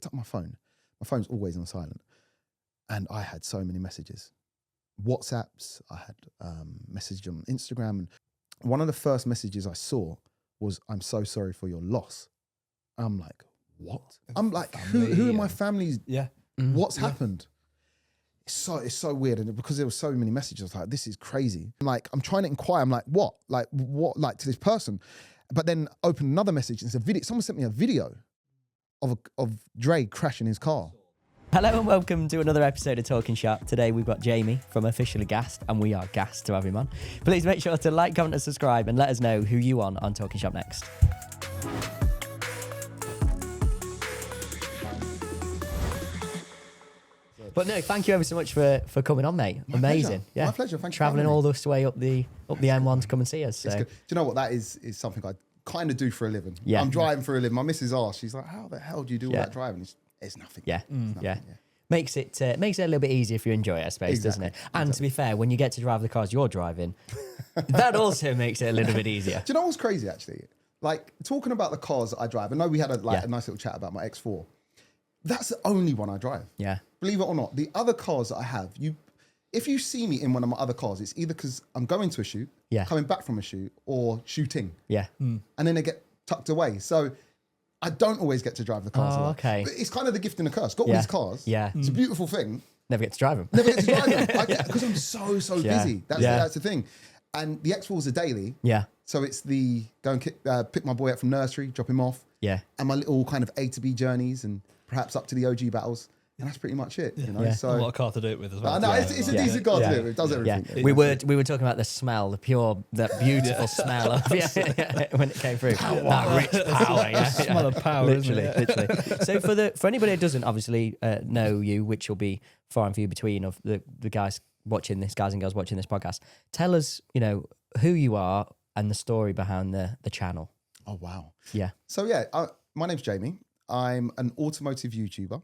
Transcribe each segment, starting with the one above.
picked up my phone. My phone's always on silent. And I had so many messages. WhatsApps, I had messages on Instagram. And one of the first messages I saw was, "I'm so sorry for your loss." I'm like, what? I'm like, who in my family? Yeah. What's happened? It's so weird. And because there were so many messages, I was like, this is crazy. I'm trying to inquire. I'm like, what? Like to this person? But then open another message and it's a video. Someone sent me a video of Dre crashing his car. Hello and welcome to another episode of Talking Shop. Today we've got Jamie from Officially Gassed, and we are gassed to have him on. Please make sure to like, comment and subscribe and let us know who you want on Talking Shop next. But no, thank you ever so much for coming on, mate. Amazing. Pleasure. Yeah. My pleasure. Thank you. Travelling all this way up the M1 to come and see us. So. Do you know what? That is something I kind of do for a living. Yeah. I'm driving for a living. My missus asked, she's like, how the hell do you do all that driving? It's nothing. Yeah. It's nothing, yeah. Makes it a little bit easier if you enjoy it, I suppose, doesn't it? And to be fair, when you get to drive the cars you're driving, that also makes it a little bit easier. Do you know what's crazy, actually? Like, talking about the cars that I drive, I know we had a nice little chat about my X4. That's the only one I drive. Yeah. Believe it or not, the other cars that I have, if you see me in one of my other cars, it's either because I'm going to a shoot, coming back from a shoot, or shooting. Yeah. And then they get tucked away. So I don't always get to drive the cars. Okay. But it's kind of the gift and the curse. Got all these cars. Yeah. It's a beautiful thing. Never get to drive them. Never get to drive them. Because I'm so busy. That's the thing. And the X4s are daily. Yeah. So it's the go and pick my boy up from nursery, drop him off. Yeah. And my little kind of A to B journeys and perhaps up to the OG battles. And that's pretty much it, you know. Yeah. So A lot of car to do it with as well. I know it's a decent car to do it with. It does everything. Yeah. We were talking about the smell, that beautiful smell of when it came through. That rich power, Smell of power, literally. isn't it? So for anybody who doesn't obviously know you, which will be far and few between of the guys watching this, guys and girls watching this podcast, tell us, who you are and the story behind the channel. Oh wow. Yeah. So my name's Jamie. I'm an automotive YouTuber.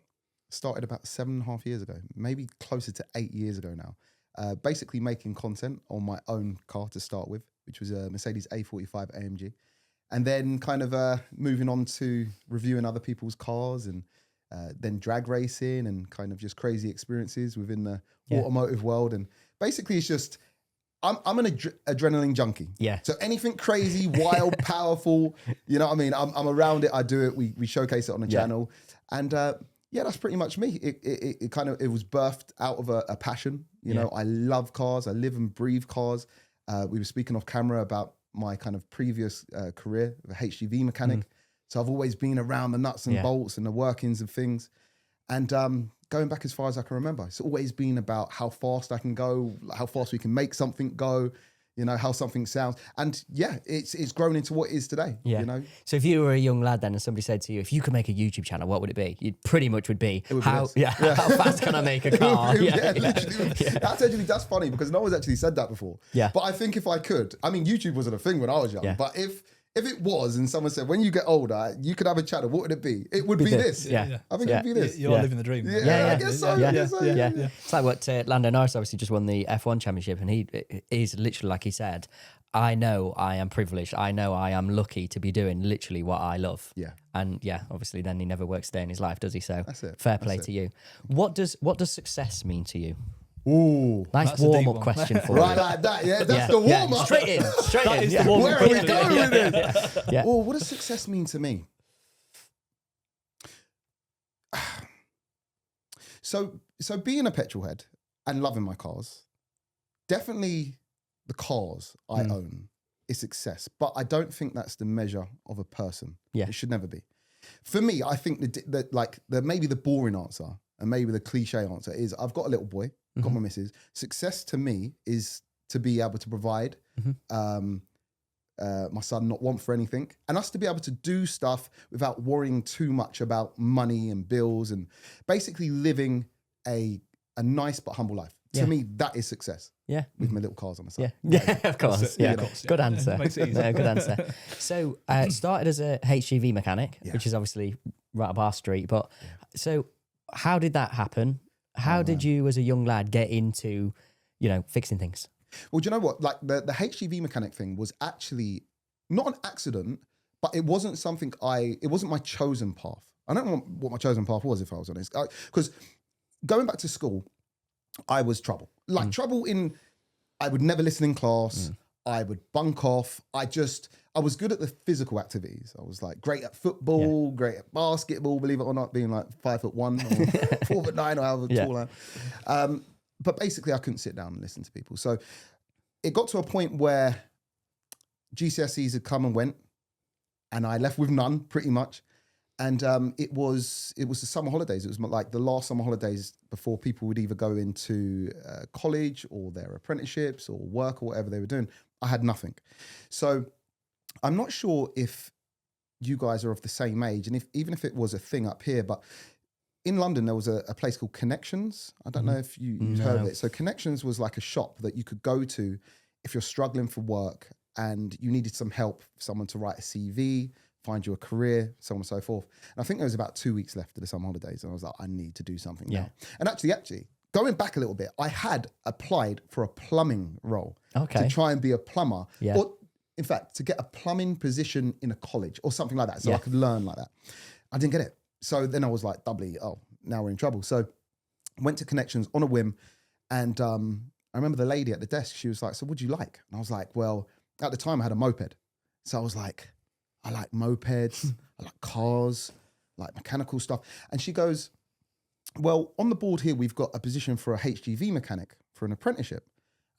Started about 7.5 years ago, maybe closer to 8 years ago now. Basically making content on my own car to start with, which was a Mercedes A45 AMG. And then kind of moving on to reviewing other people's cars and then drag racing and kind of just crazy experiences within the automotive world. And basically it's just, I'm an adrenaline junkie. Yeah. So anything crazy, wild, powerful, you know what I mean? I'm around it. I do it. We showcase it on the channel. And that's pretty much me. It was birthed out of a passion. You know, I love cars. I live and breathe cars. We were speaking off camera about my kind of previous career of a HGV mechanic. So I've always been around the nuts and bolts and the workings of things. And going back as far as I can remember, it's always been about how fast I can go, how fast we can make something go, how something sounds. And it's grown into what it is today, So if you were a young lad then and somebody said to you, if you could make a YouTube channel, what would it be? It pretty much would be, how fast can I make a car? Literally. That's funny because no one's actually said that before. Yeah. But I think if I could, YouTube wasn't a thing when I was young, but if it was and someone said, when you get older, you could have a channel, what would it be? It would be this. Yeah. I think it would be this. You're living the dream. I guess so. Yeah. It's like what Lando Norris obviously just won the F1 championship, and he's literally, like he said, I know I am privileged. I know I am lucky to be doing literally what I love. Yeah. And obviously then he never works a day in his life, does he? So that's it. Fair play to you. What does success mean to you? Ooh, nice warm-up question for you. Right, like that, that's the warm-up. Straight in. Where are we going with this? Oh, what does success mean to me? So being a petrol head and loving my cars, definitely the cars I own is success, but I don't think that's the measure of a person. Yeah. It should never be. For me, I think that maybe the boring answer and maybe the cliche answer is I've got a little boy, got my missus. Success to me is to be able to provide, my son not want for anything, and us to be able to do stuff without worrying too much about money and bills and basically living a nice but humble life. To me, that is success. Yeah. With my little cars on my side. Yeah, of course. Yeah. Good answer. Makes it easy. Good answer. So started as a HGV mechanic, which is obviously right up our street. But so how did that happen? How did you as a young lad get into, fixing things? Well, do you know what? Like the HGV mechanic thing was actually not an accident, but it wasn't something it wasn't my chosen path. I don't know what my chosen path was, if I was honest. Because going back to school, I was trouble. Like trouble in, I would never listen in class. I would bunk off. I was good at the physical activities. I was like great at football, great at basketball, believe it or not, being like 5'1" or 4'9" or however tall I am. But basically I couldn't sit down and listen to people. So it got to a point where GCSEs had come and went and I left with none pretty much. And it was the summer holidays. It was like the last summer holidays before people would either go into college or their apprenticeships or work or whatever they were doing. I had nothing. So I'm not sure if you guys are of the same age, and even if it was a thing up here, but in London there was a place called Connections. I don't know if you've heard of it. So Connections was like a shop that you could go to if you're struggling for work and you needed some help, someone to write a CV, find you a career, so on and so forth. And I think there was about 2 weeks left of the summer holidays, and I was like, I need to do something now. And actually, going back a little bit, I had applied for a plumbing role to try and be a plumber. Or, in fact, to get a plumbing position in a college or something like that, so I could learn like that. I didn't get it. So then I was like, now we're in trouble. So went to Connections on a whim, and I remember the lady at the desk, she was like, so what'd you like? And I was like, well, at the time I had a moped. So I was like, I like mopeds, I like cars, I like mechanical stuff. And she goes, well, on the board here, we've got a position for a HGV mechanic for an apprenticeship.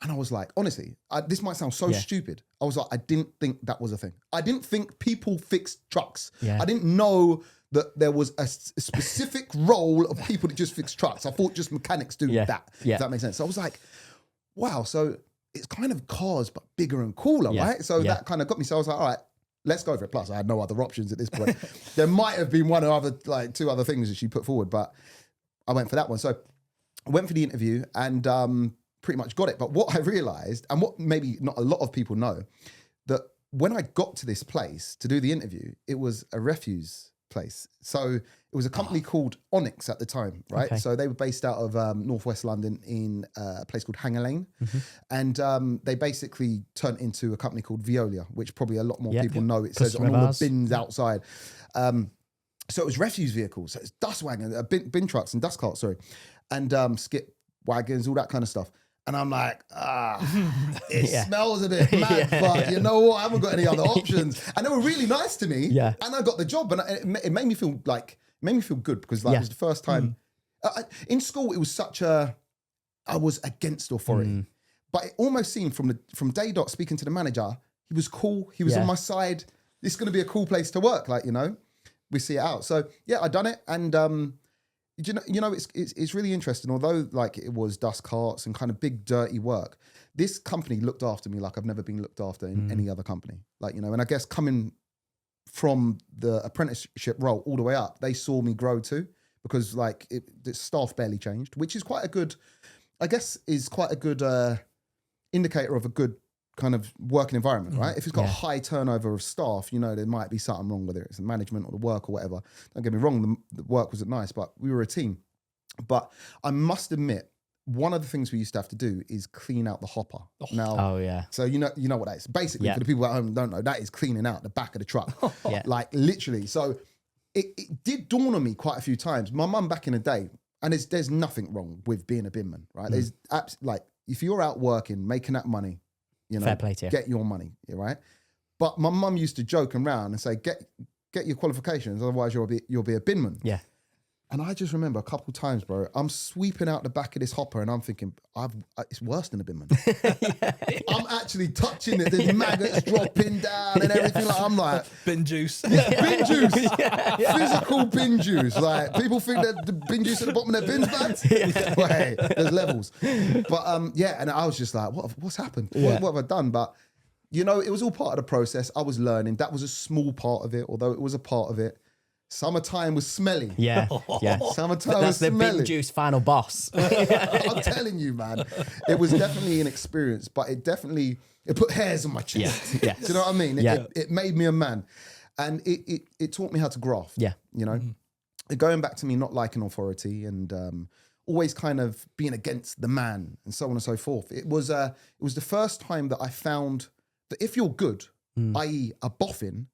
And I was like, honestly, this might sound so stupid. I was like, I didn't think that was a thing. I didn't think people fixed trucks. I didn't know that there was a specific role of people that just fix trucks. I thought just mechanics do that, if that makes sense. So I was like, wow, so it's kind of cars, but bigger and cooler, right? So that kind of got me. So I was like, all right, let's go for it. Plus, I had no other options at this point. There might have been two other things that she put forward, but I went for that one. So I went for the interview and pretty much got it. But what I realized, and what maybe not a lot of people know, that when I got to this place to do the interview, it was a refuse place. So it was a company called Onyx at the time, right? Okay. So they were based out of northwest London in a place called Hanger Lane. And they basically turned into a company called Veolia, which probably a lot more people know. It says on all the bins outside. So it was refuse vehicles. So it's dust wagons, bin trucks and dust carts, and skip wagons, all that kind of stuff. And I'm like, it smells a bit mad, but you know what? I haven't got any other options. And they were really nice to me. And I got the job, and it made me feel good because it was the first time. In school, it was I was against authority. But it almost seemed from day dot speaking to the manager, he was cool. He was on my side. This is going to be a cool place to work. We see it out. So I done it. And, it's really interesting. Although it was dust carts and kind of big dirty work, this company looked after me like I've never been looked after in any other company. And I guess coming from the apprenticeship role all the way up, they saw me grow too, because the staff barely changed, which is quite a good indicator of a good kind of working environment, right? If it's got a high turnover of staff, there might be something wrong, whether it's the management or the work or whatever. Don't get me wrong, the work wasn't nice, but we were a team. But I must admit, one of the things we used to have to do is clean out the hopper. So you know what that is. Basically, for the people at home who don't know, that is cleaning out the back of the truck. Literally. So it did dawn on me quite a few times. My mum back in the day, and there's nothing wrong with being a binman, right? There's if you're out working, making that money, fair play to you. Get your money, right? But my mum used to joke around and say, get your qualifications, otherwise you'll be a binman. Yeah. And I just remember a couple of times, bro, I'm sweeping out the back of this hopper and I'm thinking, it's worse than a binman. I'm actually touching it. There's maggots dropping down and everything. I'm like... Bin juice. Yeah, bin juice. Physical bin juice. People think that the bin juice at the bottom of their bins bad. Wait, there's levels. But and I was just like, what's happened? What have I done? But, it was all part of the process. I was learning. That was a small part of it, although it was a part of it. Summertime was smelly. Yeah. Summertime was smelly. That's the bin juice final boss. I'm telling you, man. It was definitely an experience, but it put hairs on my chest. Yeah. Do you know what I mean? It made me a man. And it taught me how to graft. Yeah. Going back to me not liking authority and always kind of being against the man and so on and so forth. It was the first time that I found that if you're good, i.e. a boffin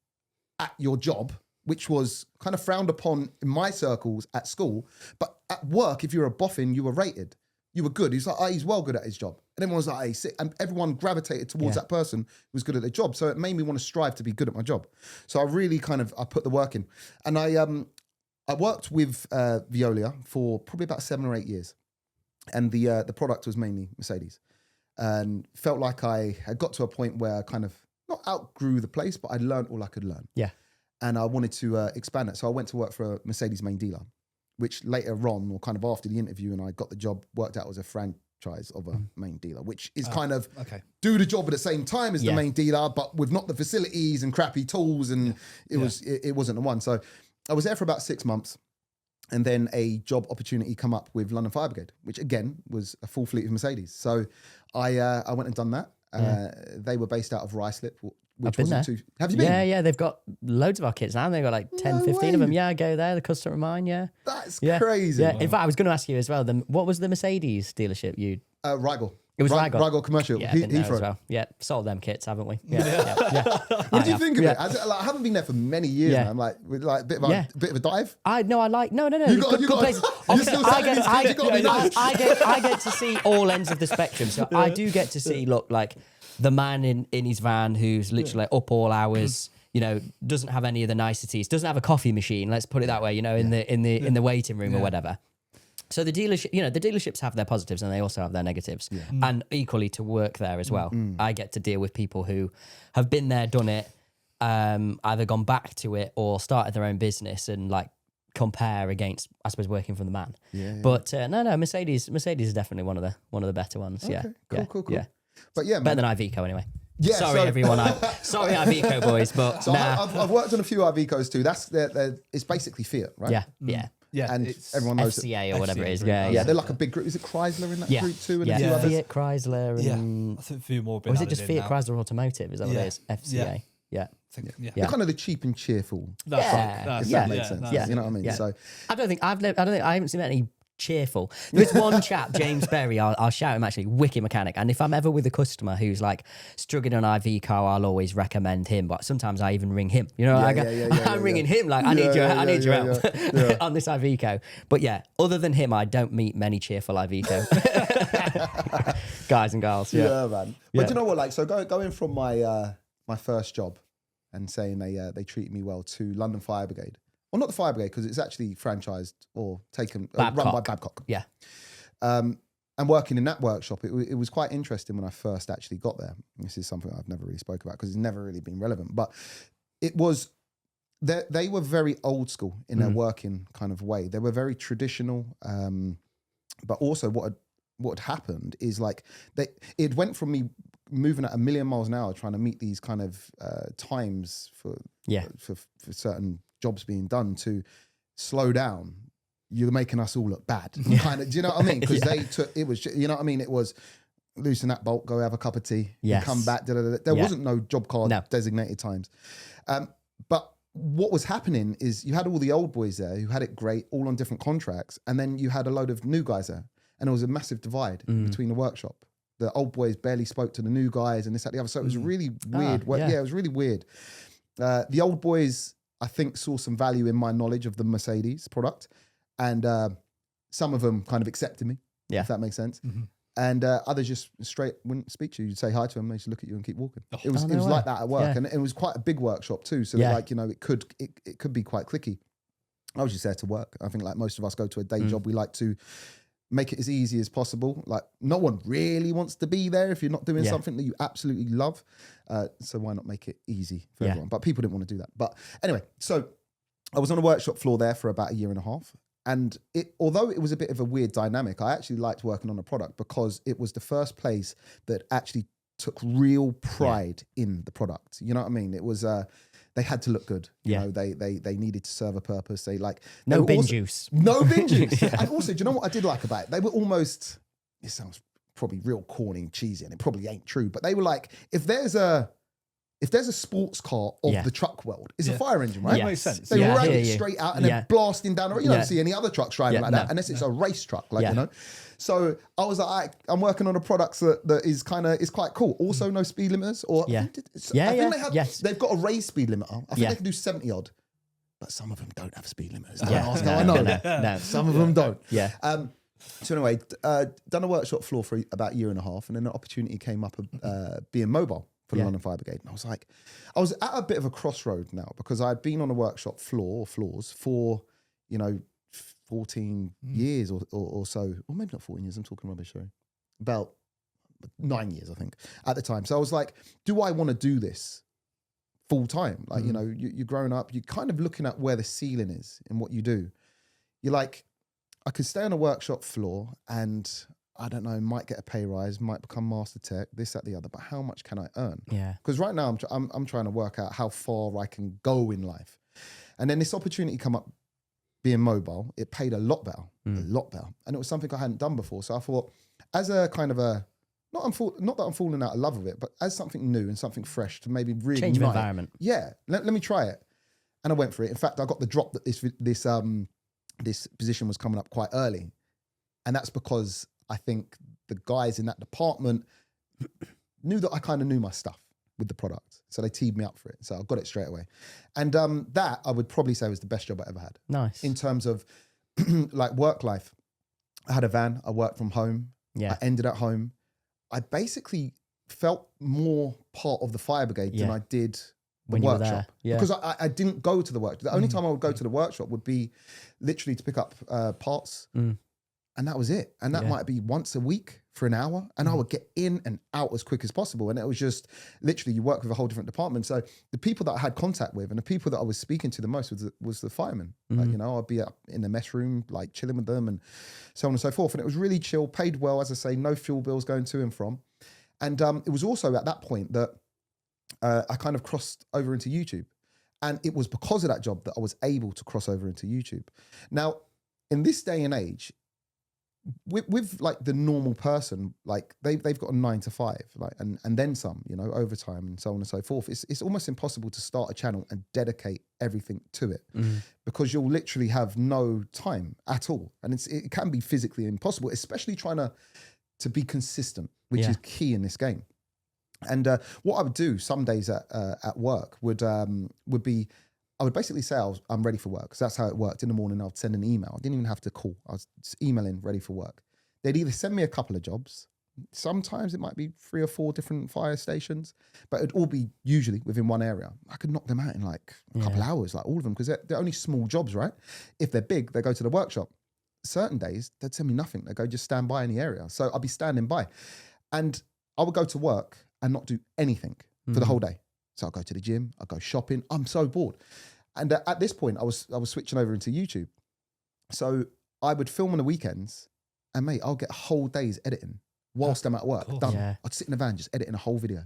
at your job, which was kind of frowned upon in my circles at school. But at work, if you're a boffin, you were rated. You were good. He's like, oh, he's well good at his job. And everyone was like, hey, sick. And everyone gravitated towards that person who was good at their job. So it made me want to strive to be good at my job. So I really I put the work in. And I worked with Veolia for probably about 7 or 8 years. And the product was mainly Mercedes. And felt like I had got to a point where I kind of not outgrew the place, but I'd learned all I could learn. Yeah. And I wanted to expand it. So I went to work for a Mercedes main dealer, which later on, or kind of after the interview, and I got the job, worked out as a franchise of a main dealer, which is kind of do the job at the same time as the main dealer, but with not the facilities and crappy tools, and it wasn't the one. So I was there for about 6 months, and then a job opportunity come up with London Fire Brigade, which again was a full fleet of Mercedes. So I went and done that. They were based out of Ruislip, which wasn't too... Have you been? Yeah, they've got loads of our kits now. They've got like 10, 15 of them. Yeah, I go there, the customer of mine, That's crazy. Yeah. In fact, I was going to ask you as well, what was the Mercedes dealership you... Rigel. It was Rigel. Rigel Commercial. Yeah, as well. Yeah, sold them kits, haven't we? Yeah. What do you think of it? I haven't been there for many years now. I'm like, with like a bit of a dive. No. You got place. I get to see all ends of the spectrum. So I do get to see, look, like the man in his van who's literally up all hours, doesn't have any of the niceties, doesn't have a coffee machine, let's put it that way, in the waiting room or whatever. So the dealership, the dealerships have their positives and they also have their negatives. Yeah. And equally to work there as well. I get to deal with people who have been there, done it, either gone back to it or started their own business and like compare against, I suppose, working for the man. But no, Mercedes is definitely one of the better ones. Okay. Cool. Yeah. But yeah, better than Iveco anyway. Yeah, sorry everyone. Sorry Iveco boys, but so I've worked on a few Ivecos too. It's basically Fiat, right? Yeah, and everyone knows FCA or whatever it is. Yeah, they're like a big group. Is it Chrysler in that group too? And a few others? Fiat, Chrysler, and I think a few more. Or is it just Fiat, Chrysler Automotive? Is that what it is? FCA. Yeah. They're kind of the cheap and cheerful. If that makes sense. Yeah. You know what I mean? So I haven't seen any cheerful. There's one chap, James Berry, I'll shout him actually, wicked mechanic. And if I'm ever with a customer who's like struggling on Iveco, I'll always recommend him. But sometimes I even ring him. I'm ringing him like, I need your help on this Iveco. But yeah, other than him, I don't meet many cheerful Iveco guys and girls. Yeah, man. But you know what? Like, so going from my first job and saying they treated me well to London Fire Brigade. Well, not the Fire Brigade, because it's actually franchised or taken, run by Babcock. Yeah. And working in that workshop, it was quite interesting when I first actually got there. This is something I've never really spoke about because it's never really been relevant. But it was, they were very old school in their working kind of way. They were very traditional. But also what had happened is like, it went from me moving at 1 million miles an hour trying to meet these kind of times for certain jobs being done to slow down. You're making us all look bad. Kind of, do you know what I mean? Because they took, it was, you know what I mean? It was loosen that bolt, go have a cup of tea, come back. There wasn't no job card designated times. But what was happening is you had all the old boys there who had it great, all on different contracts. And then you had a load of new guys there. And there was a massive divide between the workshop. The old boys barely spoke to the new guys and this, that, the other. So it was really weird. It was really weird. The old boys, I think, saw some value in my knowledge of the Mercedes product. And some of them kind of accepted me, if that makes sense. And others just straight wouldn't speak to you. You'd say hi to them, they just look at you and keep walking. It was like that at work. And it was quite a big workshop too. So like, it could be quite cliquey. I was just there to work. I think like most of us go to a day job, we like to make it as easy as possible. Like no one really wants to be there if you're not doing something that you absolutely love. So why not make it easy for everyone? But people didn't want to do that. But anyway, so I was on a workshop floor there for about 1.5 years. And although it was a bit of a weird dynamic, I actually liked working on a product because it was the first place that actually took real pride in the product. You know what I mean? It was, they had to look good. You know, they needed to serve a purpose. No bin juice. No bin juice. And also, do you know what I did like about it? They were almost, it sounds probably real corny and cheesy and it probably ain't true, but they were like, if there's a sports car of the truck world, it's a fire engine, right? That makes sense. They ran it straight out and then blasting down the road. You don't see any other trucks driving like that unless it's a race truck, you know? So I was like, I'm working on a product that is quite cool. Also no speed limiters. Or I think they have, they've got a raised speed limiter. I think they can do 70 odd. but some of them don't have speed limiters. Yeah. I know. No. Some of them don't. Yeah. So anyway, done a workshop floor for about a year and a half, and then an opportunity came up of being mobile for the London Fire Brigade. And I was at a bit of a crossroad now, because I'd been on a workshop floors for, 14 years or so, or maybe not 14 years, I'm talking rubbish, sorry. About 9 years, I think, at the time. So I was like, do I want to do this full time? Like, you're growing up, you're kind of looking at where the ceiling is in what you do. You're like, I could stay on a workshop floor and I don't know, might get a pay rise, might become master tech, this, that, the other, but how much can I earn? Yeah. Because right now I'm trying to work out how far I can go in life. And then this opportunity come up being mobile. It paid a lot better. And it was something I hadn't done before. So I thought, as a kind of a, not that I'm falling out of love of it, but as something new and something fresh to maybe really change of environment. Yeah, let me try it. And I went for it. In fact, I got the drop that this position was coming up quite early. And that's because I think the guys in that department knew that I kind of knew my stuff with the product. So they teed me up for it. So I got it straight away. And that I would probably say was the best job I ever had. Nice. In terms of like work life. I had a van. I worked from home. Yeah. I ended at home. I basically felt more part of the fire brigade than I did the workshop. Because I didn't go to the workshop. The only time I would go to the workshop would be literally to pick up parts. And that was it. And that might be once a week for an hour. And I would get in and out as quick as possible. And it was just literally, you work with a whole different department. So the people that I had contact with and the people that I was speaking to the most was the firemen. Like, I'd be up in the mess room, like chilling with them and so on and so forth. And it was really chill, paid well, as I say, no fuel bills going to and from. And it was also at that point that I kind of crossed over into YouTube. And it was because of that job that I was able to cross over into YouTube. Now, in this day and age, with like the normal person, like they've got a 9 to 5, like and then some, overtime and so on and so forth. It's almost impossible to start a channel and dedicate everything to it because you'll literally have no time at all, and it can be physically impossible, especially trying to be consistent, which is key in this game. And what I would do some days at work would be, I would basically say I'm ready for work, because that's how it worked. In the morning, I would send an email. I didn't even have to call. I was just emailing, ready for work. They'd either send me a couple of jobs. Sometimes it might be 3 or 4 different fire stations, but it'd all be usually within one area. I could knock them out in like a couple of hours, like all of them, because they're only small jobs, right? If they're big, they go to the workshop. Certain days, they'd send me nothing. They go, just stand by in the area. So I'd be standing by. And I would go to work and not do anything for the whole day. So I'll go to the gym, I'll go shopping. I'm so bored. And at this point, I was switching over into YouTube. So I would film on the weekends, and mate, I'll get whole days editing whilst I'm at work. Done. Yeah. I'd sit in the van just editing a whole video.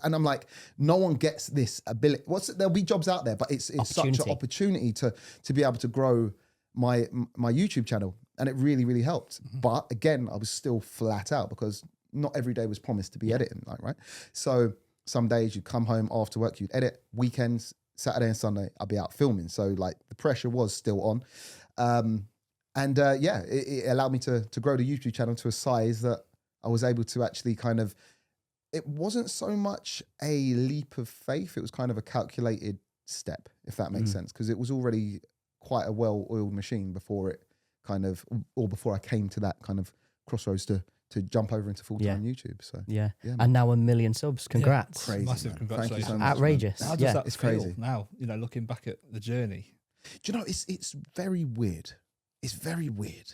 And I'm like, no one gets this ability. There'll be jobs out there, but it's such an opportunity to be able to grow my YouTube channel. And it really, really helped. But again, I was still flat out because not every day was promised to be editing, right? So some days you'd come home after work, you'd edit. Weekends, Saturday and Sunday, I'd be out filming. So like the pressure was still on. It allowed me to grow the YouTube channel to a size that I was able to actually kind of, it wasn't so much a leap of faith. It was kind of a calculated step, if that makes sense. Because it was already quite a well-oiled machine before I came to that kind of crossroads to jump over into full-time YouTube. So yeah. And now 1 million subs. Congrats. Crazy, massive man. congratulations. Thank you so much, outrageous. How does that it's feel crazy now, looking back at the journey? Do you know, it's very weird. It's very weird.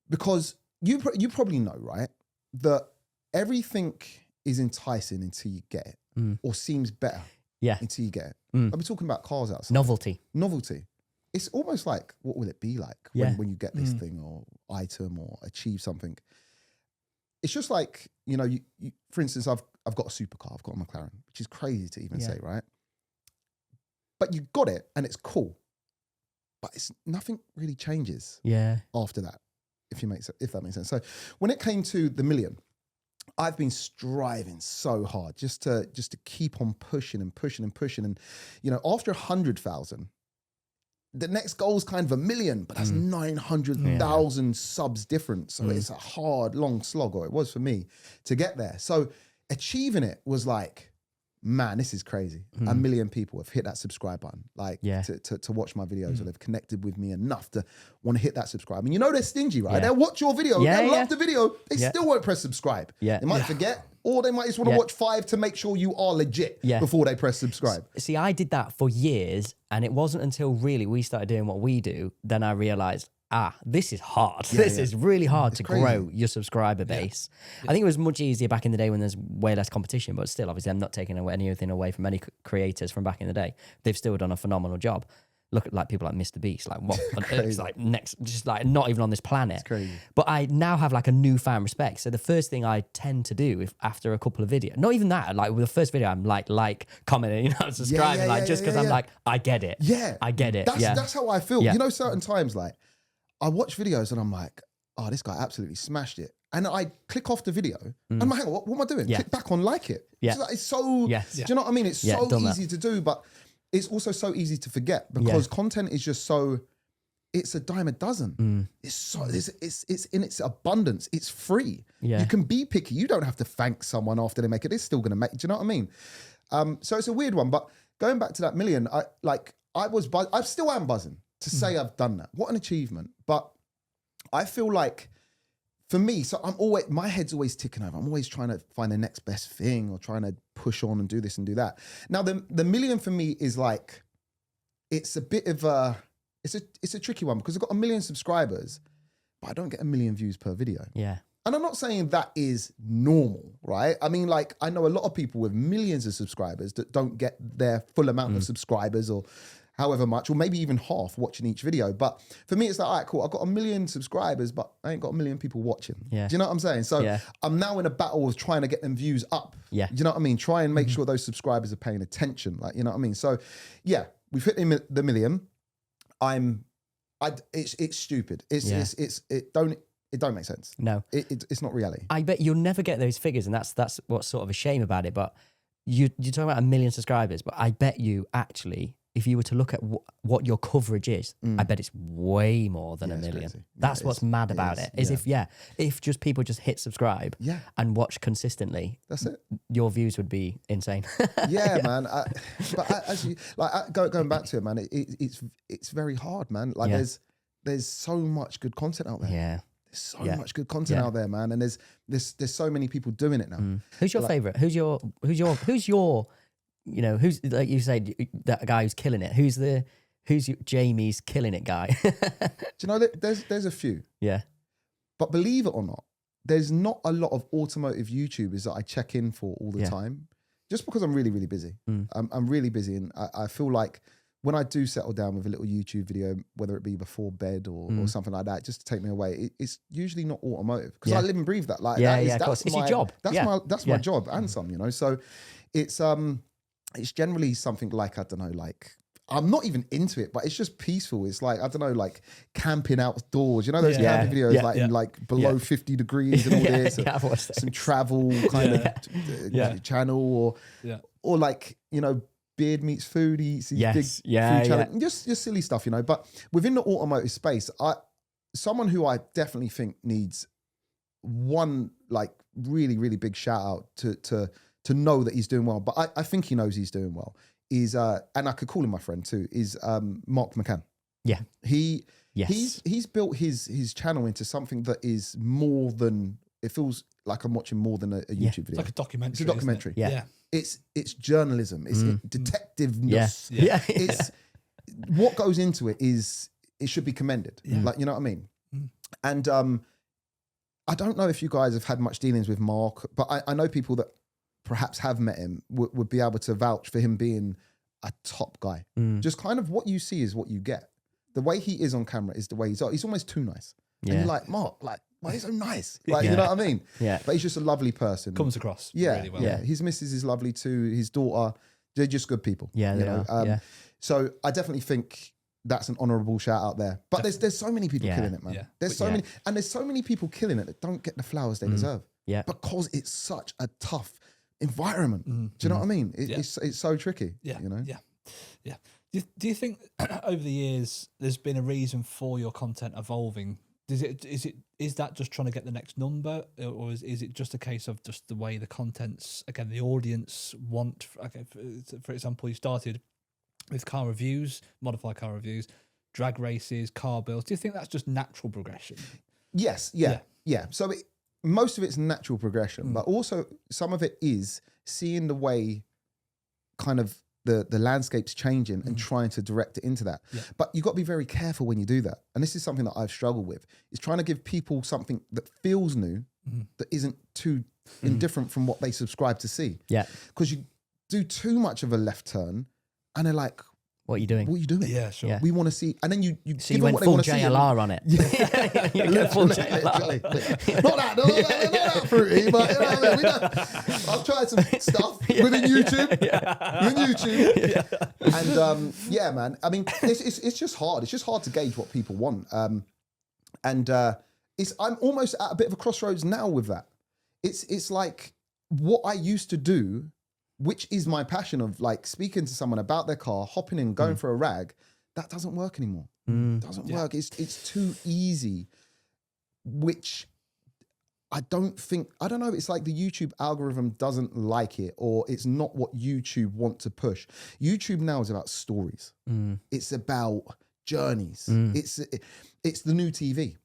Because you probably know, right, that everything is enticing until you get it, or seems better until you get it. I'll be talking about cars outside. Novelty. It's almost like, what will it be like when you get this thing or item or achieve something? It's just like, you, for instance, I've got a supercar, I've got a McLaren, which is crazy to even say, right? But you got it and it's cool, but nothing really changes after that, if that makes sense. So when it came to the million, I've been striving so hard just to keep on pushing and pushing and pushing. And, after 100,000, the next goal is kind of 1 million, but that's 900,000 subs different. So it's a hard, long slog, or it was for me, to get there. So achieving it was like man, this is crazy. 1 million people have hit that subscribe button, like to watch my videos, or they've connected with me enough to want to hit that subscribe. And you know they're stingy, right? They'll watch your video, they'll love the video, they still won't press subscribe. They might forget, or they might just want to watch 5 to make sure you are legit before they press subscribe. See, I did that for years, and it wasn't until really we started doing what we do, then I realised, this is hard. This is really hard to grow your subscriber base. I think it was much easier back in the day when there's way less competition, but still, obviously, I'm not taking anything away from any creators from back in the day. They've still done a phenomenal job. Look at like people like Mr. Beast, like what on earth, like next, just like not even on this planet. It's crazy. But I now have like a newfound respect. So the first thing I tend to do if after a couple of videos, not even that, like with the first video, I'm like commenting, you know, subscribing, just because I'm like, I get it. Yeah. I get it. That's how I feel. You know, certain times, like, I watch videos and I'm like, oh, this guy absolutely smashed it. And I click off the video and I'm like, hang on, what am I doing? Click back on like it. It's so, do you know what I mean? It's so easy to do, but it's also so easy to forget because content is just so, it's a dime a dozen. It's so, it's in its abundance. It's free. You can be picky. You don't have to thank someone after they make it. It's still going to make, do you know what I mean? So it's a weird one, but going back to that million, I still am buzzing to say I've done that. What an achievement. But I feel like for me, so my head's always ticking over. I'm always trying to find the next best thing or trying to push on and do this and do that. Now the million for me is like, it's a bit of it's a tricky one because I've got 1 million subscribers, but I don't get 1 million views per video. Yeah. And I'm not saying that is normal, right? I mean, like, I know a lot of people with millions of subscribers that don't get their full amount of subscribers or however much, or maybe even half watching each video. But for me, it's like, all right, cool. I've got 1 million subscribers, but I ain't got 1 million people watching. Do you know what I'm saying? So I'm now in a battle of trying to get them views up. Do you know what I mean? Try and make sure those subscribers are paying attention. Like, you know what I mean? So yeah, we've hit the million. It's stupid. It don't make sense. No, it's not reality. I bet you'll never get those figures, and that's what's sort of a shame about it. But you're talking about 1 million subscribers, but I bet you actually, if you were to look at what your coverage is, I bet it's way more than 1 million. That's what's mad about it. Is if just people just hit subscribe and watch consistently, that's it. Your views would be insane. Man. Going back to it, man, it's very hard, man. Like there's so much good content out there. There's so much good content out there, man, and there's so many people doing it now. Who's your favorite? Who's your you know, who's, like you said, that guy who's killing it? Who's Jamie's killing it guy? Do you know that there's a few? Yeah. But believe it or not, there's not a lot of automotive YouTubers that I check in for all the time, just because I'm really, really busy. I'm really busy, and I feel like when I do settle down with a little YouTube video, whether it be before bed or something like that, just to take me away, it's usually not automotive because I live and breathe that. Like, it's your job. That's my job and some, you know. So it's generally something like, I don't know, like, I'm not even into it, but it's just peaceful. It's like, I don't know, like camping outdoors. You know those camping videos, in like below 50 degrees and all this. And some travel kind of channel or like, you know, beard meets food, eats big food challenge. Just silly stuff, you know. But within the automotive space, someone who I definitely think needs one like really, really big shout out to know that he's doing well, but I think he knows he's doing well, is and I could call him my friend too, is Mark McCann. Yeah. He's built his channel into something that is more than, it feels like I'm watching more than a YouTube video. It's like a documentary. It's a documentary. Yeah. It's journalism. It's detectiveness. It's what goes into it should be commended. Like, you know what I mean? And I don't know if you guys have had much dealings with Mark, but I know people that perhaps have met him would be able to vouch for him being a top guy. Just kind of what you see is what you get. The way he is on camera is the way he's almost too nice. And you're like, Mark, like, why he's so nice? Like, you know what I mean? Yeah. But he's just a lovely person. Comes across really well. Yeah. His missus is lovely too. His daughter, they're just good people. Yeah, they are. So I definitely think that's an honourable shout out there. But there's so many people killing it, man. Yeah. There's so many people killing it that don't get the flowers they deserve. Yeah. Because it's such a tough environment. Do you know what I mean? It's so tricky. Yeah. You know? Yeah. Do you think over the years there's been a reason for your content evolving Is that just trying to get the next number, or is it just a case of just the way the contents, again, the audience want? Okay, for example, you started with car reviews, modified car reviews, drag races, car builds. Do you think that's just natural progression? Yes, yeah. So most of it's natural progression, but also some of it is seeing the way kind of the landscape's changing and trying to direct it into that. Yeah. But you've got to be very careful when you do that. And this is something that I've struggled with, is trying to give people something that feels new, that isn't too indifferent from what they subscribe to see. Yeah. Because you do too much of a left turn and they're like, what are you doing? What are you doing? Yeah, sure. Yeah. We want to see, and then you So give you them went what full they want to see. JLR on it. Yeah. You go full JLR. Not that fruity, but you know what I mean? I've tried some stuff within YouTube. And yeah, man. I mean, it's just hard. It's just hard to gauge what people want. I'm almost at a bit of a crossroads now with that. It's like what I used to do, which is my passion of like speaking to someone about their car, hopping in, going for a rag, that doesn't work anymore. It doesn't work. It's too easy, which I don't know. It's like the YouTube algorithm doesn't like it, or it's not what YouTube want to push. YouTube now is about stories. It's about journeys. It's the new TV.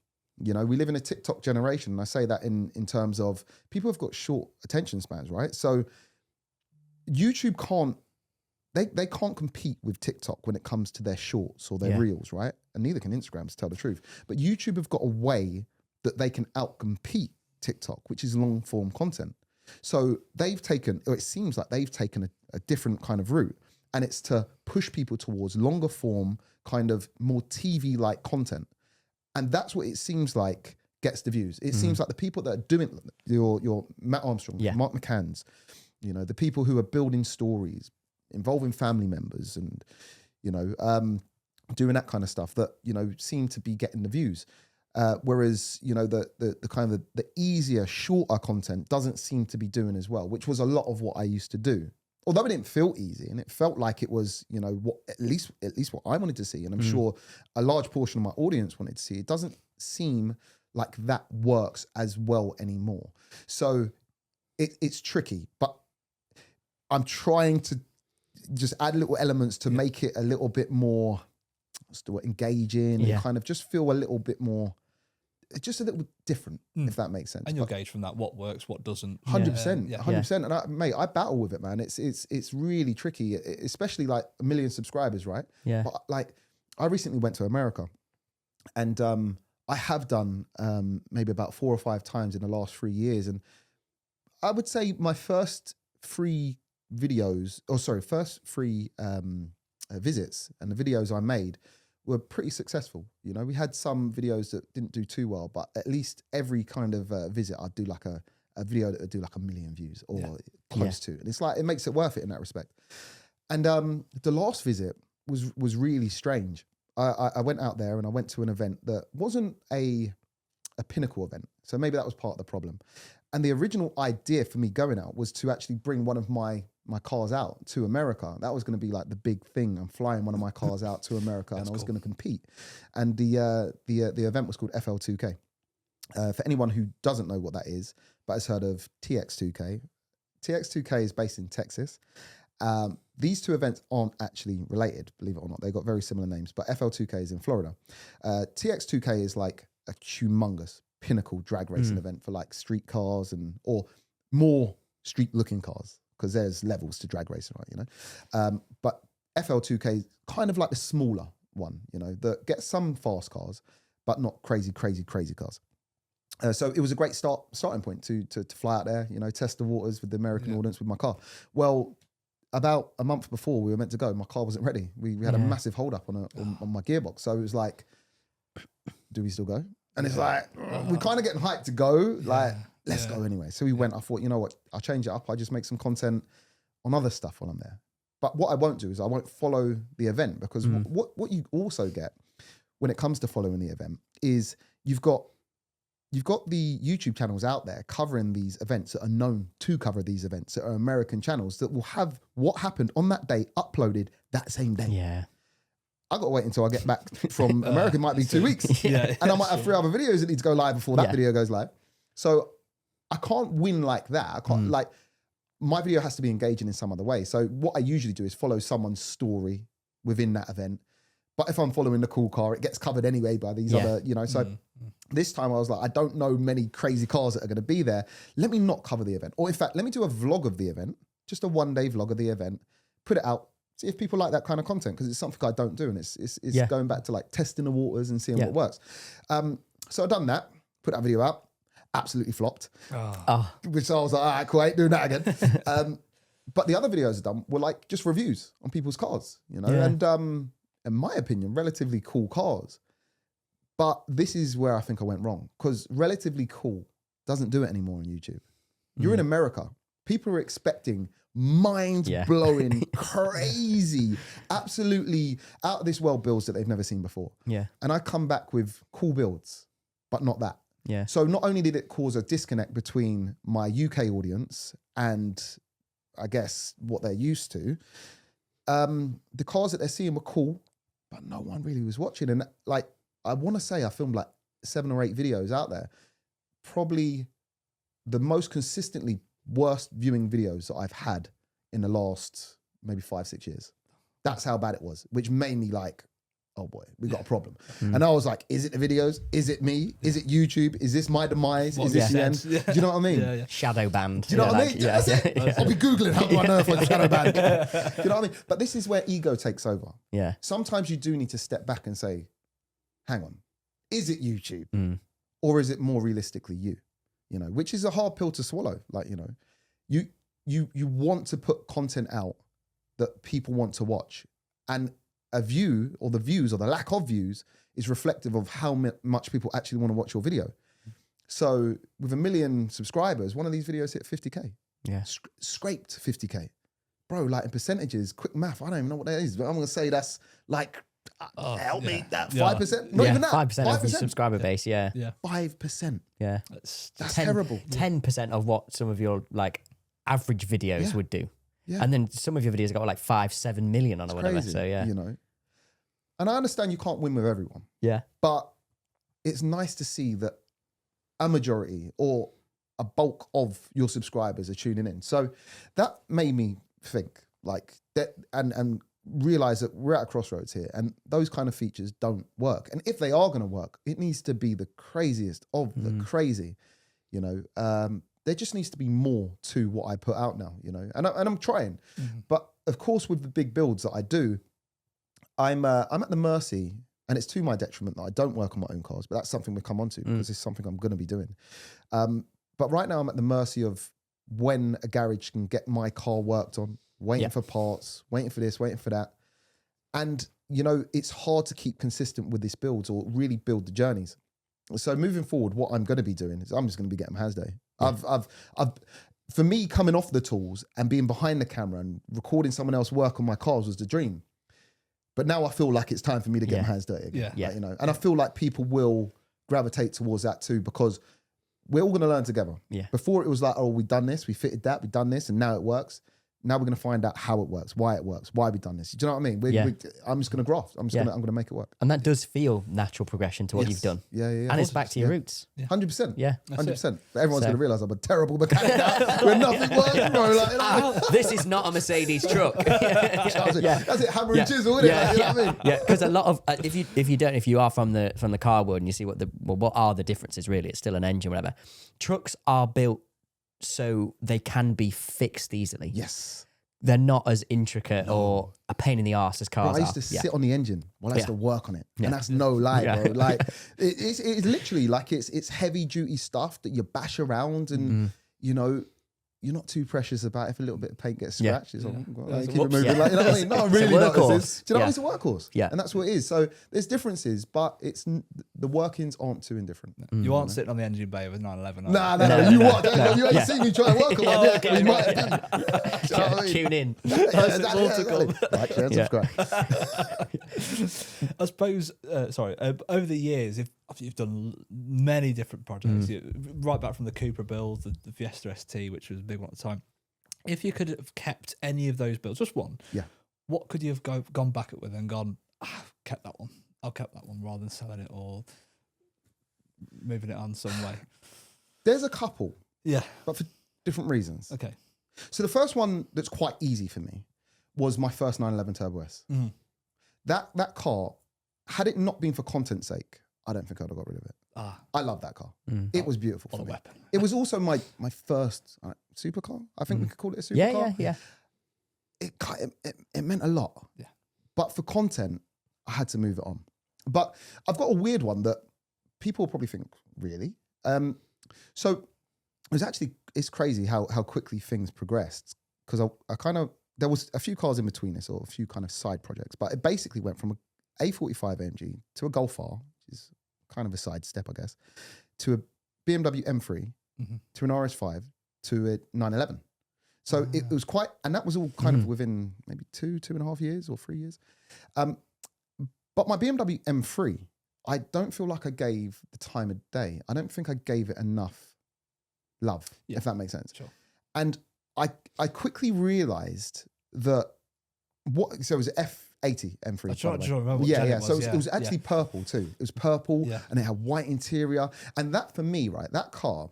You know, we live in a TikTok generation, and I say that in terms of people have got short attention spans, right? So YouTube can't compete with TikTok when it comes to their shorts or their reels, right? And neither can Instagram, to tell the truth. But YouTube have got a way that they can outcompete TikTok, which is long form content. So it seems like they've taken a different kind of route, and it's to push people towards longer form, kind of more TV-like content. And that's what it seems like gets the views. It seems like the people that are doing your Matt Armstrong, Mark McCann's, you know, the people who are building stories, involving family members and, you know, doing that kind of stuff that, you know, seem to be getting the views. Whereas, you know, the kind of the easier, shorter content doesn't seem to be doing as well, which was a lot of what I used to do. Although it didn't feel easy, and it felt like it was, you know, what at least what I wanted to see, and I'm sure a large portion of my audience wanted to see. It doesn't seem like that works as well anymore. So it's tricky, but I'm trying to just add little elements to make it a little bit more engaging and kind of just feel a little bit more, just a little different, if that makes sense. And you'll gauge from that what works, what doesn't. 100%, 100%. And I battle with it, man. It's really tricky, especially like 1 million subscribers, right? Yeah. But like, I recently went to America, and I have done maybe about 4 or 5 times in the last 3 years, and I would say my first free visits and the videos I made were pretty successful. You know, we had some videos that didn't do too well, but at least every kind of visit, I'd do like a video that would do like 1 million views or close to. And it's like, it makes it worth it in that respect. And the last visit was really strange. I went out there and I went to an event that wasn't a pinnacle event. So maybe that was part of the problem. And the original idea for me going out was to actually bring one of my cars out to America. That was going to be like the big thing. I'm flying one of my cars out to America and I was going to compete. And the event was called FL2K. For anyone who doesn't know what that is, but has heard of TX2K. TX2K is based in Texas. These two events aren't actually related, believe it or not. They got very similar names, but FL2K is in Florida. TX2K is like a humongous pinnacle drag racing event for like street cars or more street looking cars, because there's levels to drag racing, right? You know, but FL2K is kind of like the smaller one, you know, that gets some fast cars, but not crazy cars. So it was a great starting point to fly out there, you know, test the waters with the American audience with my car. Well, about a month before we were meant to go, my car wasn't ready. We had a massive hold up on my gearbox. So it was like, do we still go? And it's like, we're kind of getting hyped to go. Like, let's go anyway. So we went. I thought, you know what? I'll change it up. I'll just make some content on other stuff while I'm there. But what I won't do is I won't follow the event, because what you also get when it comes to following the event is you've got the YouTube channels out there covering these events that are known to cover these events, that are American channels that will have what happened on that day uploaded that same day. Yeah. I got to wait until I get back from America. It might be 2 weeks. Yeah. And I might have 3 other videos that need to go live before that Yeah. video goes live. So I can't win like that. I can't like, my video has to be engaging in some other way. So what I usually do is follow someone's story within that event. But if I'm following the cool car, it gets covered anyway by these other, you know. So this time I was like, I don't know many crazy cars that are going to be there. Let me not cover the event. Or in fact, let me do a vlog of the event, just a 1-day vlog of the event, put it out, see if people like that kind of content, because it's something I don't do. And it's going back to like testing the waters and seeing what works. So I've done that, put that video out, absolutely flopped. Which I was like, all right, cool, I ain't doing that again. But the other videos I've done were like just reviews on people's cars, you know, and in my opinion, relatively cool cars. But this is where I think I went wrong, because relatively cool doesn't do it anymore on YouTube. You're in America. People are expecting mind-blowing, crazy, absolutely out of this world builds that they've never seen before. Yeah. And I come back with cool builds, but not that. Yeah. So not only did it cause a disconnect between my UK audience and I guess what they're used to, the cars that they're seeing were cool, but no one really was watching. And like, I want to say I filmed like 7 or 8 videos out there. Probably the most consistently worst viewing videos that I've had in the last maybe 5-6 years. That's how bad it was, which made me like, oh boy, we got a problem. And I was like, is it the videos? Is it me? Is it YouTube? Is this my demise? Is this the end? Do you know what I mean? Shadow banned. Do you know what I mean? That's it. I'll be Googling, how do I know if I'm shadow banned? You know what I mean? But this is where ego takes over. Yeah. Sometimes you do need to step back and say, hang on, is it YouTube? Or is it more realistically you? You know, which is a hard pill to swallow. Like, you know, you want to put content out that people want to watch. And a view or the views or the lack of views is reflective of how much people actually want to watch your video. So with 1 million subscribers, one of these videos hit 50K. Yeah. Scraped 50K. Bro, like in percentages, quick math, I don't even know what that is, but I'm going to say that's like, help me, that 5%? Not even that. 5% of the subscriber base, yeah. 5%. Yeah. That's terrible. 10% of what some of your like average videos would do. Yeah. And then some of your videos got like 5-7 million on or whatever. Crazy, So yeah. You know. And I understand you can't win with everyone. Yeah. But it's nice to see that a majority or a bulk of your subscribers are tuning in. So that made me think like that and realize that we're at a crossroads here and those kind of features don't work. And if they are going to work, it needs to be the craziest of the crazy, you know. There just needs to be more to what I put out now, you know, and I'm trying. But of course, with the big builds that I do, I'm at the mercy, and it's to my detriment that I don't work on my own cars, but that's something we'll come on to because it's something I'm going to be doing. But right now I'm at the mercy of when a garage can get my car worked on, waiting for parts, waiting for this, waiting for that. And, you know, it's hard to keep consistent with this builds or really build the journeys. So moving forward, what I'm going to be doing is I'm just going to be getting Hasday. I've for me, coming off the tools and being behind the camera and recording someone else work on my cars was the dream. But now I feel like it's time for me to get my hands dirty again. Like, you know, and I feel like people will gravitate towards that too, because we're all going to learn together. Yeah. Before it was like, oh, we've done this, we fitted that, we've done this, and now it works. Now we're going to find out how it works, why we've done this. Do you know what I mean? I'm just going to graft. I'm going to make it work. And that does feel natural progression to what you've done. Yeah. And it's back to your roots. 100%. Yeah. 100%. But everyone's going to realize I'm a terrible mechanic now when nothing works, bro. Like, this is not a Mercedes truck. That's it. Hammer and chisel, isn't it? Like, you know what I mean? Yeah, because a lot of if you are from the car world and you see what are the differences really, it's still an engine, whatever. Trucks are built so they can be fixed easily. Yes. They're not as intricate or a pain in the arse as cars are. I used to sit on the engine while I used to work on it. And that's no lie, bro. Like it's literally like it's heavy duty stuff that you bash around and you know, you're not too precious about if a little bit of paint gets scratched. It's like, keep it moving. Like, you know what I mean? No, really notices. Do you know what I mean? It's a workhorse. Yeah. And that's what it is. So there's differences, but the workings aren't too indifferent. You aren't sitting on the engine bay with 911. No. You what? You ain't seen me try and work on it. We might have done. Tune in. Like, share, and subscribe. I suppose, over the years, if you've done many different projects, right back from the Coopra build, the Fiesta ST, which was a big one at the time. If you could have kept any of those builds, just one, what could you have gone back with and gone, I've kept that one. I've kept that one rather than selling it or moving it on some way. There's a couple, Yeah. but for different reasons. Okay. So the first one that's quite easy for me was my first 911 Turbo S. Mm-hmm. That car, had it not been for content's sake, I don't think I'd have got rid of it. I love that car. It was beautiful for What a me. weapon. It was also my first supercar. I think we could call it a supercar. Yeah. It meant a lot. Yeah. But for content, I had to move it on. But I've got a weird one that people will probably think, really? So it's crazy how quickly things progressed, because there was a few cars in between this, or a few kind of side projects, but it basically went from a A45 AMG to a Golf R, which is kind of a side step, I guess, to a BMW M3, to an RS5, to a 911. So it was quite, and that was all kind of within maybe 2.5 years or 3 years. But my BMW M3, I don't feel like I gave the time of day. I don't think I gave it enough love, if that makes sense. Sure. And I quickly realized that so it was an F80 M3. I try to remember what gen it was. So it was actually purple too. It was purple and it had white interior. And that for me, right, that car,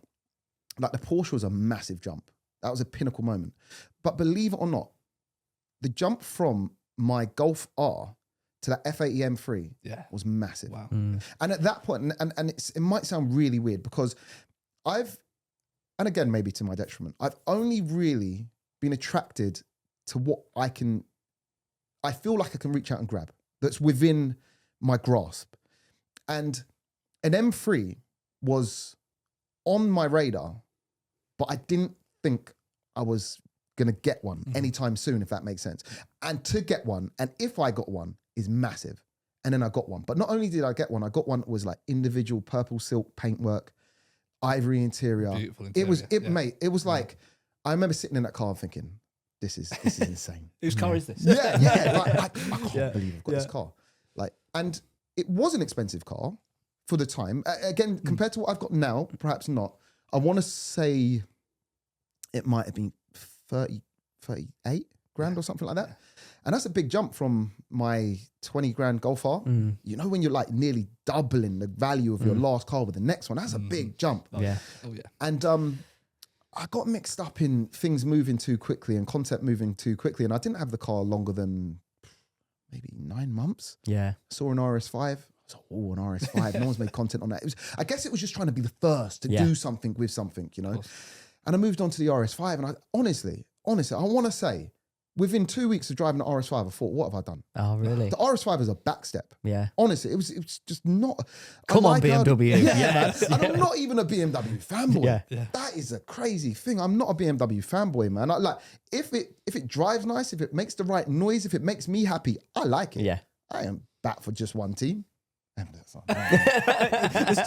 like the Porsche was a massive jump. That was a pinnacle moment. But believe it or not, the jump from my Golf R to that F80 M3 was massive. Wow. And at that point, and it might sound really weird, because and again, maybe to my detriment, I've only really been attracted to what I feel like I can reach out and grab, that's within my grasp. And an M3 was on my radar, but I didn't think I was going to get one anytime soon, if that makes sense. And to get one, and if I got one, is massive. And then I got one. But not only did I get one that was like individual purple silk paintwork, ivory interior. Beautiful interior. Mate, it was like, I remember sitting in that car and thinking, this is insane. Whose car is this? Yeah. Like, I can't believe I've got this car. Like, and it was an expensive car for the time. Again, compared to what I've got now, perhaps not. I want to say it might have been 38 grand or something like that. And that's a big jump from my 20 grand Golf R. You know, when you're like nearly doubling the value of your last car with the next one, that's a big jump. Oh yeah. And I got mixed up in things moving too quickly and concept moving too quickly. And I didn't have the car longer than maybe 9 months. Yeah. Saw an RS5. I was like, oh, an RS5. No one's made content on that. I guess it was just trying to be the first to do something with something, you know? And I moved on to the RS5. And I honestly, I want to say, within 2 weeks of driving the RS5, I thought, what have I done? Oh, really? The RS5 is a backstep. Yeah. Honestly, it was just not. Come on, BMW. Man. And I'm not even a BMW fanboy. Yeah. That is a crazy thing. I'm not a BMW fanboy, man. Like, if it drives nice, if it makes the right noise, if it makes me happy, I like it. Yeah. I am back for just one team. There's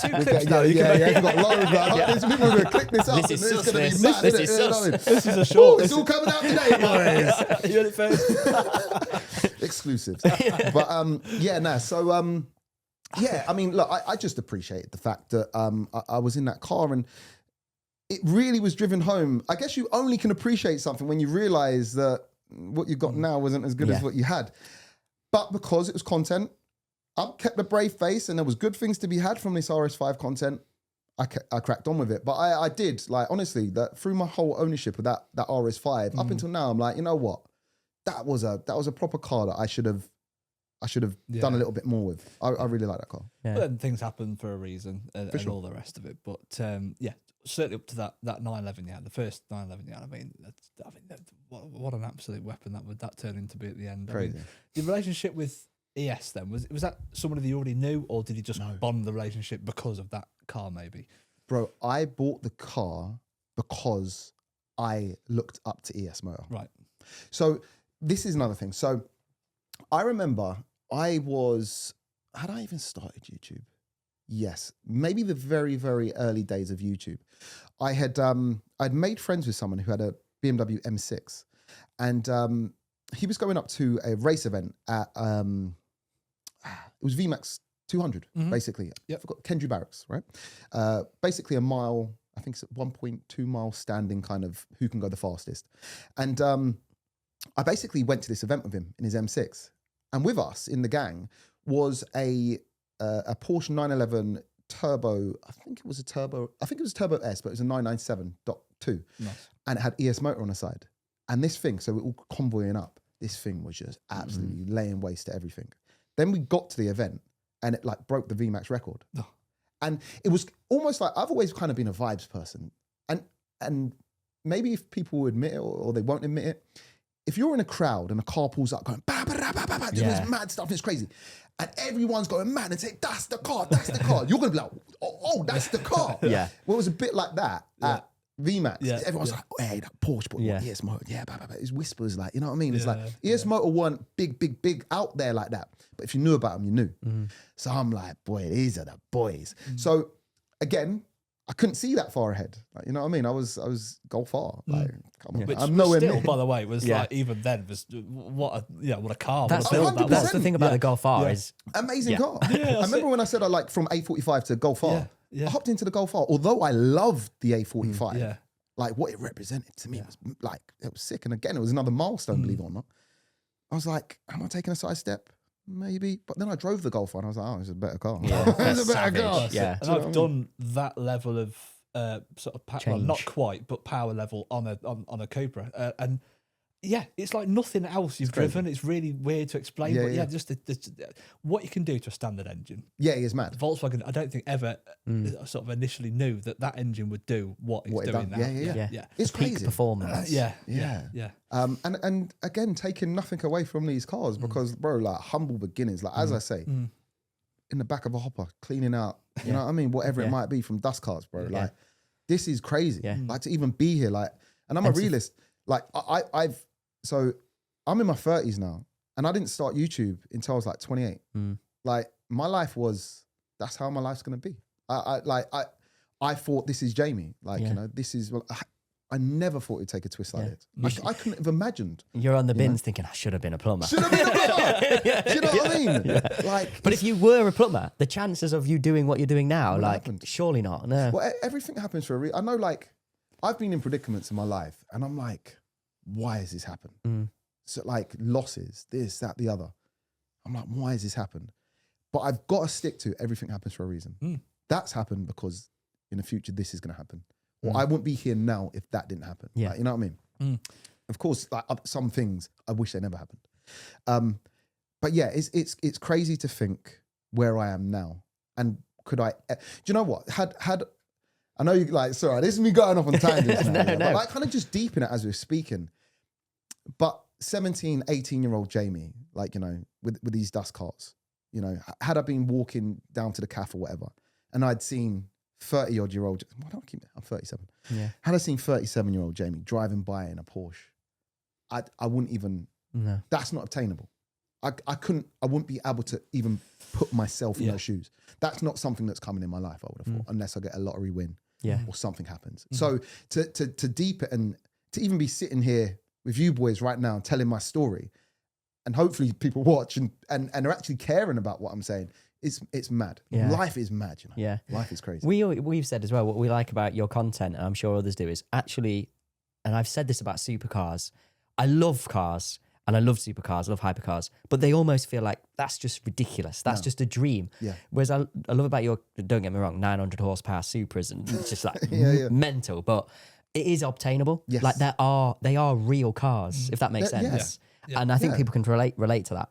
2 clips now. We've got loads. There's people who are going to click this up. This is and it's going to be sus, mad. this isn't is it? You know sus. what I mean? This is a short. It's all coming out today, boys. You heard it first. Exclusives. But so I mean, look, I just appreciated the fact that I was in that car, and it really was driven home. I guess you only can appreciate something when you realize that what you got now wasn't as good as what you had. But because it was content, I kept a brave face, and there was good things to be had from this RS5 content. I cracked on with it. But I did, like, honestly, that through my whole ownership of that RS5, up until now, I'm like, you know what? That was a proper car that I should have done a little bit more with. I really like that car. Yeah. But then things happen for a reason, and all the rest of it. But certainly up to that 911 yard, the first 911 yard. I mean, what an absolute weapon that turned into be at the end. Crazy. I mean, the relationship with ES then, was that someone that you already knew, or did he just bond the relationship because of that car maybe? Bro, I bought the car because I looked up to ES Motor. Right. So this is another thing. So I remember had I even started YouTube? Yes, maybe the very, very early days of YouTube. I'd made friends with someone who had a BMW M6, and he was going up to a race event at it was VMAX 200, basically. Yep. I forgot, Kendry Barracks, right? Basically a mile, I think it's 1.2 mile standing kind of who can go the fastest. And I basically went to this event with him in his M6. And with us in the gang was a Porsche 911 turbo. I think it was a turbo S, but it was a 997.2. Nice. And it had ES motor on the side. And this thing, so we're all convoying up. This thing was just absolutely laying waste to everything. Then we got to the event and it like broke the VMAX record. Oh. And it was almost like, I've always kind of been a vibes person. And maybe if people will admit it or they won't admit it, if you're in a crowd and a car pulls up going, bah, bah, bah, bah, bah, bah, doing this mad stuff, it's crazy. And everyone's going mad and saying, that's the car. You're going to be like, oh, that's the car. Yeah. Well, it was a bit like that at VMAX. Yeah. Everyone's like, oh, hey, that Porsche, but ES motor. Yeah, bah, bah, bah. It's whispers, like, you know what I mean? It's like, ES motor weren't big out there like that. But if you knew about them, you knew. So I'm like, boy, these are the boys. So again, I couldn't see that far ahead. Like, you know what I mean? I was go far. Like, come on. Which I'm nowhere still, near. by the way, was like even then was what a car. That's, what a build that that's was. the thing about the Golf R is Amazing car. I remember when I said I like from A45 to Golf R. Yeah. I hopped into the Golf R. Although I loved the A45, Yeah. like what it represented to me was like, it was sick. And again, it was another milestone, believe it or not. I was like, am I taking a side step? Maybe. But then I drove the Golf R and I was like, oh, it's a better car. Yeah, It's a better car. Yeah. And I've done that level of sort of well, not Change. quite, but power level on a Coopra, and yeah, it's like nothing else you've driven. It's really weird to explain, but just what you can do to a standard engine. Yeah, he is mad. Volkswagen, I don't think ever sort of initially knew that engine would do what it's What it doing done. now. Yeah. It's It's peak crazy. performance. Yeah. And again, taking nothing away from these cars because, bro, like humble beginnings. Like as I say, in the back of a hopper, cleaning out, you know what I mean? Whatever it might be from dust carts, bro. Like this is crazy. Yeah. Like to even be here, like, and I'm a realist. Like I'm in my 30s now, and I didn't start YouTube until I was like 28. Like my life was, that's how my life's gonna be. I thought this is Jamie. Like, you know, this is, well, I never thought it'd take a twist like this. I couldn't have imagined. You're on the bins thinking, I should have been a plumber. Should have been a plumber. Do you know what I mean? Like, But if you were a plumber, the chances of you doing what you're doing now, like, happened. surely not. No. well, everything happens for a reason. I know, like, I've been in predicaments in my life, and I'm like, why has this happened? So, like, losses, this, that, the other. I'm like, why has this happened? But I've got to stick to everything happens for a reason. That's happened because in the future, this is going to happen. Or I wouldn't be here now if that didn't happen. Yeah. Like, you know what I mean? Of course, like some things I wish they never happened. But yeah, it's crazy to think where I am now. And could I? Do you know what? Had I know you like? Sorry, this is me going off on tangents. now, No. But like, kind of just deep in it as we're speaking. But 17, 18-year-old Jamie, like, you know, with these dust carts, you know, had I been walking down to the cafe or whatever, and I'd seen 30-odd-year-old, why don't I keep it? I'm 37. Yeah. Had I seen 37-year-old Jamie driving by in a Porsche, I wouldn't even, that's not obtainable. I wouldn't be able to even put myself in those shoes. That's not something that's coming in my life, I would have thought, unless I get a lottery win or something happens. So to deep it and to even be sitting here with you boys right now telling my story, and hopefully people watch and are actually caring about what I'm saying, it's mad. Yeah. Life is mad, you know. Yeah. Life is crazy. We've said as well, what we like about your content, and I'm sure others do, is actually, and I've said this about supercars, I love cars and I love supercars, I love hypercars, but they almost feel like that's just ridiculous. That's just a dream. Yeah. Whereas I love about your, don't get me wrong, 900 horsepower Supras, and it's just like mental, but it is obtainable. Yes. Like they are real cars, if that makes sense. Yeah. And I think people can relate to that.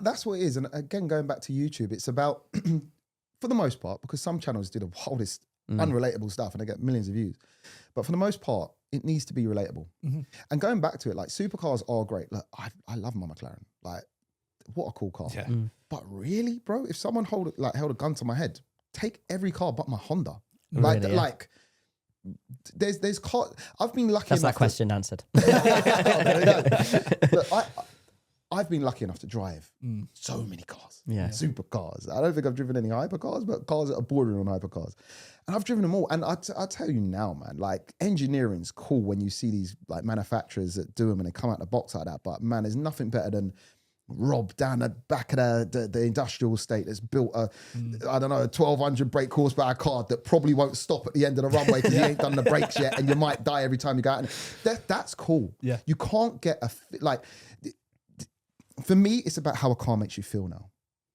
That's what it is. And again, going back to YouTube, it's about, for the most part, because some channels do the wildest, unrelatable stuff and they get millions of views. But for the most part, it needs to be relatable. And going back to it, like supercars are great. Like I love my McLaren. Like, what a cool car. Yeah. But really, bro, if someone held a gun to my head, take every car but my Honda. Really, like there's car. I've been lucky. That's enough that question answered. Look, I've been lucky enough to drive so many cars, supercars. I don't think I've driven any hypercars, but cars that are bordering on hypercars. And I've driven them all. And I'll tell you now, man, like engineering's cool when you see these like manufacturers that do them and they come out the box like that. But man, there's nothing better than Rob down the back of the industrial estate that's built a 1,200 brake horsepower car that probably won't stop at the end of the runway because he ain't done the brakes yet and you might die every time you go out. And that's cool. Yeah. You can't get For me, it's about how a car makes you feel now.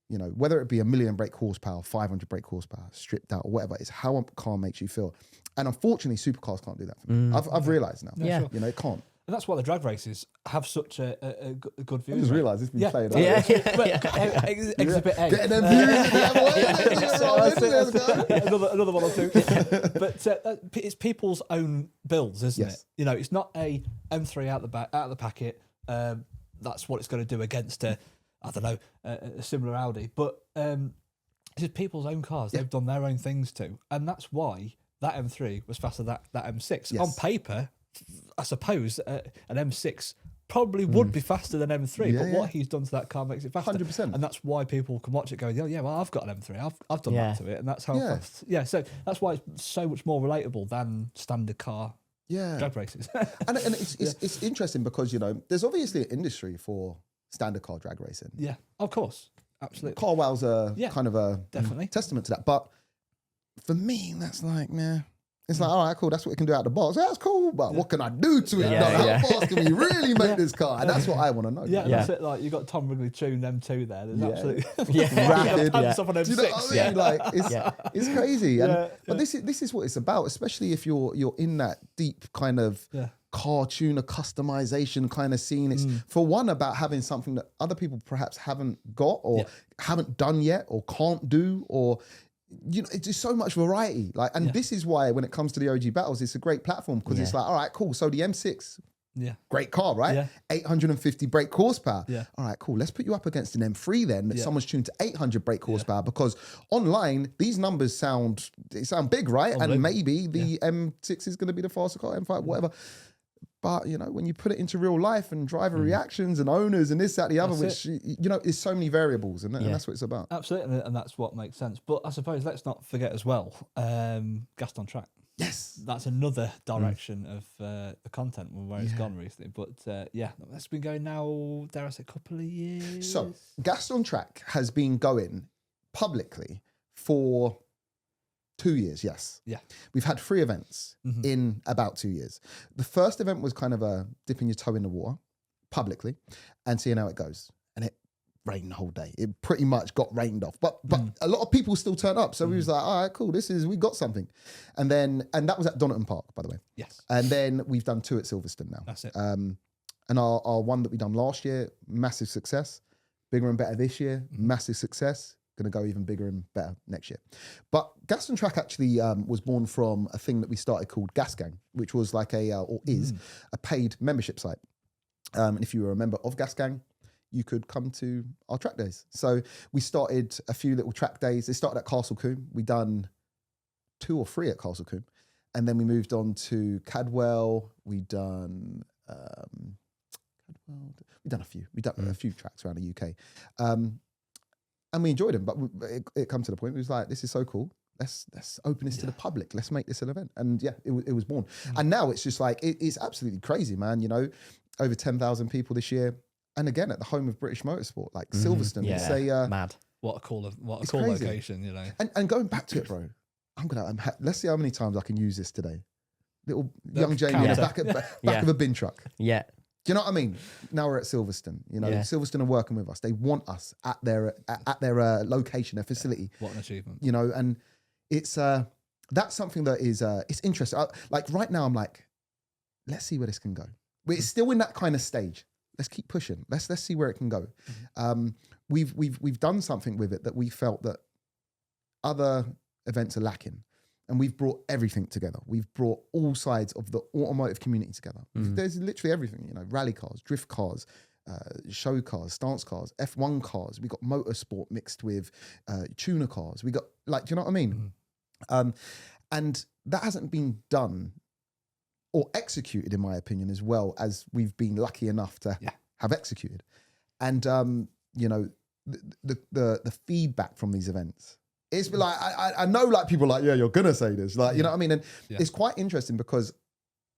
You know, whether it be 1 million brake horsepower, 500 brake horsepower, stripped out or whatever, it's how a car makes you feel. And unfortunately, supercars can't do that for me. I've realised now. Yeah. Sure. You know, it can't. And that's why the drag races have such a good view. I just realised it's been played out. Exhibit A. Getting them views. Another one or two. But it's people's own builds, isn't it? You know, it's not a M3 out of the packet. That's what it's going to do against a similar Audi. But it's just people's own cars. They've done their own things too. And that's why that M3 was faster than that M6. Yes. On paper, I suppose an M6 probably would be faster than M3, but what he's done to that car makes it faster. 100%. And that's why people can watch it going, oh, yeah, well, I've got an M3. I've done that to it. And that's how fast. Yeah, so that's why it's so much more relatable than standard car drag races. and it's interesting because, you know, there's obviously an industry for standard car drag racing. Yeah, of course. Absolutely. Car Wow's a kind of a definitely testament to that. But for me, that's like, man. It's like, all right, cool, that's what we can do out of the box. That's cool, but what can I do to it? How fast can we really make this car? And that's what I want to know. Yeah, that's it. Like, you've got Tom Wrigley tuned M2 there. There's absolutely rapid. Pants off on M6. Do you know what I mean? Like, it's crazy. But this is what it's about, especially if you're in that deep kind of car tuner customization kind of scene. It's for one about having something that other people perhaps haven't got or haven't done yet or can't do, or you know, it's just so much variety. Like, and this is why when it comes to the OG battles, it's a great platform because it's like, all right, cool. So the M6, great car, right? 850 brake horsepower. All right, cool. Let's put you up against an M3 then that someone's tuned to 800 brake horsepower because online these numbers sound big, right? And maybe the M6 is going to be the faster car, M5, whatever. But, you know, when you put it into real life and driver reactions and owners and this, that, the other, which, you know, is so many variables and that's what it's about. Absolutely. And that's what makes sense. But I suppose let's not forget as well, Gassed on Track. Yes. That's another direction of the content where it's gone recently. But that's been going now, dare I say, a couple of years. So Gassed on Track has been going publicly for 2 years, yes. Yeah. We've had 3 events in about 2 years. The first event was kind of a dipping your toe in the water publicly and seeing how it goes. And it rained the whole day. It pretty much got rained off. But a lot of people still turned up. So we was like, all right, cool, we got something. And that was at Donington Park, by the way. Yes. And then we've done 2 at Silverstone now. That's it. And our one that we done last year, massive success. Bigger and better this year, massive success. Going to go even bigger and better next year. But Gassed on Track actually was born from a thing that we started called Gas Gang, which was like a paid membership site. And if you were a member of Gas Gang, you could come to our track days. So we started a few little track days. They started at Castle Combe. We done 2 or 3 at Castle Combe. And then we moved on to Cadwell. We done a few. We done a few tracks around the UK. And we enjoyed them, but it come to the point, it was like, this is so cool. Let's open this to the public. Let's make this an event. And it was born. And now it's just like, it's absolutely crazy, man. You know, over 10,000 people this year. And again, at the home of British motorsport, like Silverstone. Yeah, it's mad. What a cool location, you know. And going back to it, bro, let's see how many times I can use this today. Little young Jamie in the back of a bin truck. Yeah. Do you know what I mean? Now we're at Silverstone. You know, Silverstone are working with us. They want us at their location, their facility. What an achievement! You know, and it's that's something that is it's interesting. Like right now, I'm like, let's see where this can go. It's still in that kind of stage. Let's keep pushing. Let's see where it can go. We've done something with it that we felt that other events are lacking. And we've brought everything together. We've brought all sides of the automotive community together. There's literally everything, you know, rally cars, drift cars, show cars, stance cars, F1 cars. We got motorsport mixed with tuner cars. We got, like, do you know what I mean? And that hasn't been done or executed, in my opinion, as well as we've been lucky enough to have executed. And, you know, the feedback from these events, it's like, I know, like, people are like, yeah, you're going to say this. Like, you know what I mean? And it's quite interesting because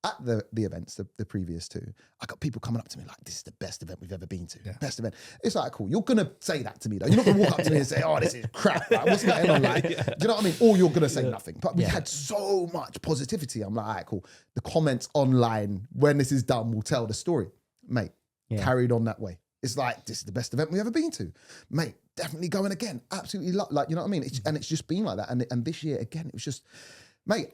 at the events, the previous 2, I got people coming up to me like, this is the best event we've ever been to. Best event. It's like, cool, you're going to say that to me, though. You're not going to walk up to me and say, oh, this is crap. Like, what's going on? Like, do you know what I mean? Or you're going to say nothing. But we had so much positivity. I'm like, all right, cool. The comments online when this is done will tell the story. Mate, carried on that way. It's like, this is the best event we've ever been to. Mate, definitely going again. Absolutely like, you know what I mean? And it's just been like that. And this year, again, it was just, mate,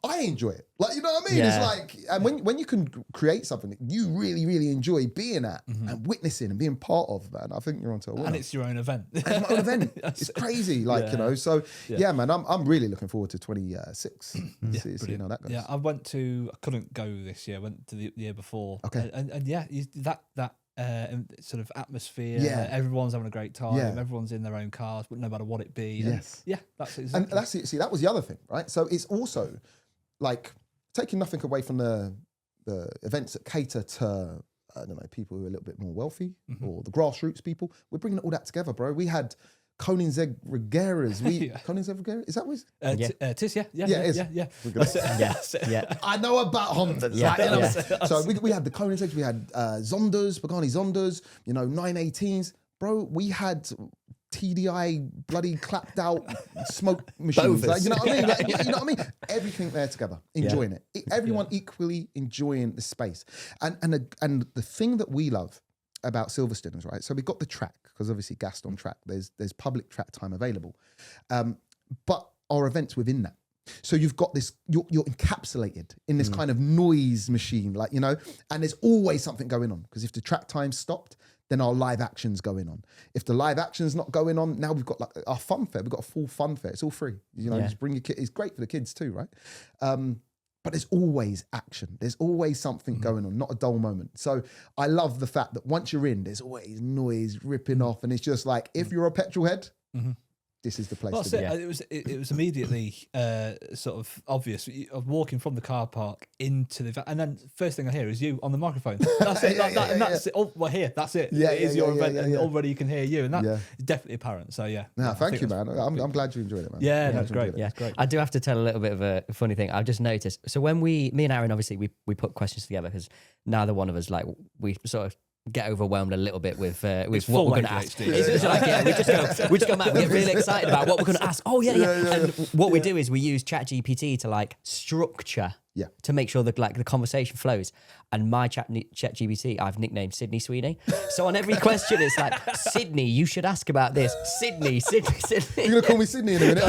I enjoy it. Like, you know what I mean? Yeah. It's like, and when you can create something that you really, really enjoy being at and witnessing and being part of, man, I think you're onto a winner. And it's your own event. It's my own event. It's crazy, like, you know. So yeah, man, I'm really looking forward to 26. See how that goes. Yeah, I couldn't go this year. I went to the year before. Okay. And yeah, that sort of atmosphere. Yeah. Everyone's having a great time. Yeah. Everyone's in their own cars, but no matter what it be. Yes. And yeah, that's it. And that's it. See, that was the other thing, right? So it's also like taking nothing away from the events that cater to, I don't know, people who are a little bit more wealthy or the grassroots people. We're bringing all that together, bro. We had Koenigsegg Regeras. Koenigsegg Regera? Is that what it's? Tis, yeah. Yeah. I know about Hondas. Yeah. Like, you know? So we had the Koenigseggs, we had Zondas, Pagani Zondas, 918s. Bro, we had TDI bloody clapped out smoke machines. Like, you know what I mean? Like, you know what I mean? Everything there together, enjoying it. Everyone equally enjoying the space. And the thing that we love about Silverstone is, right, so we've got the track, because obviously Gaston track, there's public track time available. But our events within that. So you've got this, you're encapsulated in this kind of noise machine, like, you know, and there's always something going on, because if the track time stopped, then our live action's going on. If the live action's not going on, now we've got like our fun fair. We've got a full fun fair. It's all free. You know, you just bring your kid. It's great for the kids too, right? But there's always action. There's always something going on, not a dull moment. So I love the fact that once you're in, there's always noise ripping off. And it's just like, if you're a petrol head, this is the place to be. It was immediately sort of obvious of walking from the car park into the and then first thing I hear is you on the microphone. That's it. That's it. Oh, well, here, that's it. Yeah, it is your event, and yeah. already you can hear you, and that is definitely apparent. So yeah. No, thank you, man. I'm glad you enjoyed it, man. Yeah, that's great. Yeah, I do have to tell a little bit of a funny thing. I've just noticed. So when me and Aaron, obviously, we put questions together because neither one of us, like, we sort of get overwhelmed a little bit with what we're going to ask. It's just like, we just go mad. We get really excited about what we're going to ask. Oh yeah. And what we do is we use ChatGPT to like structure, to make sure that like the conversation flows. And my ChatGPT, I've nicknamed Sydney Sweeney. So on every question, it's like, Sydney, you should ask about this. Sydney. You're gonna call me Sydney in a minute.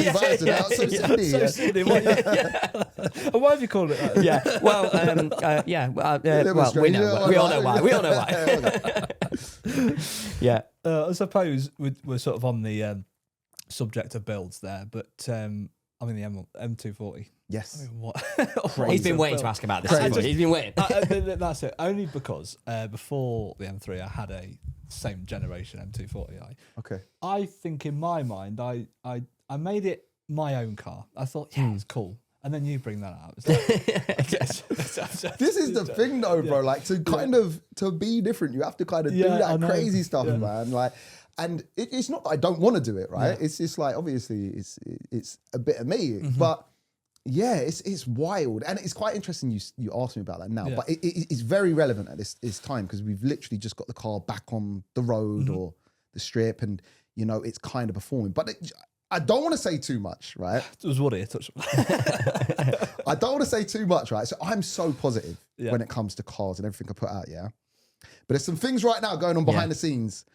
Sydney. Why have you called it that? Yeah. Well, we know. We all know why. Yeah. I suppose we're sort of on the subject of builds there, but I'm in the M240. Yes. I mean, what? He's been waiting to ask about this. He's been waiting. That's it. Only because before the M3, I had a same generation M240i. Okay. I think in my mind, I made it my own car. I thought, it's cool. And then you bring that out. It's like, this is the thing though, bro. Like to be different, you have to kind of do that crazy stuff, man. Like, and it's not that I don't want to do it, right? It's just like, obviously it's a bit of me, but yeah, it's wild. And it's quite interesting you asked me about that now, but it's very relevant at this time, because we've literally just got the car back on the road or the strip, and you know, it's kind of performing. But I don't want to say too much, right? It was what it touched. I don't want to say too much, right? So I'm so positive when it comes to cars and everything I put out, But there's some things right now going on behind the scenes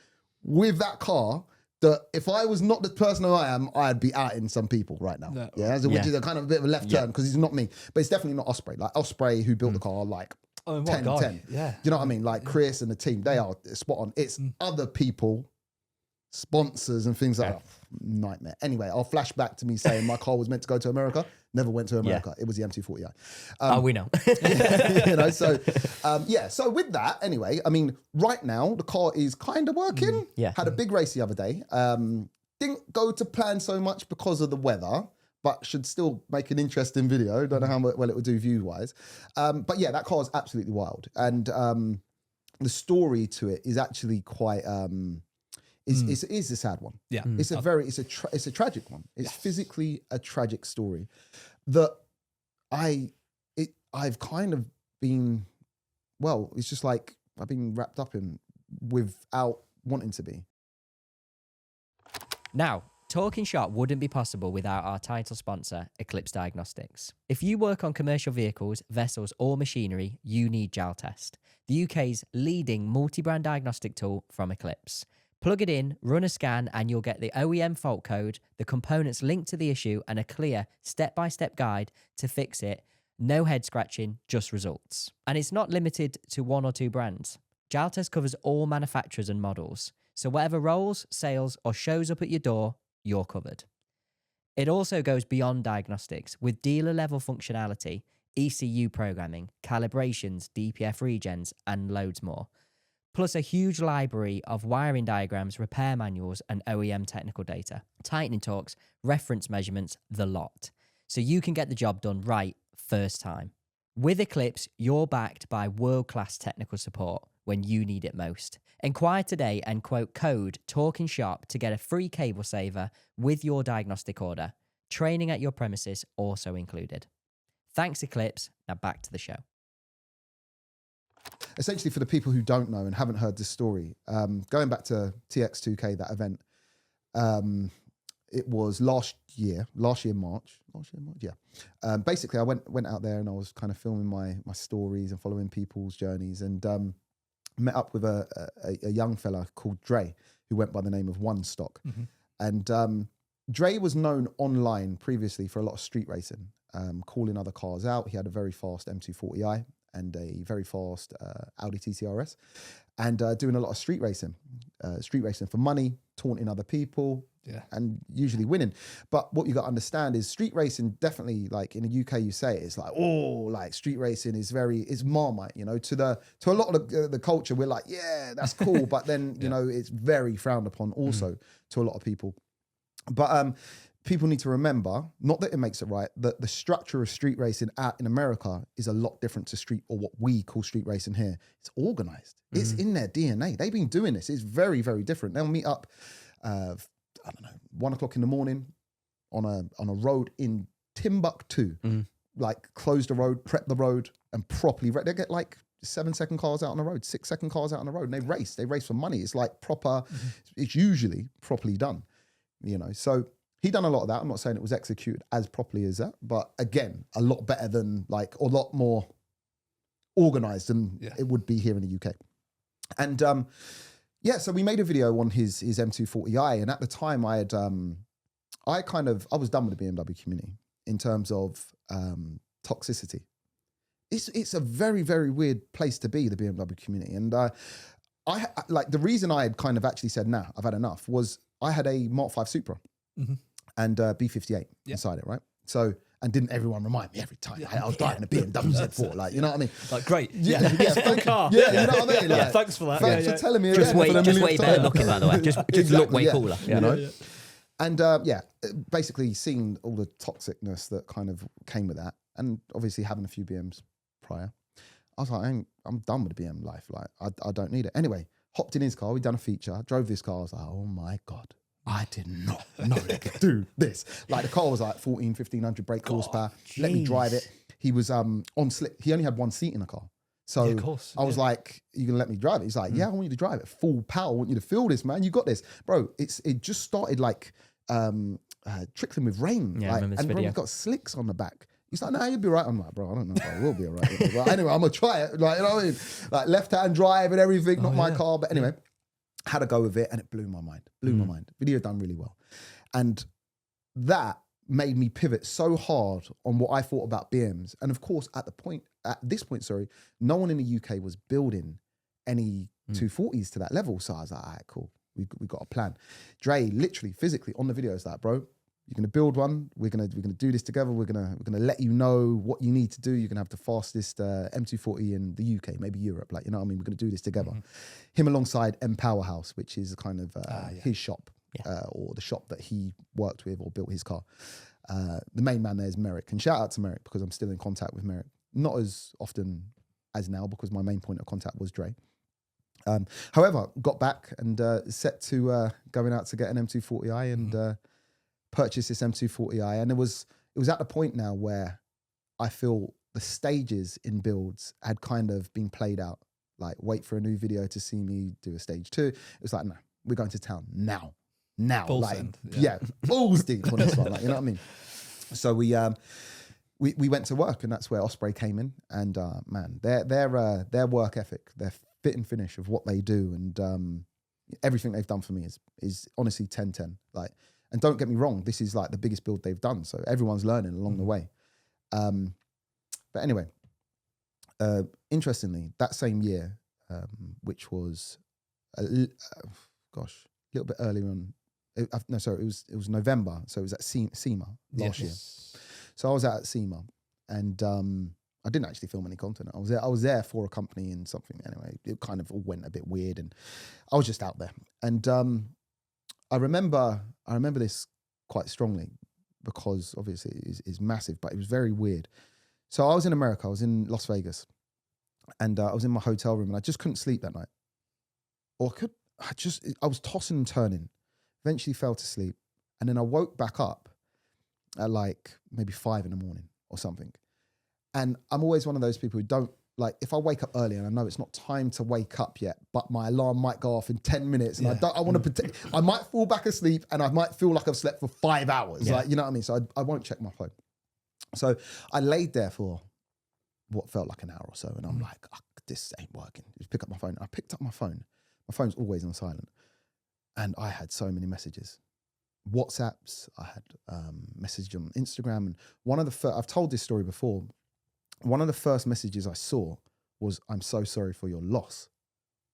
with that car that if I was not the person who I am, I'd be outing some people right now. Which is a kind of a bit of a left turn, because he's not me. But it's definitely not Osprey. Like Osprey, who built the car, like 10. Yeah. You know what I mean? Like Chris and the team, they are spot on. It's other people, sponsors and things like that. Nightmare. Anyway, I'll flash back to me saying my car was meant to go to America, never went to America. It was the M240i. We know. You know, so so with that, anyway, I mean, right now the car is kind of working. Had a big race the other day. Didn't go to plan so much because of the weather, but should still make an interesting video. Don't know how well it would do view-wise. But yeah, that car is absolutely wild. And the story to it is actually quite... It's a sad one. Yeah, it's a tragic one. It's physically a tragic story that I've kind of been, well, it's just like I've been wrapped up in without wanting to be. Now, Talking Shop wouldn't be possible without our title sponsor, Eclipse Diagnostics. If you work on commercial vehicles, vessels, or machinery, you need Jaltest, the UK's leading multi-brand diagnostic tool from Eclipse. Plug it in, run a scan, and you'll get the OEM fault code, the components linked to the issue, and a clear step-by-step guide to fix it. No head scratching, just results. And it's not limited to one or two brands. Jaltest covers all manufacturers and models. So whatever rolls, sails, or shows up at your door, you're covered. It also goes beyond diagnostics with dealer-level functionality, ECU programming, calibrations, DPF regens, and loads more. Plus a huge library of wiring diagrams, repair manuals, and OEM technical data, tightening torques, reference measurements, the lot. So you can get the job done right first time. With Eclipse, you're backed by world-class technical support when you need it most. Enquire today and quote code TALKINSHOP to get a free cable saver with your diagnostic order. Training at your premises also included. Thanks, Eclipse. Now back to the show. Essentially, for the people who don't know and haven't heard this story, going back to TX2K, that event, it was last year, March, yeah. Basically, I went out there and I was kind of filming my stories and following people's journeys, and met up with a young fella called Dre, who went by the name of OneTock. And Dre was known online previously for a lot of street racing, calling other cars out. He had a very fast M240i and a very fast Audi TT RS, and doing a lot of street racing for money, taunting other people, and usually winning. But what you got to understand is street racing, definitely, like in the UK, you say it's like, oh, like street racing is it's Marmite, you know, to a lot of the culture, we're like, yeah, that's cool. But then, you know, it's very frowned upon also to a lot of people. But people need to remember, not that it makes it right, that the structure of street racing out in America is a lot different to or what we call street racing here. It's organized. It's in their DNA. They've been doing this. It's very, very different. They'll meet up, I don't know, 1 o'clock in the morning on a road in Timbuktu, like close the road, prep the road, and properly, they get like 7-second cars out on the road, 6-second cars out on the road, and they race for money. It's like proper, it's usually properly done, you know. So he done a lot of that. I'm not saying it was executed as properly as that, but again, a lot better than like, or a lot more organized than it would be here in the UK. And yeah, so we made a video on his M240i, and at the time I was done with the BMW community in terms of toxicity. It's a very, very weird place to be, the BMW community. And I like, the reason I had kind of actually said, nah, I've had enough, was I had a Mark 5 Supra and B58 inside it, right? So, and didn't everyone remind me every time I was driving a BMW Z4, like, you know what I mean? Like, great. Yeah, car. You know what I mean? Like, thanks for that. Thanks for telling me. Just again, way better looking, by the way. Just Exactly, look way cooler. You know? And basically seeing all the toxicness that kind of came with that, and obviously having a few BMs prior, I was like, I'm done with the BM life. Like, I don't need it. Anyway, hopped in his car, we done a feature, drove this car, I was like, oh my God, I did not know they could do this. Like, the car was like 1,500 brake horsepower. Let me drive it. He was on slip. He only had one seat in the car. So of course, I was like, you gonna let me drive it? He's like, yeah, I want you to drive it. Full power. I want you to feel this, man. You got this. Bro, it just started like trickling with rain. Yeah, like, I remember this and bro, video. we got slicks on the back. He's like, nah, you'll be right. I'm like, bro, I don't know if I will be all right. But anyway, I'm gonna try it. Like, you know what I mean? Like, left-hand drive and everything, not my car. But anyway, had a go with it, and it blew my mind. My mind. Video done really well. And that made me pivot so hard on what I thought about BMs. And of course, at this point, no one in the UK was building any 240s to that level. So I was like, all right, cool. We got a plan. Dre literally physically on the video is like, bro, you're gonna build one. We're gonna do this together. We're gonna let you know what you need to do. You're gonna have the fastest M240 in the UK, maybe Europe. Like, you know what I mean? We're gonna do this together. Him alongside M Powerhouse, which is kind of his shop, or the shop that he worked with or built his car. The main man there is Merrick, and shout out to Merrick because I'm still in contact with Merrick. Not as often as now because my main point of contact was Dre. However, got back and set to going out to get an M240i and purchase this M240i. And it was at the point now where I feel the stages in builds had kind of been played out. Like, wait for a new video to see me do a stage 2. It was like, no, we're going to town now. now. Balls like, end, yeah, balls deep on this one. Like, you know what I mean? So we went to work, and that's where Osprey came in. And man, their work ethic, their fit and finish of what they do, and everything they've done for me is honestly 10/10. Like, and don't get me wrong, this is like the biggest build they've done. So everyone's learning along the way. But anyway, interestingly, that same year, which was gosh, a little bit earlier on. It was November. So it was at SEMA last year. So I was out at SEMA, and I didn't actually film any content. I was there for a company and something. Anyway, it kind of all went a bit weird, and I was just out there. And I remember this quite strongly because obviously it's massive, but it was very weird. So I was in America. I was in Las Vegas, and I was in my hotel room, and I just couldn't sleep that night. I was tossing and turning. Eventually fell to sleep, and then I woke back up at like maybe 5 a.m. or something. And I'm always one of those people who don't, like, if I wake up early and I know it's not time to wake up yet, but my alarm might go off in 10 minutes, and I want to protect, I might fall back asleep, and I might feel like I've slept for 5 hours. Like, you know what I mean? So I won't check my phone. So I laid there for what felt like an hour or so, and I'm like, oh, this ain't working. Just pick up my phone. I picked up my phone. My phone's always on silent. And I had so many messages, WhatsApps. I had messages on Instagram. And one of the I've told this story before. One of the first messages I saw was, "I'm so sorry for your loss."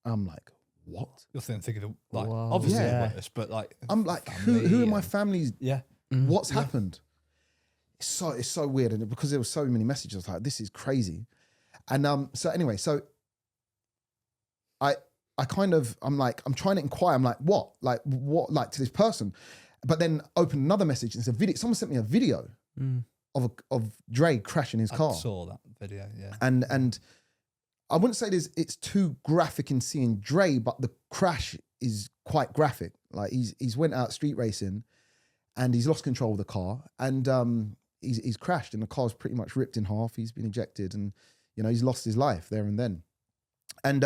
I'm like, what? You're thinking of, like, Whoa. obviously Yeah. witness, but like, I'm like, who in my family's? Yeah. What's happened? It's so weird, and because there were so many messages, I was like, this is crazy. And so anyway, so I'm like, I'm trying to inquire. I'm like, what, like to this person, but then open another message, and it's a video. Someone sent me a video of Dre crashing his car. I saw that video, yeah. And I wouldn't say it's too graphic in seeing Dre, but the crash is quite graphic. Like he's went out street racing, and he's lost control of the car, and he's crashed, and the car's pretty much ripped in half. He's been ejected, and he's lost his life there and then. And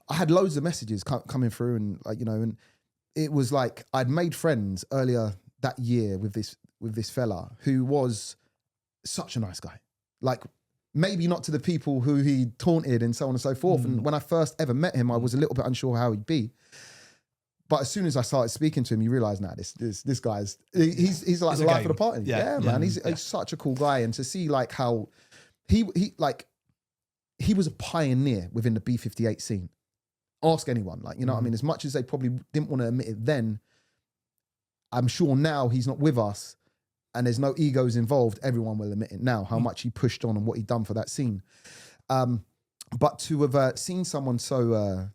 I had loads of messages coming through, and and it was like I'd made friends earlier that year with this fella who was such a nice guy. Like, maybe not to the people who he taunted and so on and so forth. And when I first ever met him, I was a little bit unsure how he'd be. But as soon as I started speking to him, you realise, this guy's he's like the life of the party. Yeah, man. He's such a cool guy, and to see like how he was a pioneer within the B58 scene. Ask anyone, like, what I mean? As much as they probably didn't want to admit it then, I'm sure now he's not with us and there's no egos involved. Everyone will admit it now, how much he pushed on and what he'd done for that scene. But to have seen someone so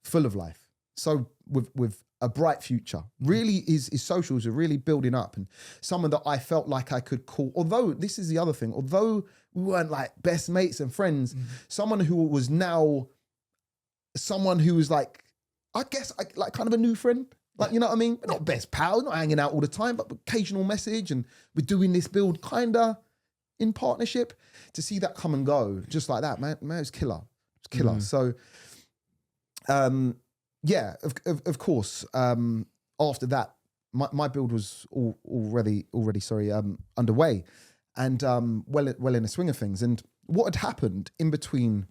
full of life, so with a bright future, really his socials are really building up, and someone that I felt like I could call, although this is the other thing, although we weren't like best mates and friends, someone who was now someone who was like, I guess, like kind of a new friend. Like, you know what I mean? We're not best pals, not hanging out all the time, but occasional message, and we're doing this build kind of in partnership. To see that come and go just like that, man, it was killer. It's killer. So, yeah, of course. After that, my build was already underway, and well in the swing of things. And what had happened in between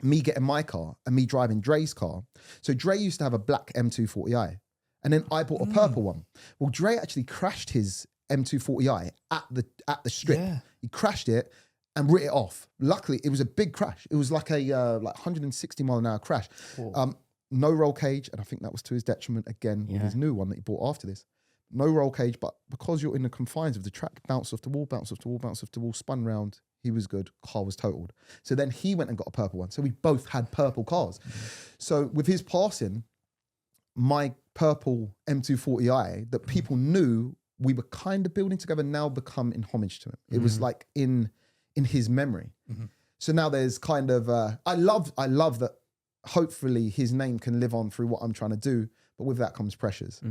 me getting my car and me driving Dre's car. So Dre used to have a black M240i, and then I bought a purple one. Well, Dre actually crashed his M240i at the strip. Yeah. He crashed it and writ it off. Luckily, it was a big crash. It was like a 160 mile an hour crash. No roll cage, and I think that was to his detriment again with his new one that he bought after this. No roll cage, but because you're in the confines of the track, bounce off the wall, bounce off the wall, bounce off the wall, spun round. He was good. Car was totaled. So then he went and got a purple one. So we both had purple cars. So with his passing, my purple M240i that people knew we were kind of building together now become in homage to him. It was like in his memory. So now there's kind of I love that hopefully his name can live on through what I'm trying to do, but with that comes pressures.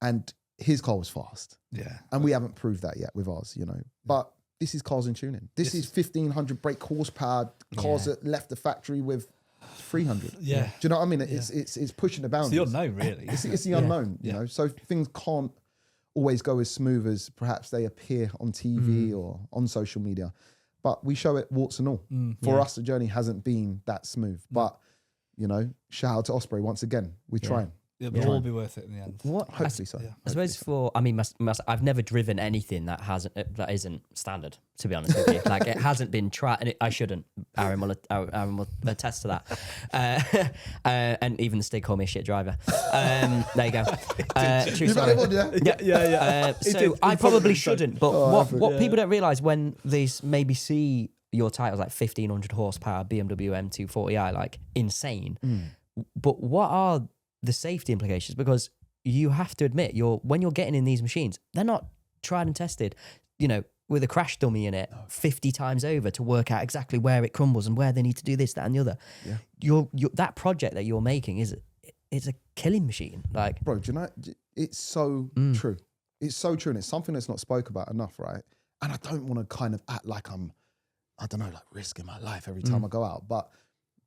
And his car was fast. Yeah. And we haven't proved that yet with ours, But this is cars and tuning. This is 1,500 brake horsepower cars that left the factory with 300. Yeah. Do you know what I mean? It's pushing the It's boundaries. the unknown, really. It's the unknown, you know. So things can't always go as smooth as perhaps they appear on TV or on social media. But we show it warts and all. For us, the journey hasn't been that smooth. But, you know, shout out to Osprey once again. We're trying. It'll all be worth it in the end. Hopefully so. I suppose I've never driven anything that isn't standard, to be honest with you. Like, it hasn't been tried, and I shouldn't. Aaron will attest to that. And even the stick called me a shit driver. There you go. True story. Yeah. So I probably shouldn't, but what people don't realise when they maybe see your titles like 1500 horsepower BMW M240i, like insane. But what are the safety implications? Because you have to admit, when you're getting in these machines, they're not tried and tested, you know, with a crash dummy in it 50 times over to work out exactly where it crumbles and where they need to do this, that, and the other. Yeah. That project that you're making is a killing machine. Like, bro, do you know, it's so true. It's so true, and it's something that's not spoke about enough, right? And I don't want to kind of act like I'm, I don't know, like risking my life every time I go out, but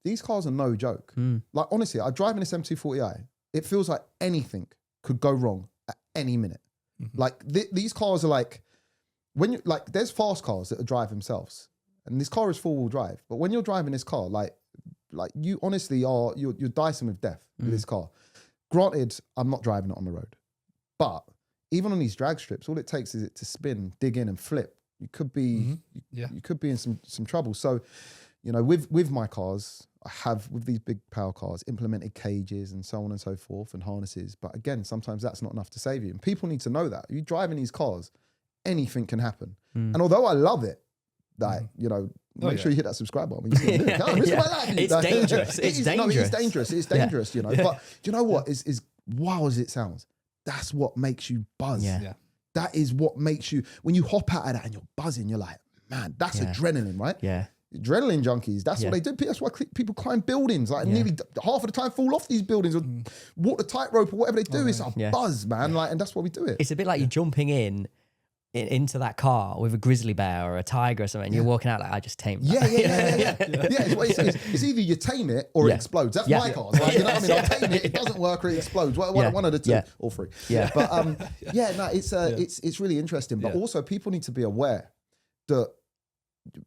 these cars are no joke. Like, honestly, I'm driving this M240i. It feels like anything could go wrong at any minute. Like, these cars are like, when you like, there's fast cars that drive themselves, and this car is 4-wheel drive. But when you're driving this car, like you honestly are, you're dicing with death with this car. Granted, I'm not driving it on the road, but even on these drag strips, all it takes is it to spin, dig in, and flip. You could be, you could be in some trouble. So, you know, with my cars, I have, with these big power cars, implemented cages and so on and so forth, and harnesses. But again, sometimes that's not enough to save you. And people need to know that. You driving these cars, anything can happen. And although I love it, like, you know, make sure you hit that subscribe button. This is my life. It's dangerous. It's dangerous. No, it's dangerous. It's dangerous, you know. But do you know what? Is wow as it sounds, that's what makes you buzz. Yeah. That is what makes you, when you hop out of that and you're buzzing, you're like, man, that's adrenaline, right? Yeah. Adrenaline junkies, that's what they do. That's why people climb buildings, like nearly half of the time fall off these buildings or walk the tightrope or whatever they do. It's a buzz, man. Like, and that's why we do it. It's a bit like you're jumping into that car with a grizzly bear or a tiger or something, and you're walking out like, I just tamed that. It's either you tame it or it explodes. That's my cars. Like, you know what I mean? I'll tame it, it doesn't work, or it explodes. One of the two, or three. Yeah. But it's really interesting. But also, people need to be aware that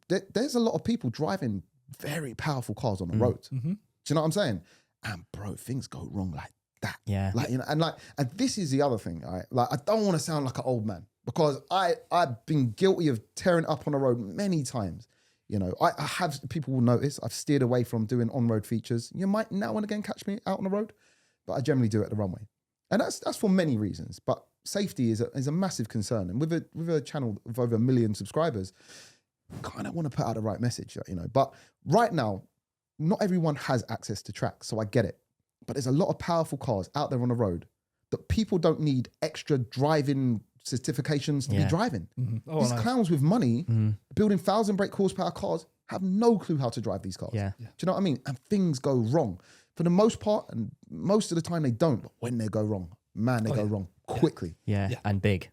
there's a lot of people driving very powerful cars on the road. Do you know what I'm saying? And bro, things go wrong like that. Yeah. Like, you know, and this is the other thing, right? Like, I don't want to sound like an old man, because I've been guilty of tearing up on the road many times. You know, I have, people will notice I've steered away from doing on-road features. You might now and again catch me out on the road, but I generally do it at the runway. And that's for many reasons, but safety is a massive concern. And with a channel of over 1 million subscribers, kind of want to put out the right message, you know. But right now, not everyone has access to tracks, so I get it. But there's a lot of powerful cars out there on the road that people don't need extra driving certifications to be driving. These clowns with money building 1,000 brake horsepower cars have no clue how to drive these cars. Do you know what I mean? And things go wrong. For the most part, and most of the time they don't, but when they go wrong, man, they go wrong quickly. And big.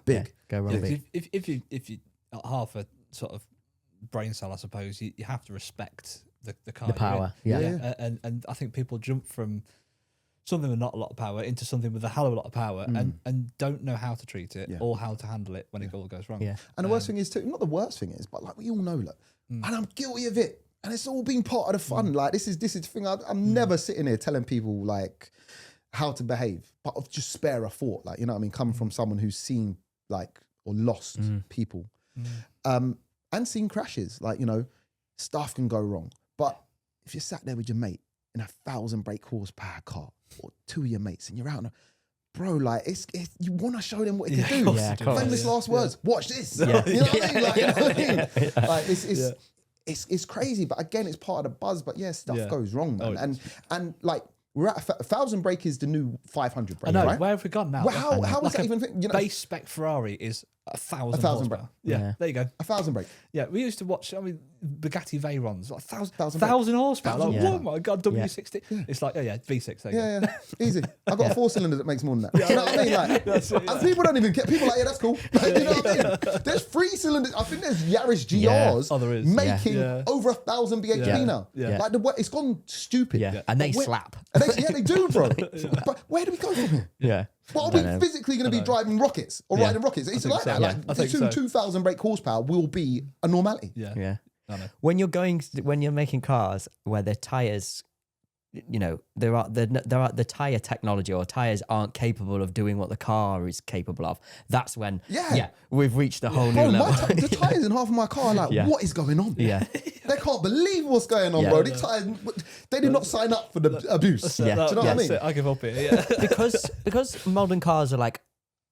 Big. Go wrong big. If you half a sort of brain cell, I suppose, you have to respect the car. The power. And I think people jump from something with not a lot of power into something with a hell of a lot of power and don't know how to treat it or how to handle it when it all goes wrong. And the worst thing is too, not the worst thing is, but like we all know, look, and I'm guilty of it. And it's all been part of the fun. Like, this is the thing. I'm never sitting here telling people like how to behave, but of just spare a thought. Like, you know what I mean? Coming from someone who's seen like, or lost people. And seen crashes, like, you know, stuff can go wrong. But if you're sat there with your mate in a 1,000 brake horsepower car, or two of your mates, and you're out on bro, like, it's you want to show them what it can do. Famous last words. Watch this. You know what I mean? Like, you know what I mean? Like, it's crazy, but again, it's part of the buzz. But stuff goes wrong, man. And like, we're at 1,000 brake is the new 500 brake, I know, right? where have we gone now? Well, how is like that even? You know, base spec Ferrari is 1,000 1,000 horsepower. Yeah, there you go. 1,000 brake. Yeah, we used to watch, Bugatti Veyrons, like 1,000 brake. horsepower. Like, Yeah. oh my God, W60. It's like, V6. There you go. Yeah, easy. I've got a 4-cylinder that makes more than that. You know what I mean? Like, and people don't even get. People are like, yeah, that's cool. Like, you know what I mean? There's 3-cylinders. I think there's Yaris GRs Oh, there is. making over 1,000 bhp now. Yeah. Like it's gone stupid. Yeah. And they slap. And they do, bro. But where do we go from here? Yeah. What are we physically going to be driving rockets or riding rockets? It's like so. that. Yeah, I think so. 2,000 brake horsepower will be a normality. Yeah. I know. When you're making cars where the tires, there are the tire technology or tires aren't capable of doing what the car is capable of. That's when we've reached a whole new level. The tires in half of my car are like, what is going on? Yeah. They can't believe what's going on, bro. These tires, they did not sign up for the abuse. Yeah. Do you know what I mean? I give up here. Yeah. because modern cars are like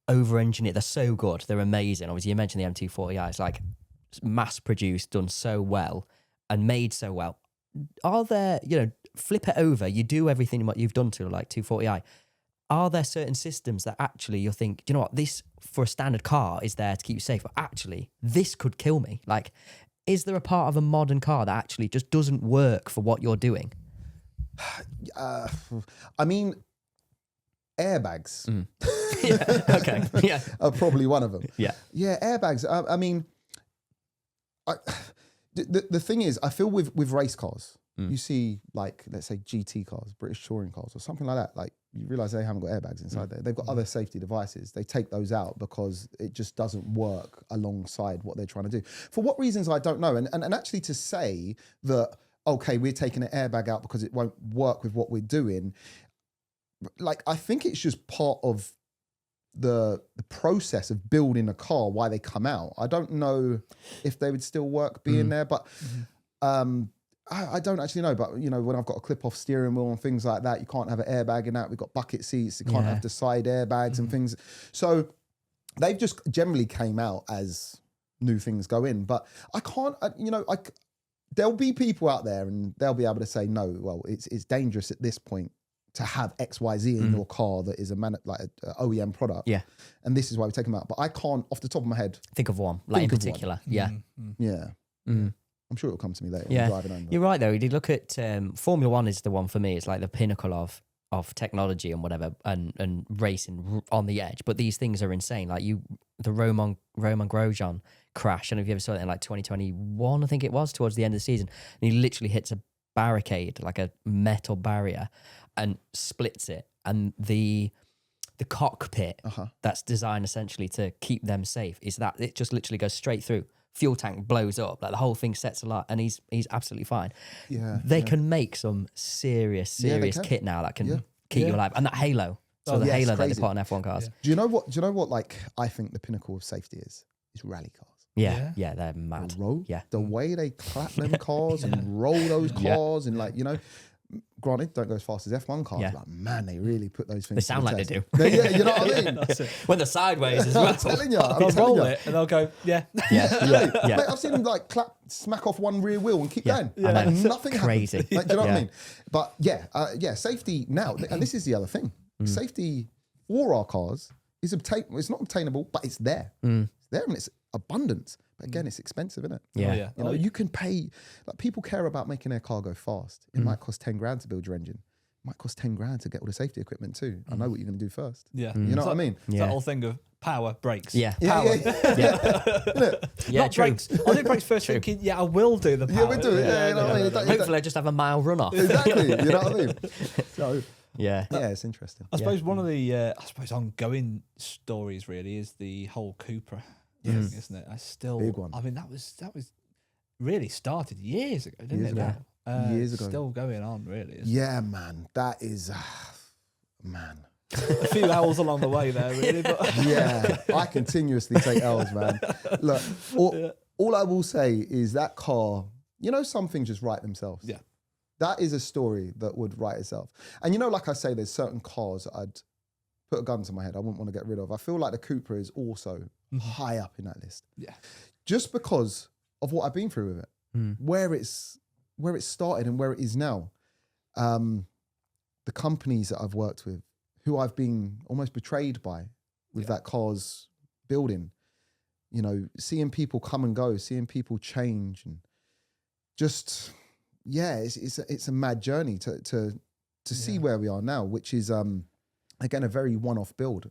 over-engineered. They're so good. They're amazing. Obviously, you mentioned the M240i. It's like mass-produced, done so well, and made so well. Are there, flip it over, you do everything what you've done to like 240i. Are there certain systems that actually you think, do you know what, this for a standard car is there to keep you safe, but actually this could kill me? Like, is there a part of a modern car that actually just doesn't work for what you're doing? I mean, airbags Okay. Yeah. are probably one of them. Yeah. Yeah, airbags. I mean, the thing is, I feel with race cars, you see like, let's say GT cars, British touring cars or something like that, like you realize they haven't got airbags inside there. They've got other safety devices. They take those out because it just doesn't work alongside what they're trying to do. For what reasons, I don't know. And actually to say that, okay, we're taking an airbag out because it won't work with what we're doing, like, I think it's just part of the process of building a car, why they come out. I don't know if they would still work being there, but I don't actually know. But when I've got a clip-off steering wheel and things like that, you can't have an airbag in that. We've got bucket seats, you can't have the side airbags and things. So they've just generally came out as new things go in. But I can't, there'll be people out there and they'll be able to say, no, well, it's dangerous at this point to have XYZ in your car that is an OEM product. Yeah. And this is why we take them out. But I can't, off the top of my head, Think of one, like in Think of particular. Yeah. yeah. I'm sure it'll come to me later. Yeah. When I'm driving home. You're right though. You look at Formula One is the one for me. It's like the pinnacle of technology and whatever, and racing on the edge. But these things are insane. Like the Roman Grosjean crash. I don't know if you ever saw it in like 2021, I think it was, towards the end of the season. And he literally hits a barricade, like a metal barrier, and splits it. And the cockpit that's designed essentially to keep them safe is that it just literally goes straight through. Fuel tank blows up, like the whole thing sets alight, and he's absolutely fine. Yeah, they can make some serious kit now that can keep you alive, and that halo. So the halo that they put on F1 cars. Yeah. Do you know what? Like, I think the pinnacle of safety is rally cars. Yeah, they're mad. The way they clap them cars and roll those cars and granted, don't go as fast as F1 cars. Yeah. But man, they really put those things. They sound like they do. Yeah, you know what I mean? When they're sideways as well. I'm telling you. They'll roll it and they'll go, Mate, I've seen them like smack off one rear wheel and keep going. Yeah. Like, nothing Crazy. happened. Like, do you know what I mean? But safety now, and this is the other thing. Safety for our cars is it's not obtainable, but it's there. It's there and it's abundant. But again, it's expensive, isn't it? Yeah. You can pay, like, people care about making their car go fast. It might cost 10 grand to build your engine. It might cost 10 grand to get all the safety equipment too. I know what you're going to do first. Yeah. You know what I mean? It's that whole thing of power, brakes. Yeah. Power. Yeah, true. Brakes. I did brakes first thinking, I will do the power. Yeah, we do it. Yeah, you know what I mean? Hopefully I just have a mile run off. Exactly. You know what I mean? So, Yeah, it's interesting. I suppose one of the ongoing stories really is the whole Coopra thing, isn't it? Big one. I mean, that was really started years ago, didn't Years it? ago. Now? Years ago. Still going on, really. Yeah, man. That is, man. A few hours along the way there, really. But Yeah, I continuously take L's, man. Look, all I will say is that car, some things just write themselves. Yeah. That is a story that would write itself. And like I say, there's certain cars that I'd put a gun to my head I wouldn't want to get rid of. I feel like the Coopra is also high up in that list. Yeah. Just because of what I've been through with it, where it started and where it is now. The companies that I've worked with, who I've been almost betrayed by with that car's building, you know, seeing people come and go, seeing people change, and just, yeah, it's a mad journey to see where we are now, which is, again, a very one-off build.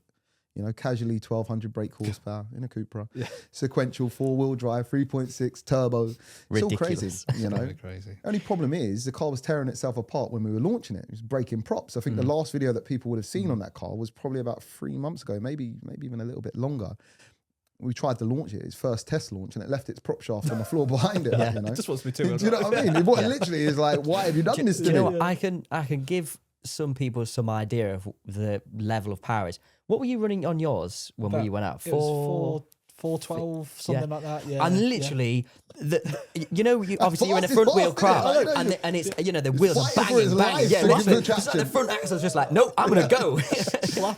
You know, casually 1,200 brake horsepower in a Coopra, sequential 4-wheel drive, 3.6 turbo. It's all crazy, you know. Crazy. Only problem is the car was tearing itself apart when we were launching it. It was breaking props. I think the last video that people would have seen on that car was probably about 3 months ago, maybe even a little bit longer. We tried to launch it, its first test launch, and it left its prop shaft on the floor behind it. You know? It just wants to be too. Do you know what I mean? What it literally is like, why have you done this to me? You know what? I can give some people some idea of the level of power is. What were you running on yours when we went out? It was 412, something like that. Yeah, and literally, you know, obviously you're in a front wheel car, and it's, you know, the wheels are banging. Yeah, literally, it's like the front axle's just like, nope, I'm gonna go.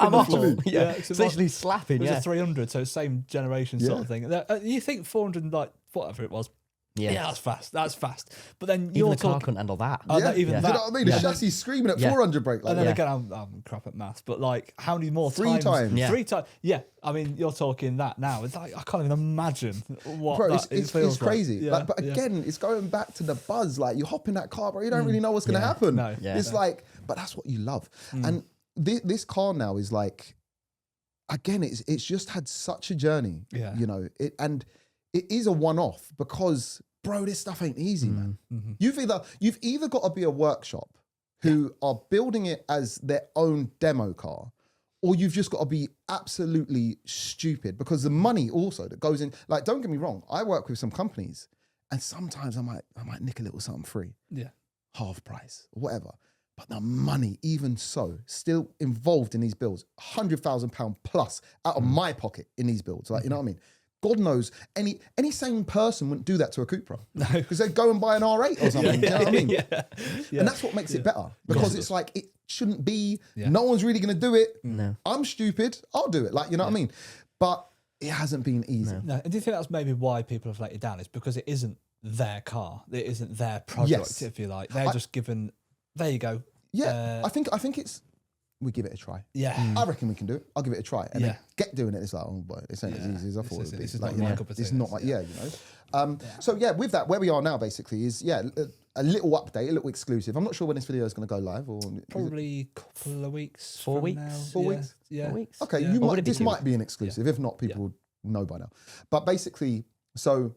I'm off. Yeah, it's literally slapping. It was a 300, so same generation sort of thing. You think 400, like whatever it was. Yeah, that's fast. That's fast. But then even the car couldn't handle that. Even that. You know what I mean? The chassis screaming at 400 brake. Like, and then again, I'm crap at maths, but like, how many more times? 3 times. Yeah. 3 times. Yeah. I mean, you're talking that now. It's like I can't even imagine what bro, that it's crazy. Yeah, like, but again, it's going back to the buzz. Like, you hop in that car, bro, you don't really know what's going to happen. No. It's like, but that's what you love. And this car now is like, again, it's just had such a journey. Yeah. You know, it is a one-off because, bro, this stuff ain't easy, man. Mm-hmm. You've either got to be a workshop who are building it as their own demo car, or you've just got to be absolutely stupid because the money also that goes in, like, don't get me wrong, I work with some companies and sometimes I might nick a little something free. Yeah. Half price, or whatever. But the money, even so, still involved in these builds, £100,000 plus out of my pocket in these builds. Like, you know what I mean? God knows any sane person wouldn't do that to a Cupra. No. Because they'd go and buy an R8 or something. You know what I mean? And that's what makes it better. Because it's like, it shouldn't be, no one's really going to do it. No. I'm stupid, I'll do it. Like, you know what I mean? But it hasn't been easy. No. And do you think that's maybe why people have let it down? It's because it isn't their car. It isn't their product, if you like. They're just given, there you go. Yeah, I think it's, we give it a try. Yeah. I reckon we can do it. I'll give it a try. And then get doing it. It's like, oh boy, this ain't as easy as I thought it would be. It's like, not my cup of tea. It's not my, you know. So yeah, with that, where we are now basically is, a little update, a little exclusive. I'm not sure when this video is going to go live, or probably a couple of weeks. 4 weeks. Now. 4 weeks? Yeah. 4 weeks. Okay, this might be an exclusive. If not, people would know by now. But basically, so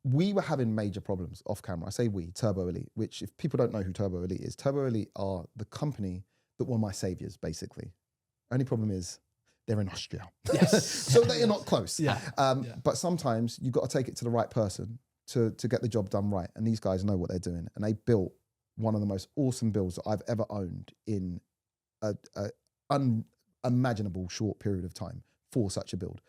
we were having major problems off camera. I say we, Turbo Elite, which if people don't know who Turbo Elite is, Turbo Elite are the company that were my saviors, basically. Only problem is they're in Austria. Yes. So they are not close. Yeah. But sometimes you've got to take it to the right person to get the job done right. And these guys know what they're doing. And they built one of the most awesome builds that I've ever owned in a unimaginable short period of time for such a build.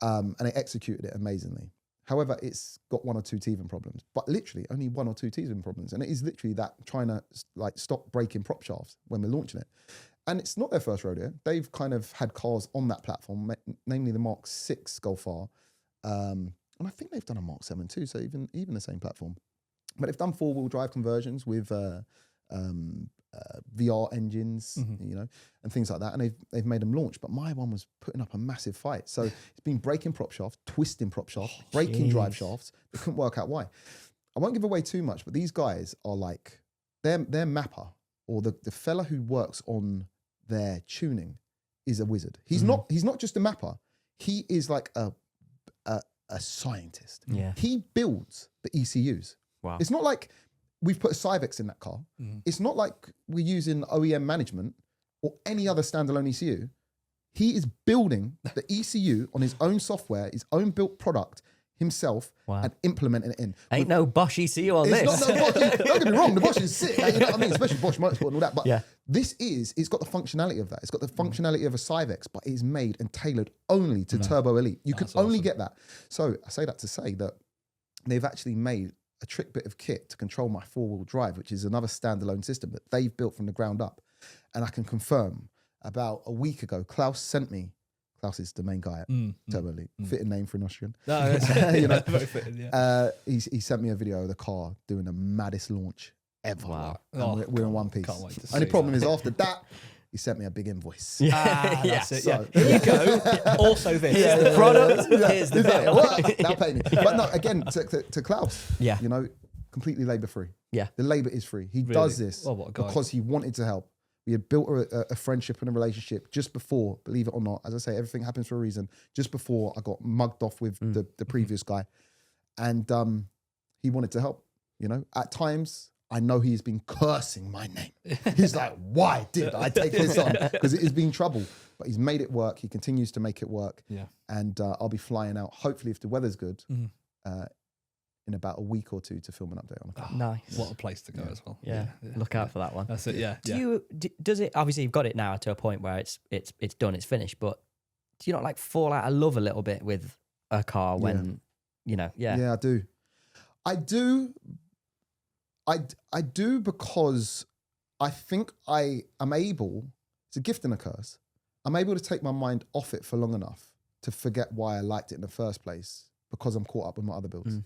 And they executed it amazingly. However, it's got 1 or 2 teething problems, but literally only 1 or 2 teething problems. And it is literally that trying to like stop breaking prop shafts when we're launching it. And it's not their first rodeo. They've kind of had cars on that platform, namely the Mark 6 Golf R. And I think they've done a Mark 7 too, so even the same platform. But they've done 4-wheel drive conversions with VR engines, you know, and things like that. And they've made them launch. But my one was putting up a massive fight. So it's been breaking prop shafts, twisting prop shafts, breaking drive shafts. They couldn't work out why. I won't give away too much, but these guys are like, their mapper, or the fella who works on their tuning is a wizard. He's not just a mapper. He is like a scientist. Yeah. He builds the ECUs. Wow. It's not like we've put a Cyvex in that car. It's not like we're using OEM management or any other standalone ECU. He is building the ECU on his own software, his own built product himself, and implementing it in. Ain't no Bosch ECU on this. Not, no, Bosch, don't get me wrong, the Bosch is sick. You know what I mean? Especially Bosch Motorsport and all that. But it's got the functionality of that. It's got the functionality of a Cyvex, but it is made and tailored only to Turbo Elite. You can only get that. So I say that to say that they've actually made a trick bit of kit to control my 4-wheel drive, which is another standalone system that they've built from the ground up. And I can confirm about a week ago, Klaus sent me, Klaus is the main guy at Turbo Elite, fitting name for an Austrian. No, that's you know, very fitting, yeah. He sent me a video of the car doing the maddest launch ever. Wow. And we're in one piece. Can't wait to Only see problem that. is after that, he sent me a big invoice. Ah, Yeah. that's it. So- Yeah. Here you go. Also this. Here's the product. Here's the He's like, bill. what? Now pay me. But no, again, to Klaus, Yeah. you know, completely labour free. Yeah. The labour is free. He does this Oh, what a guy. because he wanted to help. We had built a friendship and a relationship just before, believe it or not. As I say, everything happens for a reason. Just before I got mugged off with the previous guy. And he wanted to help, you know. At times, I know he's been cursing my name. He's like, why did I take this on? Because it has been trouble. But he's made it work. He continues to make it work. Yeah. And I'll be flying out, hopefully, if the weather's good, in about a week or two to film an update on the car. Nice. What a place to go as well. Yeah. Look out for that one. That's it. Yeah. Does it, obviously you've got it now to a point where it's done, it's finished, but do you not like fall out of love a little bit with a car when, you know, Yeah, I do. I do because I think I am able, it's a gift and a curse, I'm able to take my mind off it for long enough to forget why I liked it in the first place because I'm caught up with my other builds.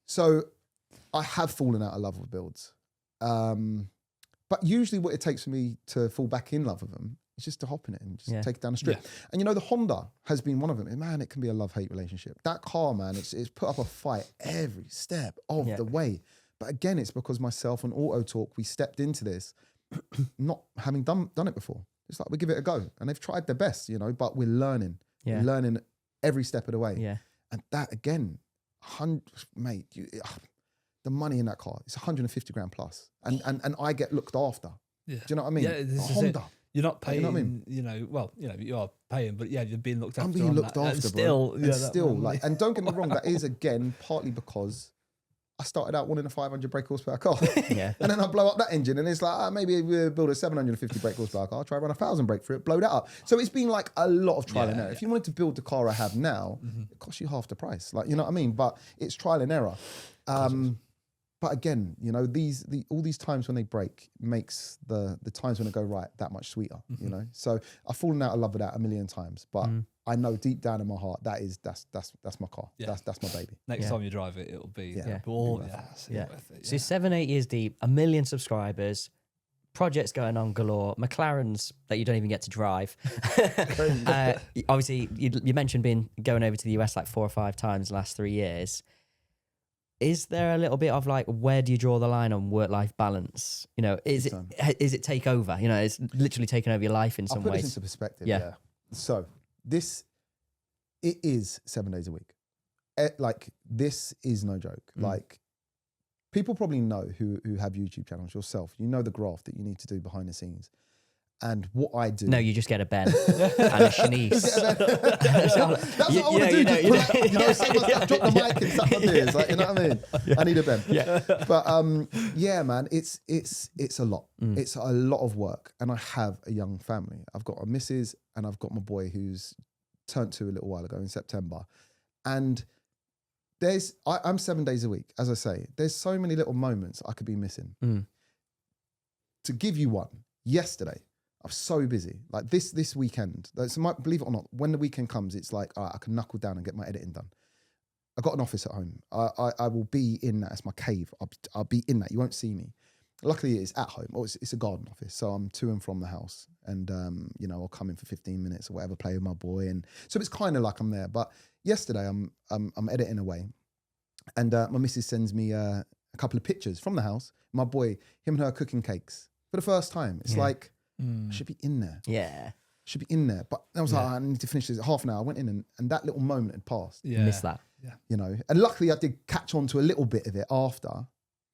So I have fallen out of love with builds. But usually what it takes for me to fall back in love with them is just to hop in it and just take it down the strip. Yeah. And you know, the Honda has been one of them. And man, it can be a love-hate relationship. That car, man, it's put up a fight every step of the way. But again, it's because myself and OneTock, we stepped into this not having done it before. It's like, we give it a go. And they've tried their best, you know, but we're learning. Yeah. We're learning every step of the way. Yeah. And that, again, mate, the money in that car, it's 150 grand plus. And I get looked after. Yeah. Do you know what I mean? Yeah, this is Honda. it. You're not paying, You know what I mean? you know, well, you know, you are paying, but yeah, you're being looked after. I'm being on looked that. And after, still, bro. yeah, And that still, money. like, and don't get me wrong, that is again partly because I started out wanting a 500 brake horsepower car. Yeah. And then I blow up that engine and it's like, maybe we'll build a 750 brake horsepower car, try run 1,000 brake for it, blow that up. So it's been like a lot of trial and error. If you wanted to build the car I have now, it costs you half the price. Like, you know what I mean? But it's trial and error. But again, you know, all these times when they break makes the times when they go right that much sweeter, you know? So I've fallen out of love with that a million times, but I know deep down in my heart, that's my car. Yeah. That's my baby. Next time you drive it, it'll be Yeah. worth Yeah. it. So 7-8 years deep, 1 million subscribers, projects going on galore, McLarens that you don't even get to drive. Obviously, you mentioned going over to the US like 4 or 5 times the last 3 years. Is there a little bit of like, where do you draw the line on work-life balance? You know, is it take over? You know, it's literally taken over your life in I'll some put ways. this into perspective. Yeah. So it is 7 days a week. Like, this is no joke. Like, people probably know who have YouTube channels, yourself. You know the graft that you need to do behind the scenes. And what I do... No, you just get a Ben and a Shanice. That's what I want to do. Just pull out, you know, say my stuff, drop the mic and suck my beers. Like, you know what I mean? I need a Ben. Yeah. But yeah, man, it's a lot. It's a lot of work. And I have a young family. I've got a missus and I've got my boy who's turned 2 a little while ago in September. And I'm 7 days a week, as I say. There's so many little moments I could be missing. To give you one, yesterday, I'm so busy. Like this weekend, believe it or not, when the weekend comes, it's like, all right, I can knuckle down and get my editing done. I got an office at home. I will be in that. It's my cave. I'll be in that. You won't see me. Luckily, it's at home. Oh, it's a garden office, so I'm to and from the house. And you know, I'll come in for 15 minutes or whatever, play with my boy, and so it's kind of like I'm there. But yesterday, I'm editing away, and my missus sends me a couple of pictures from the house. My boy, him and her cooking cakes for the first time. It's like, I should be in there. Yeah. Should be in there. But I was like, I need to finish this half an hour. I went in and that little moment had passed. Yeah. Miss that. Yeah. You know, and luckily I did catch on to a little bit of it after.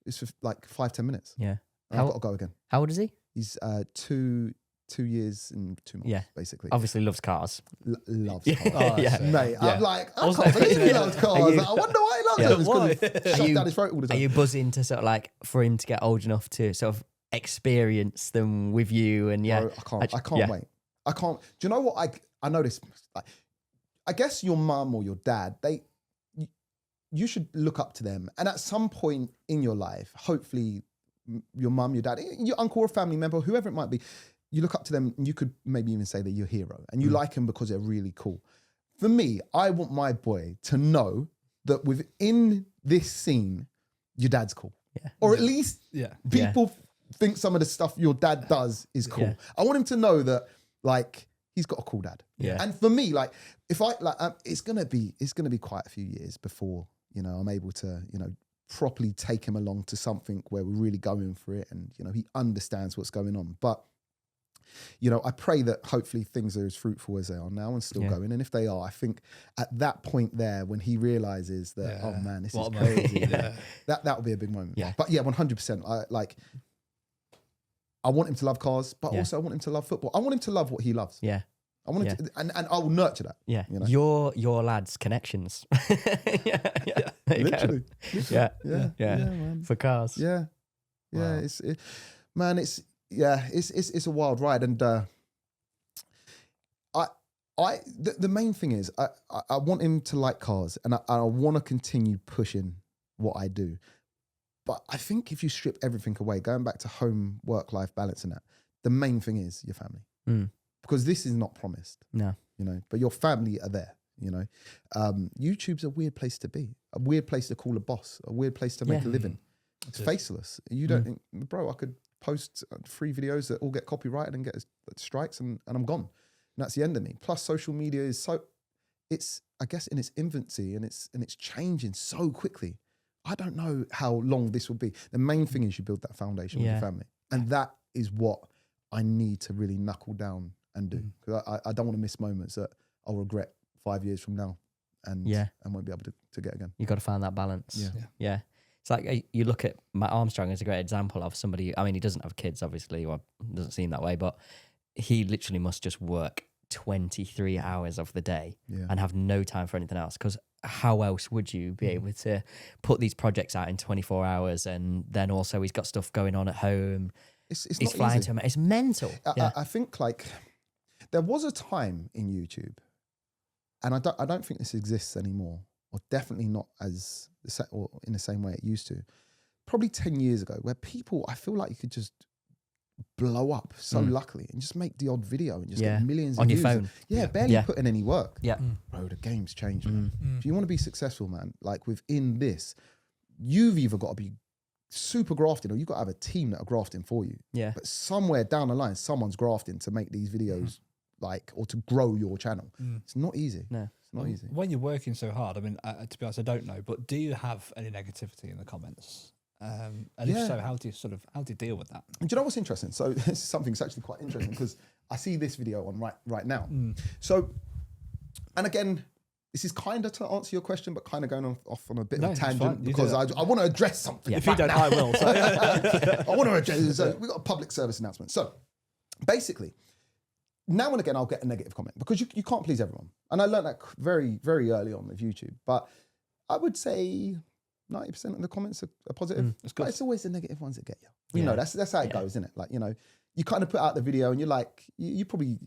It's for like 5-10 minutes. Yeah. And I've got to go again. How old is he? He's 2 years and 2 months, basically. Obviously loves cars. Loves Yeah. cars. Oh, Yeah. Mate, Yeah. I'm like, I wasn't can't believe he expecting loves it. cars. Like, I wonder why he loves them. It's Why? because he shoved down his throat all the Are time. you buzzing to sort of like, for him to get old enough to sort of experience them with you? And yeah. Bro, I can't wait. I can't. Do you know what? I know this. Like, I guess your mum or your dad, you should look up to them. And at some point in your life, hopefully your mum, your dad, your uncle or family member, whoever it might be, you look up to them and you could maybe even say they're your hero and you like them because they're really cool. For me, I want my boy to know that within this scene, your dad's cool. Yeah. Or at least Yeah. people think some of the stuff your dad does is cool. Yeah. I want him to know that like he's got a cool dad. Yeah. And for me, like if I like, it's gonna be quite a few years before I'm able to properly take him along to something where we're really going for it, and he understands what's going on. But I pray that hopefully things are as fruitful as they are now and still going. And if they are, I think at that point there, when he realizes that, oh man, this is crazy, that will be a big moment. Yeah. But yeah, 100%. I want him to love cars, but also I want him to love football. I want him to love what he loves. Yeah. I want him to, and I will nurture that. Yeah. Your lad's connections. Literally. Yeah. Man. For cars. Yeah. Wow. It's a wild ride, and the main thing is I want him to like cars, and I want to continue pushing what I do. But I think if you strip everything away, going back to home, work-life balance and that, the main thing is your family. Because this is not promised. No. But your family are there, YouTube's a weird place to be, a weird place to call a boss, a weird place to make a living. It's faceless. You don't think, bro, I could post 3 videos that all get copyrighted and get strikes and I'm gone. And that's the end of me. Plus social media is it's I guess in its infancy and it's changing so quickly. I don't know how long this will be. The main thing is you build that foundation with your family. And that is what I need to really knuckle down and do. Because I don't want to miss moments that I'll regret 5 years from now and won't be able to get again. You got to find that balance. Yeah. It's like you look at Matt Armstrong as a great example of somebody. I mean, he doesn't have kids, obviously, or doesn't seem that way, but he literally must just work 23 hours of the day and have no time for anything else. Because how else would you be able to put these projects out in 24 hours? And then also he's got stuff going on at home. He's flying to him. It's mental. I think like there was a time in YouTube, and I don't think this exists anymore, or definitely not or in the same way it used to, probably 10 years ago, where people, I feel like you could just blow up so luckily and just make the odd video and just get millions on of your views. phone. Barely put in any work. Bro, the game's changed, man. If you want to be successful, man, like within this, you've either got to be super grafting or you've got to have a team that are grafting for you. Yeah. But somewhere down the line, someone's grafting to make these videos or to grow your channel. It's not easy. No. It's not easy. When you're working so hard, I mean, to be honest, I don't know, but do you have any negativity in the comments? And if so, how do you deal with that? And do you know what's interesting? So this is something that's actually quite interesting because I see this video on right now. So, and again, this is kind of to answer your question, but kind of going off on a bit of a tangent because I want to address something. If you don't, I will. So. I want to address. So we've got a public service announcement. So basically, now and again, I'll get a negative comment because you can't please everyone. And I learned that very, very early on with YouTube. But I would say 90% of the comments are positive. But it's always the negative ones that get you. You know, that's how it goes, isn't it? Like, you kind of put out the video and you're like, you probably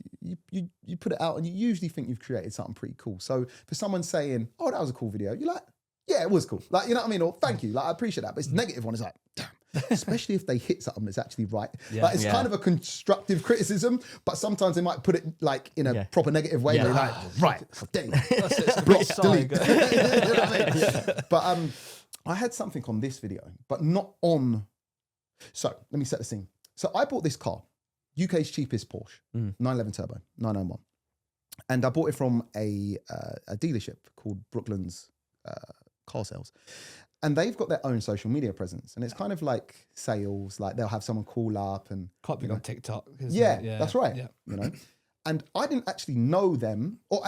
put it out and you usually think you've created something pretty cool. So for someone saying, oh, that was a cool video, you're like, yeah, it was cool. Like, you know what I mean? Or thank you. Like, I appreciate that. But it's the negative one is like, damn. Especially if they hit something that's actually right. Like, it's kind of a constructive criticism, but sometimes they might put it like in a proper negative way. Where you're like, right, dang. Block, delete. You know what I mean? But I had something on this video, but not on. So let me set the scene. So I bought this car, UK's cheapest Porsche, 911 Turbo, 991. And I bought it from a dealership called Brooklands Car Sales. And they've got their own social media presence. And it's kind of like sales, like they'll have someone call up and... Quite big on TikTok. Yeah, that's right. Yeah. You know, and I didn't actually know them, or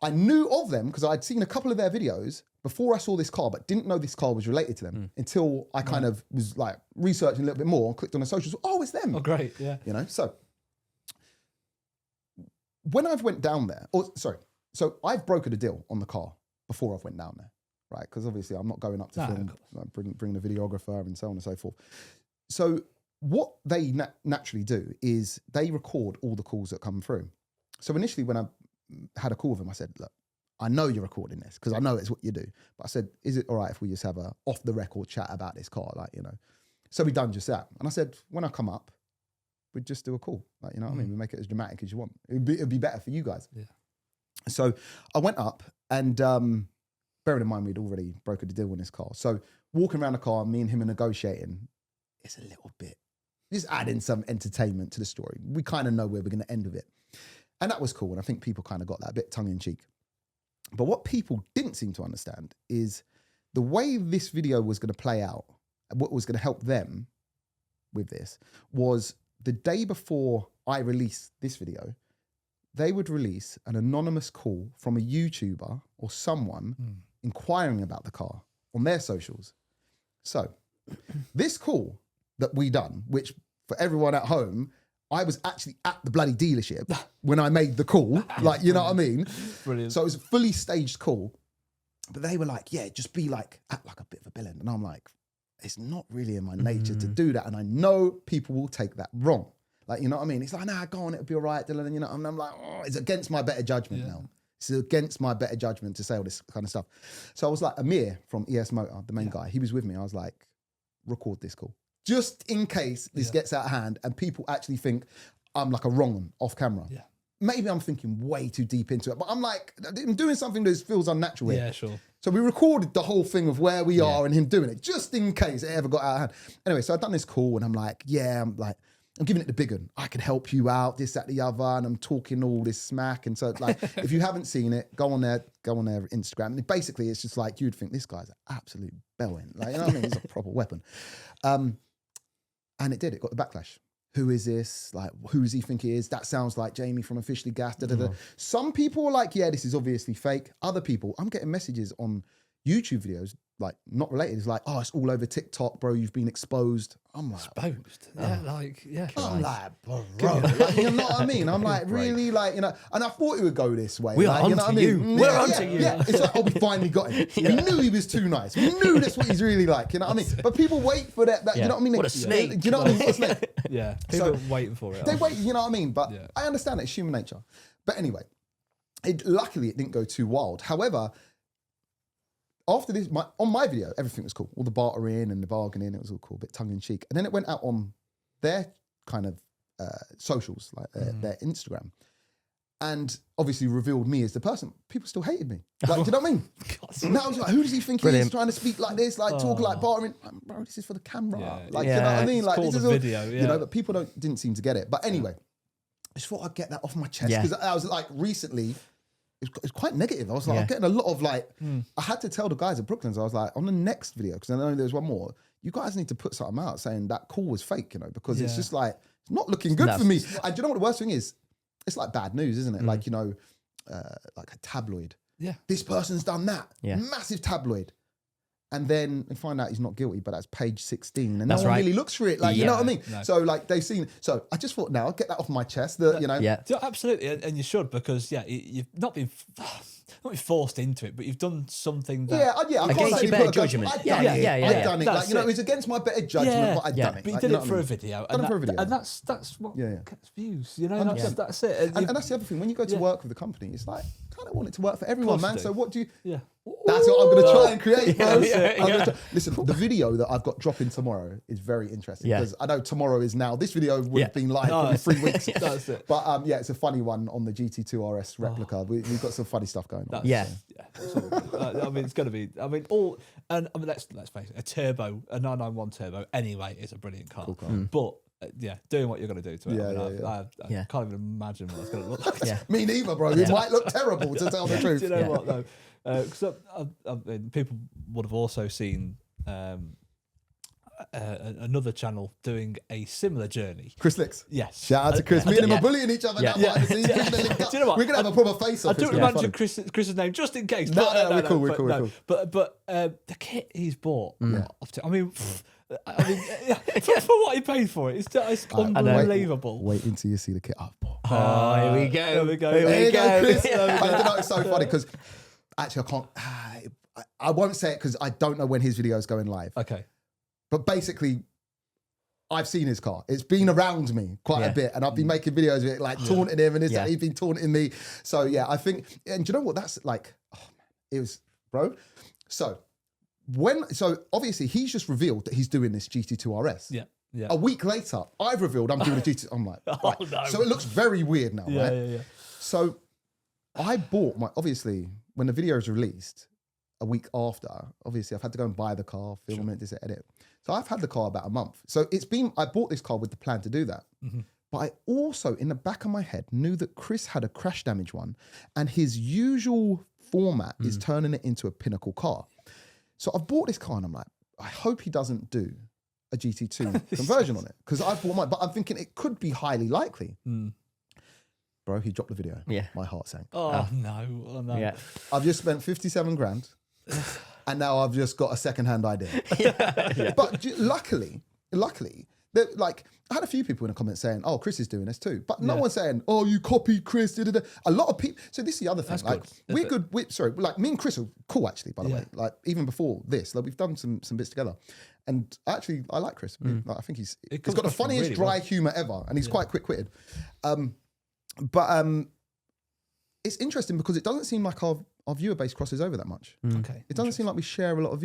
I knew of them because I'd seen a couple of their videos before I saw this car, but didn't know this car was related to them until I kind of was like researching a little bit more and clicked on the socials. Oh, it's them. Oh, great. Yeah. You know, so when I've went down there, so I've brokered a deal on the car before I've went down there, right? Because obviously I'm not going up to film, like bring the videographer and so on and so forth. So what they naturally do is they record all the calls that come through. So initially when I had a call with them, I said, look, I know you're recording this because I know it's what you do. But I said, is it all right if we just have a off the record chat about this car? Like, you know, so we done just that. And I said, when I come up, we'd just do a call. Like, you know what I mean? We make it as dramatic as you want. It'd be better for you guys. Yeah. So I went up and bearing in mind, we'd already brokered the deal on this car. So walking around the car, me and him are negotiating. It's a little bit just adding some entertainment to the story. We kind of know where we're going to end with it. And that was cool. And I think people kind of got that a bit tongue in cheek. But what people didn't seem to understand is the way this video was going to play out, and what was going to help them with this was the day before I released this video, they would release an anonymous call from a YouTuber or someone inquiring about the car on their socials. So this call that we done, which for everyone at home, I was actually at the bloody dealership when I made the call. Like, you know what I mean? Brilliant. So it was a fully staged call. But they were like, yeah, just be like, act like a bit of a villain. And I'm like, it's not really in my nature to do that. And I know people will take that wrong. Like, you know what I mean? It's like, nah, go on, it'll be all right, Dylan. And, you know, and I'm like, oh, it's against my better judgment now. It's against my better judgment to say all this kind of stuff. So I was like, Amir from ES Motor, the main guy, he was with me. I was like, record this call. Just in case this gets out of hand and people actually think I'm like a wrong one off camera. Yeah. Maybe I'm thinking way too deep into it, but I'm like, I'm doing something that feels unnatural here. Yeah, sure. So we recorded the whole thing of where we are and him doing it, just in case it ever got out of hand. Anyway, so I've done this call and I'm like, I'm giving it the big one. I can help you out, this, that, the other, and I'm talking all this smack. And so, like, if you haven't seen it, go on their Instagram. And basically, it's just like, you'd think this guy's an absolute bellend. Like, you know what I mean? He's a proper weapon. And it did. It got the backlash. Who is this? Like, who does he think he is? That sounds like Jamie from Officially Gas. Some people were like, yeah, this is obviously fake. Other people, I'm getting messages on YouTube videos, like, not related. It's like, oh, it's all over TikTok, bro. You've been exposed. I'm like, exposed? Yeah, I'm like, bro. Like, you know what I mean? I'm like, really? Like, you know, and I thought it would go this way. We're like, on you know to what you. I mean? We're on to you. Yeah, it's like, oh, we finally got him. We knew he was too nice. We knew that's what he's really like. You know what I mean? But people wait for that you know what I mean? What a snake. Do you know what I mean? What a snake. Yeah, people are waiting for it. They wait, you know what I mean? But I understand it's human nature. But anyway, luckily it didn't go too wild. However, after this, on my video, everything was cool. All the bartering and the bargaining, it was all cool, a bit tongue-in-cheek. And then it went out on their kind of socials, like their Instagram. And obviously revealed me as the person. People still hated me. Like, do you know what I mean? And now I was like, who does he think he is trying to speak like this, like talk like bartering? Bro, this is for the camera. Like, you know what I mean? Like, this is all, video, you know, but people didn't seem to get it. But anyway, I just thought I'd get that off my chest. Because I was like, recently, it's quite negative. I was like, I'm getting a lot of like, I had to tell the guys at Brooklyn's, I was like, on the next video, because I know there's one more, you guys need to put something out saying that call was fake, you know, because it's just like, it's not looking good for me. And do you know what the worst thing is? It's like bad news, isn't it? Like, you know, like a tabloid. Yeah. This person's done that. Yeah. Massive tabloid. And then they find out he's not guilty, but that's page 16. And no one really looks for it. Like, you know what I mean? No. So like they've seen, so I just thought, now I'll get that off my chest that, you know. Yeah, absolutely. And you should, because you've not been forced into it, but you've done something that... I against your better judgment. I've done it. Like, you know, it's against my better judgment, but I've done it. But you did it for a video. And that's what gets views, you know, that's it. And that's the other thing, when you go to work with the company, it's like, I kind of want it to work for everyone, man. So what do you... Yeah. That's what I'm going to try and create, bro. Listen, the video that I've got dropping tomorrow is very interesting, because I know tomorrow is now, this video would have been live for 3 weeks. That's it. But it's a funny one on the GT2 RS replica. We've got some funny stuff going on. I mean, it's going to be, let's face it, a turbo, a 991 turbo anyway is a brilliant car. Cool car. But doing what you're going to do to it. I can't even imagine what it's going to look like. Me neither, bro. It might look terrible, to tell the truth. Do you know what, though? Because people would have also seen another channel doing a similar journey. Chris Licks. Yes. Shout out to Chris. Me and him are bullying each other now. Do you know what? We're going to have a proper face-off. I don't mention Chris's name just in case. No, we're cool. But the kit he's bought, I mean, for what he paid for it, it's unbelievable. Wait until you see the kit I've bought. Oh, here we go. Here we go. There you go, Chris. I know, it's so funny, because actually I can't, I won't say it because I don't know when his video is going live. Okay. But basically, I've seen his car. It's been around me quite a bit, and I've been making videos of it, like taunting him, and he's been taunting me. So I think, and do you know what that's like? Oh man, it was, bro. So obviously he's just revealed that he's doing this GT2 RS. Yeah. Yeah. A week later, I've revealed I'm doing a GT2. I'm like, right. No. So it looks very weird now, right? Yeah. So I bought obviously when the video is released, a week after, obviously I've had to go and buy the car, film it, edit. So I've had the car about a month. So I bought this car with the plan to do that. But I also, in the back of my head, knew that Chris had a crash damage one, and his usual format is turning it into a pinnacle car. So I've bought this car and I'm like, I hope he doesn't do a GT2 conversion on it, because I've bought mine, but I'm thinking it could be highly likely. Bro, he dropped the video. Yeah. My heart sank. Oh no. Yeah. I've just spent 57 grand and now I've just got a second-hand idea. But luckily, like, I had a few people in the comments saying, oh, Chris is doing this too. But no one's saying, oh, you copied Chris. Da, da, da. A lot of people. So this is the other thing. That's like, good. Like me and Chris are cool, actually, by the way. Like, even before this, like, we've done some bits together. And actually, I like Chris. Like, I think he's got the funniest dry humor ever. And he's quite quick-witted. But it's interesting because it doesn't seem like our viewer base crosses over that much. Okay. It doesn't seem like we share a lot of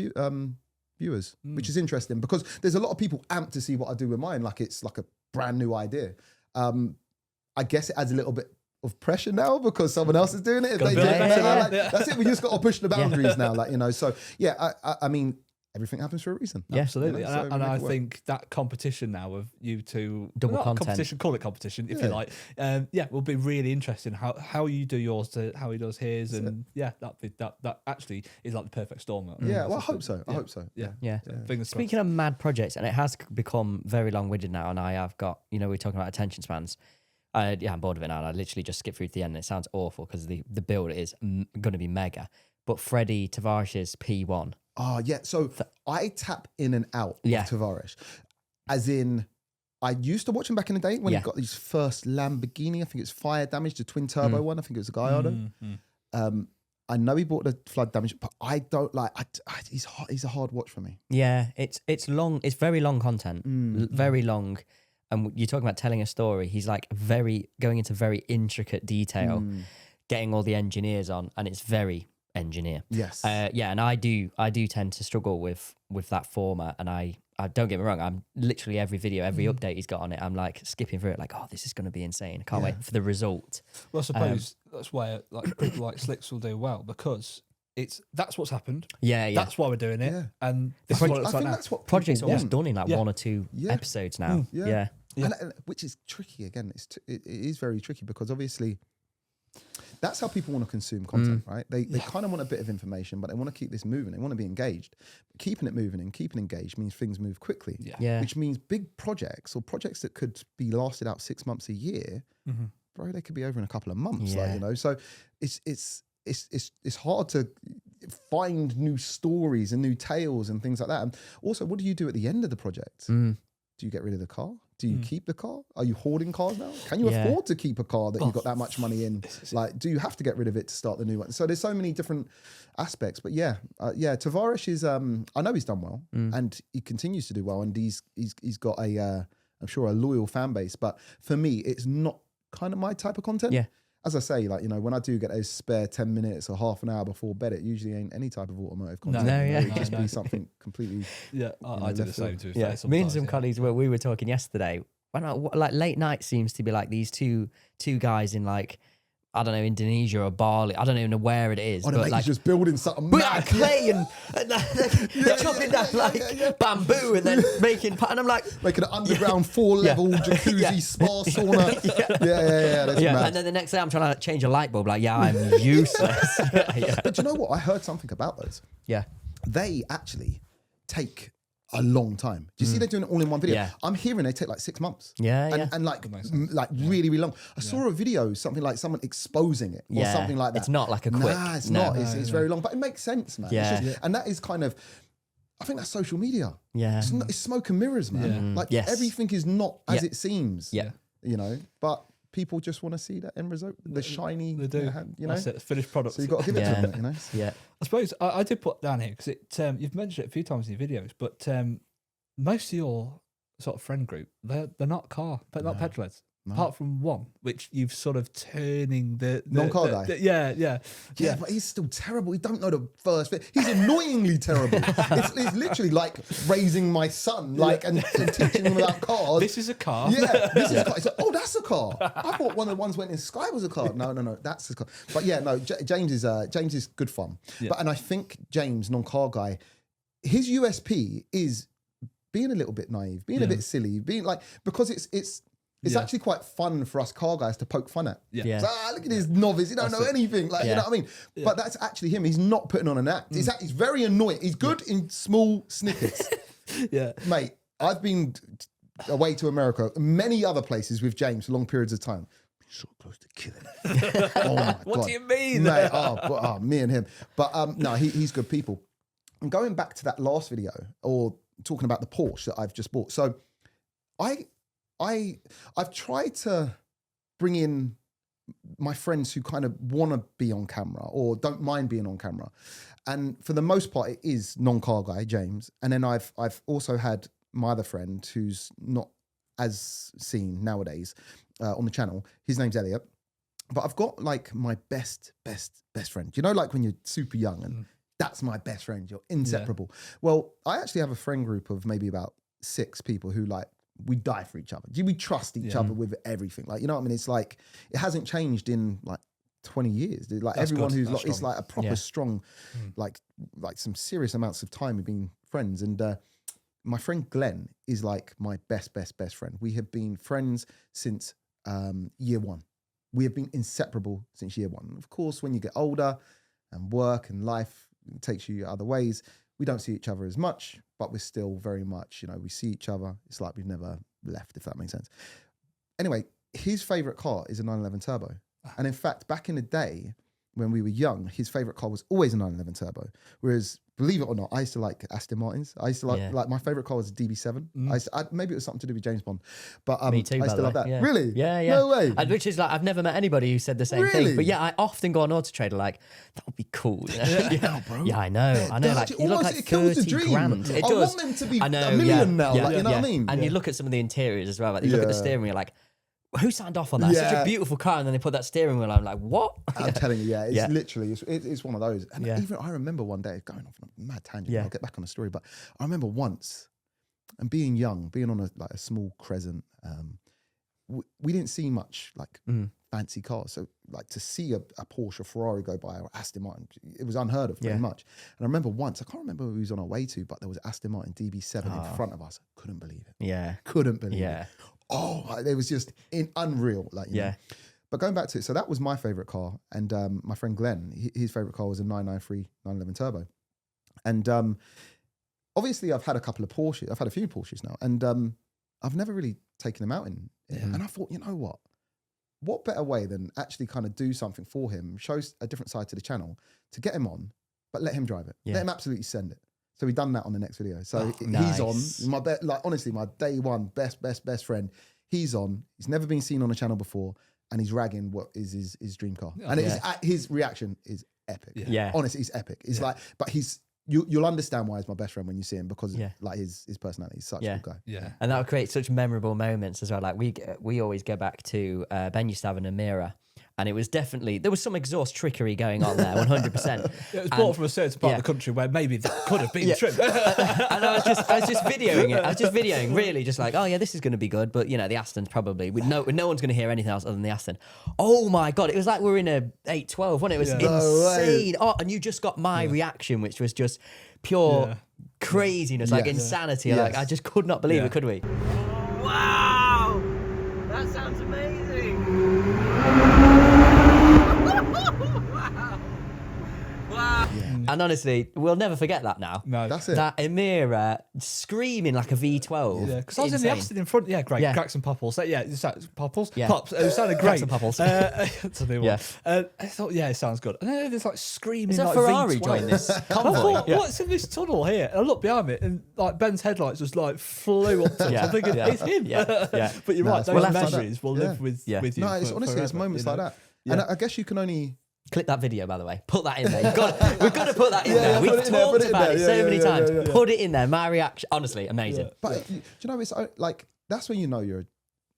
viewers, which is interesting because there's a lot of people amped to see what I do with mine. Like it's like a brand new idea. I guess it adds a little bit of pressure now because someone else is doing it. If they do it better, like, that's it. We just got to push the boundaries now. Like, you know, so yeah, I mean, everything happens for a reason. Yeah, absolutely. You know, and I think that competition now of you two, Double not content. competition, call it competition if you like. Will be really interesting how you do yours to how he does his, and that actually is like the perfect storm. Yeah, well, I hope so. I hope so. Yeah. Fingers Speaking of mad projects, and it has become very long-winded now, and I have got, you know, we're talking about attention spans. I'm bored of it now, and I literally just skip through to the end, and it sounds awful because the build is going to be mega. But Freddie Tavares's P1. Oh, yeah. So I tap in and out of Tavares. As in, I used to watch him back in the day when he got his first Lamborghini. I think it's fire damage, the twin turbo one. I think it was a Gallardo. I know he bought the flood damage, but I don't like. He's a hard watch for me. Yeah, it's long. It's very long content, very long. And you're talking about telling a story. He's like going into very intricate detail, getting all the engineers on, and it's very engineer. Yes. And I do tend to struggle with that format, and I don't get me wrong, I'm literally every video, every update he's got on it, I'm like skipping through it like, oh, this is going to be insane. I can't wait for the result. Well, I suppose that's why like people like Slicks will do well, because that's what's happened. Yeah. That's why we're doing it. Yeah. And this is what it's like now. That's what project's almost done in like 1 or 2 episodes now. Yeah. And, which is tricky again. It is very tricky because obviously that's how people want to consume content, right? They kind of want a bit of information, but they want to keep this moving. They want to be engaged. But keeping it moving and keeping engaged means things move quickly. Which means big projects or projects that could be lasted out 6 months, a year, bro, they could be over in a couple of months. Like, you know, so it's hard to find new stories and new tales and things like that. And also, what do you do at the end of the project? Do you get rid of the car? Do you keep the car? Are you hoarding cars now? Can you afford to keep a car that you've got that much money in? Like, do you have to get rid of it to start the new one? So there's so many different aspects. But Tavares is, I know he's done well and he continues to do well. And he's got I'm sure a loyal fan base. But for me, it's not kind of my type of content. Yeah. As I say, like, you know, when I do get those spare 10 minutes or half an hour before bed, it usually ain't any type of automotive content. It'd just be something completely. Yeah, I do the same too. Yeah. Me and some colleagues, we were talking yesterday. Like late night seems to be like these two guys in like, I don't know, Indonesia or Bali. I don't even know where it is. Oh, but like, he's just building something mad. Clay and they're chopping down like bamboo and then making. And I'm like, making an underground 4-level jacuzzi spa sauna. That's mad. And then the next day I'm trying to change a light bulb. Like, I'm useless. But you know what? I heard something about those. Yeah, they actually take a long time. Do you see they're doing it all in one video? I'm hearing they take like 6 months. And like really, really long. I saw a video, something like someone exposing it or something like that. It's not like a quick. Nah, it's not. It's very long, but it makes sense, man. And that is kind of, I think that's social media. Yeah. It's smoke and mirrors, man. Like everything is not as it seems. Yeah. You know, but people just want to see that end result, the shiny, they do. You know, that's it, finished product. So you've got to give it to them, you know. Yeah. I suppose I did put down here because you've mentioned it a few times in your videos, but most of your sort of friend group, they're not petrol heads. apart from one, which you've sort of turning the Non-car guy. Yeah, but he's still terrible. He don't know the first bit. He's annoyingly terrible. It's literally like raising my son, like and teaching him about cars. This is a car. Yeah, this is a car. He's like, oh, that's a car. I thought one of the ones went in the sky was a car. No, that's a car. But yeah, no, James is good fun. Yeah. But and I think James, non-car guy, his USP is being a little bit naive, being a bit silly, being like, because it's actually quite fun for us car guys to poke fun at. Yeah. So, look at this novice, he don't know anything. Like, you know what I mean? Yeah. But that's actually him. He's not putting on an act. He's very annoying. He's good in small snippets. Yeah. Mate, I've been away to America, many other places with James for long periods of time. So close to killing him. Oh my God. What do you mean? Mate, me and him. But no, he's good people. And going back to that last video, or talking about the Porsche that I've just bought. So I've tried to bring in my friends who kind of want to be on camera or don't mind being on camera. And for the most part, it is non-car guy, James. And then I've also had my other friend who's not as seen nowadays on the channel. His name's Elliot. But I've got like my best friend. You know, like when you're super young and that's my best friend, you're inseparable. Yeah. Well, I actually have a friend group of maybe about 6 people who like, we die for each other. We trust each other with everything. Like, you know what I mean? It's like, it hasn't changed in like 20 years. Like that's everyone good. Who's like, it's like a proper strong, like some serious amounts of time we've been friends. And my friend Glenn is like my best friend. We have been friends since year 1. We have been inseparable since year 1. Of course, when you get older and work and life takes you other ways, we don't see each other as much, but we're still very much, you know, we see each other. It's like we've never left, if that makes sense. Anyway, his favorite car is a 911 Turbo. And in fact, back in the day, when we were young, his favorite car was always a 911 Turbo. Whereas, believe it or not, I used to like Aston Martins. I used to like my favorite car was a DB7. Maybe it was something to do with James Bond. But me too, I used to love that. Yeah. Really? Yeah. No way. Which is like, I've never met anybody who said the same thing. But yeah, I often go on Auto Trader like, that would be cool. Bro. Yeah, I know. Like, you look like it kills the 30 dream. grand. It I does. want them to be a million now. Like, you know what I mean? And you look at some of the interiors as well. Like, you look at the steering wheel, like, who signed off on that? Such a beautiful car, and then they put that steering wheel on. I'm like, what? I'm telling you, it's literally, it's one of those. And even I remember one day, going off on a mad tangent, I'll get back on the story, but I remember once, and being young, being on a small Crescent, we didn't see much like fancy cars. So like to see a Porsche or Ferrari go by or Aston Martin, it was unheard of pretty much. And I remember once, I can't remember who he was on our way to, but there was Aston Martin DB7 in front of us. Couldn't believe it. Yeah. Couldn't believe it. Oh, it was just unreal. Like, you know. But going back to it, so that was my favorite car. And my friend Glenn, his favorite car was a 993 911 Turbo. And obviously I've had a couple of Porsches. I've had a few Porsches now. And I've never really taken him out in. And I thought, you know what? What better way than actually kind of do something for him, show a different side to the channel, to get him on, but let him drive it. Let him absolutely send it. So we done that on the next video. So he's on honestly, my day one best friend. He's on. He's never been seen on a channel before, and he's ragging what is his dream car. And his reaction is epic. Yeah, honestly, he's epic. It's like, but you'll understand why he's my best friend when you see him, because like his personality is such a good guy. Yeah, and that would create such memorable moments as well. Like we always go back to Ben used to have an Amira. And it was definitely, there was some exhaust trickery going on there, 100%. It was bought from a certain part of the country where maybe that could have been the trip. And I was just videoing it. I was just videoing, really, just like, oh yeah, this is going to be good. But, you know, the Aston's probably, no one's going to hear anything else other than the Aston. Oh my God, it was like we were in a 812, wasn't it? It was insane. Oh, and you just got my reaction, which was just pure craziness, like insanity. Yes. Like, I just could not believe it, could we? Wow! That sounds amazing! Wow. And honestly, we'll never forget that now. No, that's it. That Amira screaming like a V12. Yeah, because I was in the Aston in front. Yeah, great. Cracks and popples. Popples? Yeah. Pops. It sounded great. Cracks and popples. That's a new one. I thought, it sounds good. And then there's like screaming. Is that like Ferrari V12. joined this convoy? I thought, what's in this tunnel here? And I looked behind me, and like Ben's headlights just like flew up to us. I'm thinking, it's him. But you're right. Those memories will live with you. No, it's honestly, it's moments like that. And I guess you can only. Clip that video, by the way. Put that in there. We've got to put that in there. We've talked about it so many times. Put it in there. My reaction, honestly, amazing. But do you know, it's like, that's when you know you're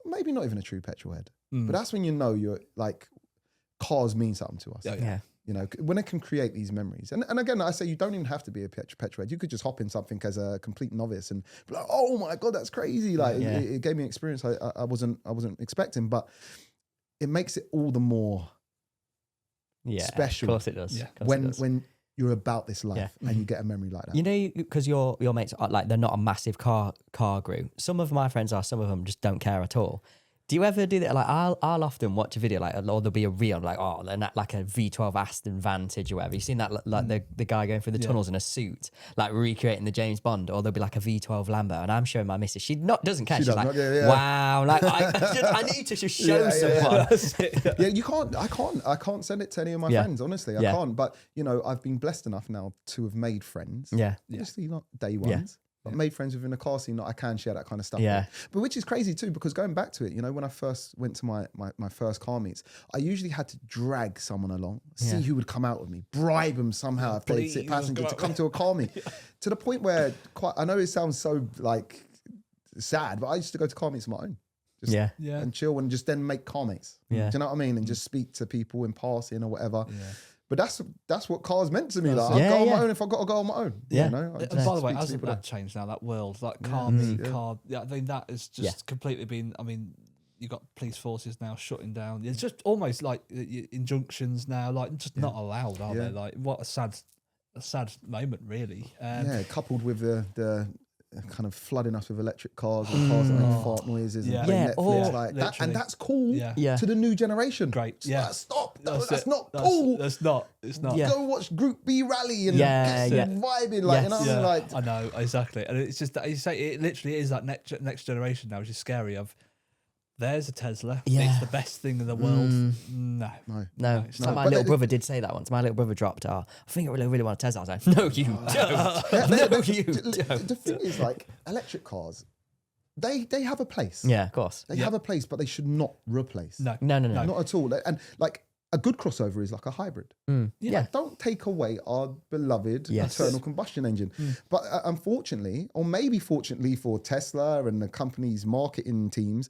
maybe not even a true petrol head, but that's when you know you're like, cars mean something to us. Yeah. You know, when it can create these memories. And again, I say you don't even have to be a petrol head. You could just hop in something as a complete novice and be like, oh my God, that's crazy. Like it gave me an experience I wasn't expecting, but it makes it all the more special. Of course it does. Yeah. When you're about this life and you get a memory like that. You know, because your mates are like, they're not a massive car group. Some of my friends are, some of them just don't care at all. Do you ever do that? Like, I'll often watch a video, like, or there'll be a reel, like, oh, they're not like a V12 Aston Vantage or whatever. You seen that, like the guy going through the tunnels in a suit, like recreating the James Bond, or there'll be like a V12 Lambo, and I'm showing my missus. She doesn't care. She's like, wow, like I need to just show someone. Yeah, you can't. I can't send it to any of my friends. Honestly, I can't. But you know, I've been blessed enough now to have made friends. Yeah, obviously not day ones. But made friends within the car scene that I can share that kind of stuff with. But which is crazy too, because going back to it, you know, when I first went to my first car meets, I usually had to drag someone along, see who would come out with me, bribe them somehow if they'd sit passenger to come to a car meet. To the point where, I know it sounds so like sad, but I used to go to car meets on my own. Just and chill and just then make car mates. Yeah. Do you know what I mean? And just speak to people in passing or whatever. Yeah. But that's what cars meant to me. Like, I'll go on my own if I've got to go on my own. Yeah. You know? And by the way, hasn't that changed now, that world? Like car meet, car... Yeah, I mean, that has just completely been... I mean, you've got police forces now shutting down. It's just almost like injunctions now, like just not allowed, are they? Like, what a sad moment, really. Coupled with the kind of flooding us with electric cars and cars that make fart noises and Netflix like that, and that's cool to the new generation. Great, like, stop, that's not cool. That's not. It's not. Go watch Group B Rally and get some vibing, like you know what I mean? Like, I know exactly, and it's just that you say it literally is that next generation now, which is scary. Of there's a Tesla. It's the best thing in the world. No. It's like my little brother did say that once. My little brother dropped, I think I really want a Tesla. I was like, no, you don't. No, you don't. The thing is, like, electric cars, they have a place. Yeah, of course. They have a place, but they should not replace. No. Not at all. And like, a good crossover is like a hybrid. Like, don't take away our beloved internal combustion engine. But unfortunately, or maybe fortunately for Tesla and the company's marketing teams,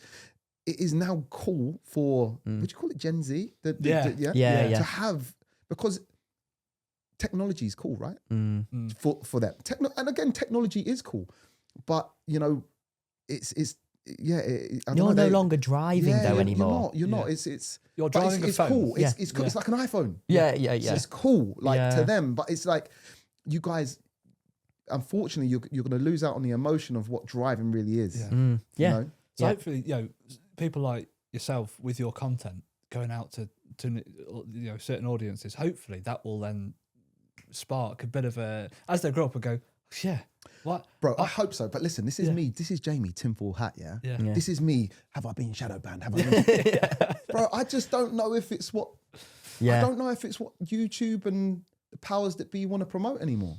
it is now cool for, would you call it Gen Z? To have, because technology is cool, right? For them. And again, technology is cool. But, you know, you're no longer driving though anymore. You're not. You're driving it's a phone. Cool. It's cool. It's like an iPhone. It's cool, like to them. But it's like, you guys, unfortunately, you're going to lose out on the emotion of what driving really is. You know? So hopefully, you know, people like yourself with your content going out to you know, certain audiences, hopefully that will then spark a bit of a, as they grow up and go, what? Bro, I hope so. But listen, this is me. This is Jamie, tinfoil hat, yeah? This is me. Have I been shadow banned? Have I been... Bro, I just don't know if it's what... I don't know if it's what YouTube and the powers that be want to promote anymore.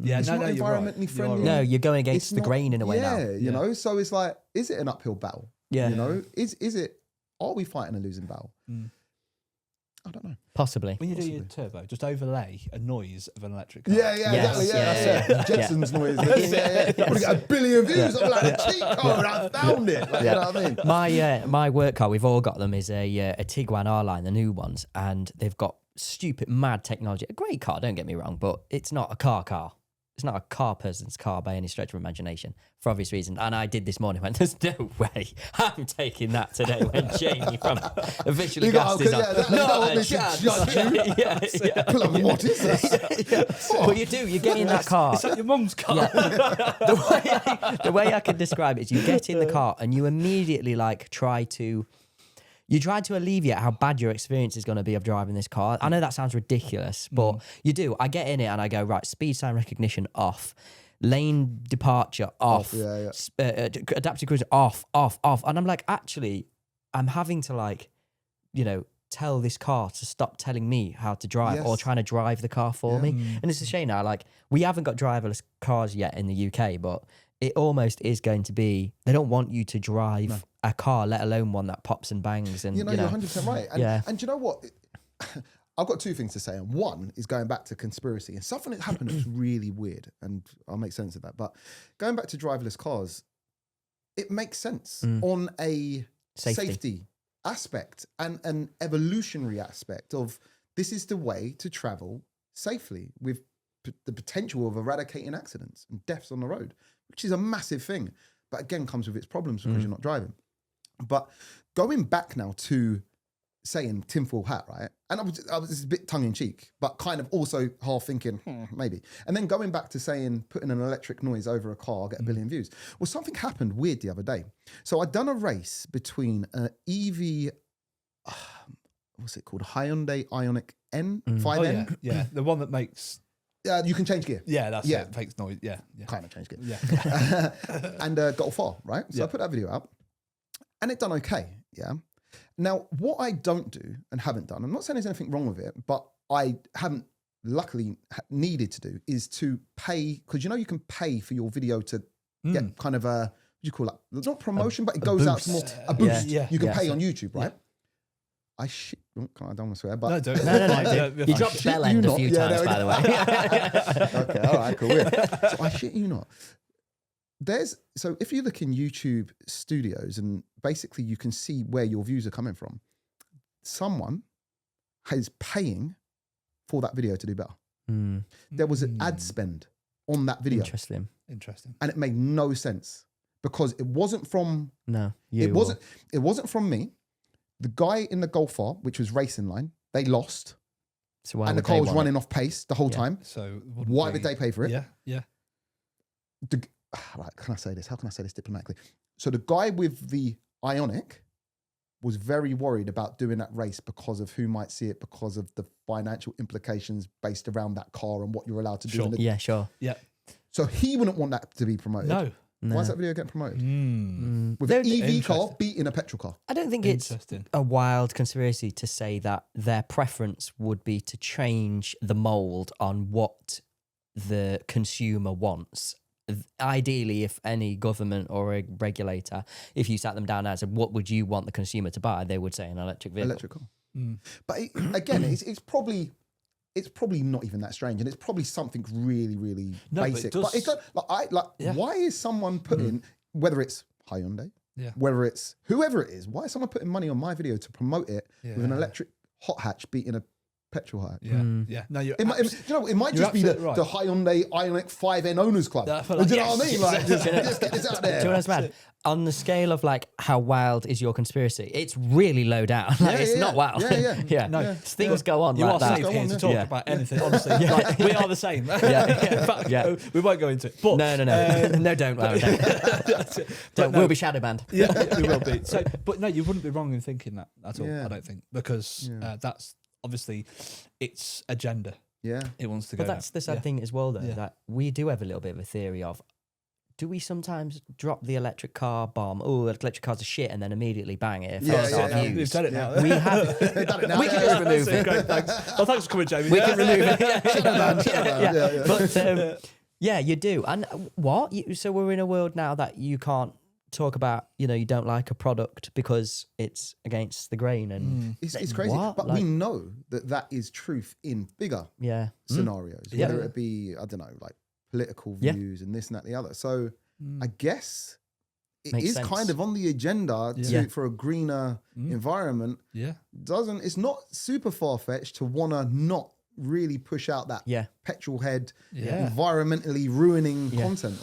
It's not environmentally friendly. No, you're going against the grain in a way now. You know, so it's like, is it an uphill battle? You know, is it, are we fighting a losing battle? I don't know. Possibly. When you do your turbo, just overlay a noise of an electric car. Exactly. That's it. Jetson's noise. I want to get 1 billion views. I'm like, a cheat code, I found it. Like, you know what I mean? My work car, we've all got them, is a Tiguan R-Line, the new ones, and they've got stupid, mad technology. A great car, don't get me wrong, but it's not a car. It's not a car person's car by any stretch of imagination, for obvious reasons. And I did this morning, went, there's no way I'm taking that today when Jamie from Officially Gassed is on. Not a chance. What is this? Well, you do. You get in that car. Is that your mum's car? The way I can describe it is you get in the car and you immediately try to alleviate how bad your experience is going to be of driving this car. I know that sounds ridiculous, but you do. I get in it and I go, right, speed sign recognition off, lane departure off, adaptive cruise off. And I'm like, actually, I'm having to tell this car to stop telling me how to drive or trying to drive the car for me. And it's a shame now, we haven't got driverless cars yet in the UK, but it almost is going to be, they don't want you to drive a car, let alone one that pops and bangs. And you're 100% right. And you know what? I've got two things to say. And one is going back to conspiracy. And something that happened that was really weird. And I'll make sense of that. But going back to driverless cars, it makes sense on a safety aspect and an evolutionary aspect of this is the way to travel safely with the potential of eradicating accidents and deaths on the road, which is a massive thing. But again, comes with its problems because you're not driving. But going back now to saying tinfoil hat, right? And I was a bit tongue in cheek, but kind of also half thinking, maybe. And then going back to saying, putting an electric noise over a car, get a billion views. Well, something happened weird the other day. So I'd done a race between an EV, what's it called? Hyundai Ioniq N, 5N. Yeah, the one that makes... you can change gear. Yeah, that's it. Makes noise. Yeah. Kind of change gear. Yeah. And Golf R, right? So I put that video out and it done okay, yeah? Now, what I don't do and haven't done, I'm not saying there's anything wrong with it, but I haven't luckily needed to do is to pay, because you can pay for your video to get kind of what do you call that? It's not promotion, but it goes out to more, a boost. You can pay on YouTube, right? I don't want to swear, but... No, don't. No. You dropped bell end a few times, by the way. Okay, all right, cool. Weird. So I shit you not. So if you look in YouTube studios and basically you can see where your views are coming from, someone is paying for that video to do better. There was an ad spend on that video. Interesting. And it made no sense because it wasn't from... No, It wasn't from me. The guy in the Golf R, which was racing line, they lost. So and the car was running off pace the whole time. So why did they pay for it? Yeah. Right, can I say this? How can I say this diplomatically? So the guy with the Ioniq was very worried about doing that race because of who might see it, because of the financial implications based around that car and what you're allowed to do. Sure. Yeah. So he wouldn't want that to be promoted. No. Why is that video getting promoted? With an EV car beating a petrol car. I don't think it's a wild conspiracy to say that their preference would be to change the mold on what the consumer wants. Ideally, if any government or a regulator, if you sat them down and said, what would you want the consumer to buy? They would say an electric vehicle. Electric car. But again, it's probably not even that strange, and it's probably something really, really basic. But it's why is someone putting, whether it's Hyundai, whether it's whoever it is, why is someone putting money on my video to promote it with an electric hot hatch beating a petrol hatch? No, it might just be the Hyundai Ioniq 5N owners club. Do you know what I mean? Like, just get this out there. Do you know what's mad? On the scale of like how wild is your conspiracy, it's really low down. It's not wild. No, things go on. You like are that. safe here to talk about anything. Honestly, like, we are the same. In fact, we won't go into it. But no, don't. Don't. We'll be shadow banned. Yeah, we will be. So, but no, you wouldn't be wrong in thinking that at all. I don't think, because that's obviously its agenda. Yeah, it wants to go. But that's the sad thing as well, though, that we do have a little bit of a theory of, do we sometimes drop the electric car bomb? Oh, electric cars are shit, and then immediately bang it. Views. We've done it now. We have. We can just remove it. Great, thanks. Well, thanks for coming, Jamie. We can remove it. But you do. And what? So we're in a world now that you can't talk about, you don't like a product because it's against the grain, and it's crazy. What? But we know that is truth in bigger scenarios, whether it be, I don't know, like political views and this and that and the other. So I guess it Makes is sense. kind of on the agenda for a greener environment. It's not super far-fetched to want to not really push out that petrol head, environmentally ruining content,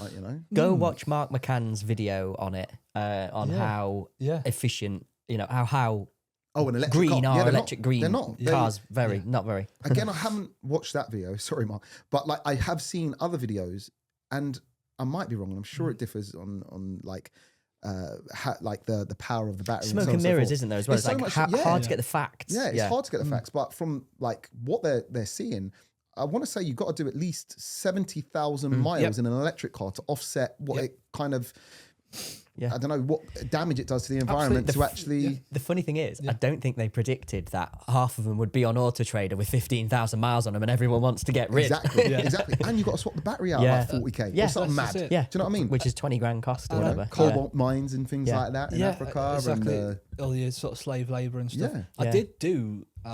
Go watch Mark McCann's video on it, on how efficient, how an electric green car. are electric green They're not. cars. Not very. Again, I haven't watched that video. Sorry, Mark, but like I have seen other videos, and I might be wrong, and I'm sure it differs on like. The power of the battery. Smoke and mirrors, isn't there, as well? It's like hard to get the facts. Yeah, it's hard to get the facts, but from like what they're seeing, I want to say you've got to do at least 70,000 miles in an electric car to offset what it kind of. I don't know what damage it does to the environment The funny thing is, I don't think they predicted that half of them would be on Auto Trader with 15,000 miles on them, and everyone wants to get rid. Exactly. And you've got to swap the battery out like 40k or something mad. Yeah. Do you know what I mean? Which is 20 grand cost or whatever. Cobalt mines and things like that in Africa. Exactly. And all the sort of slave labour and stuff. I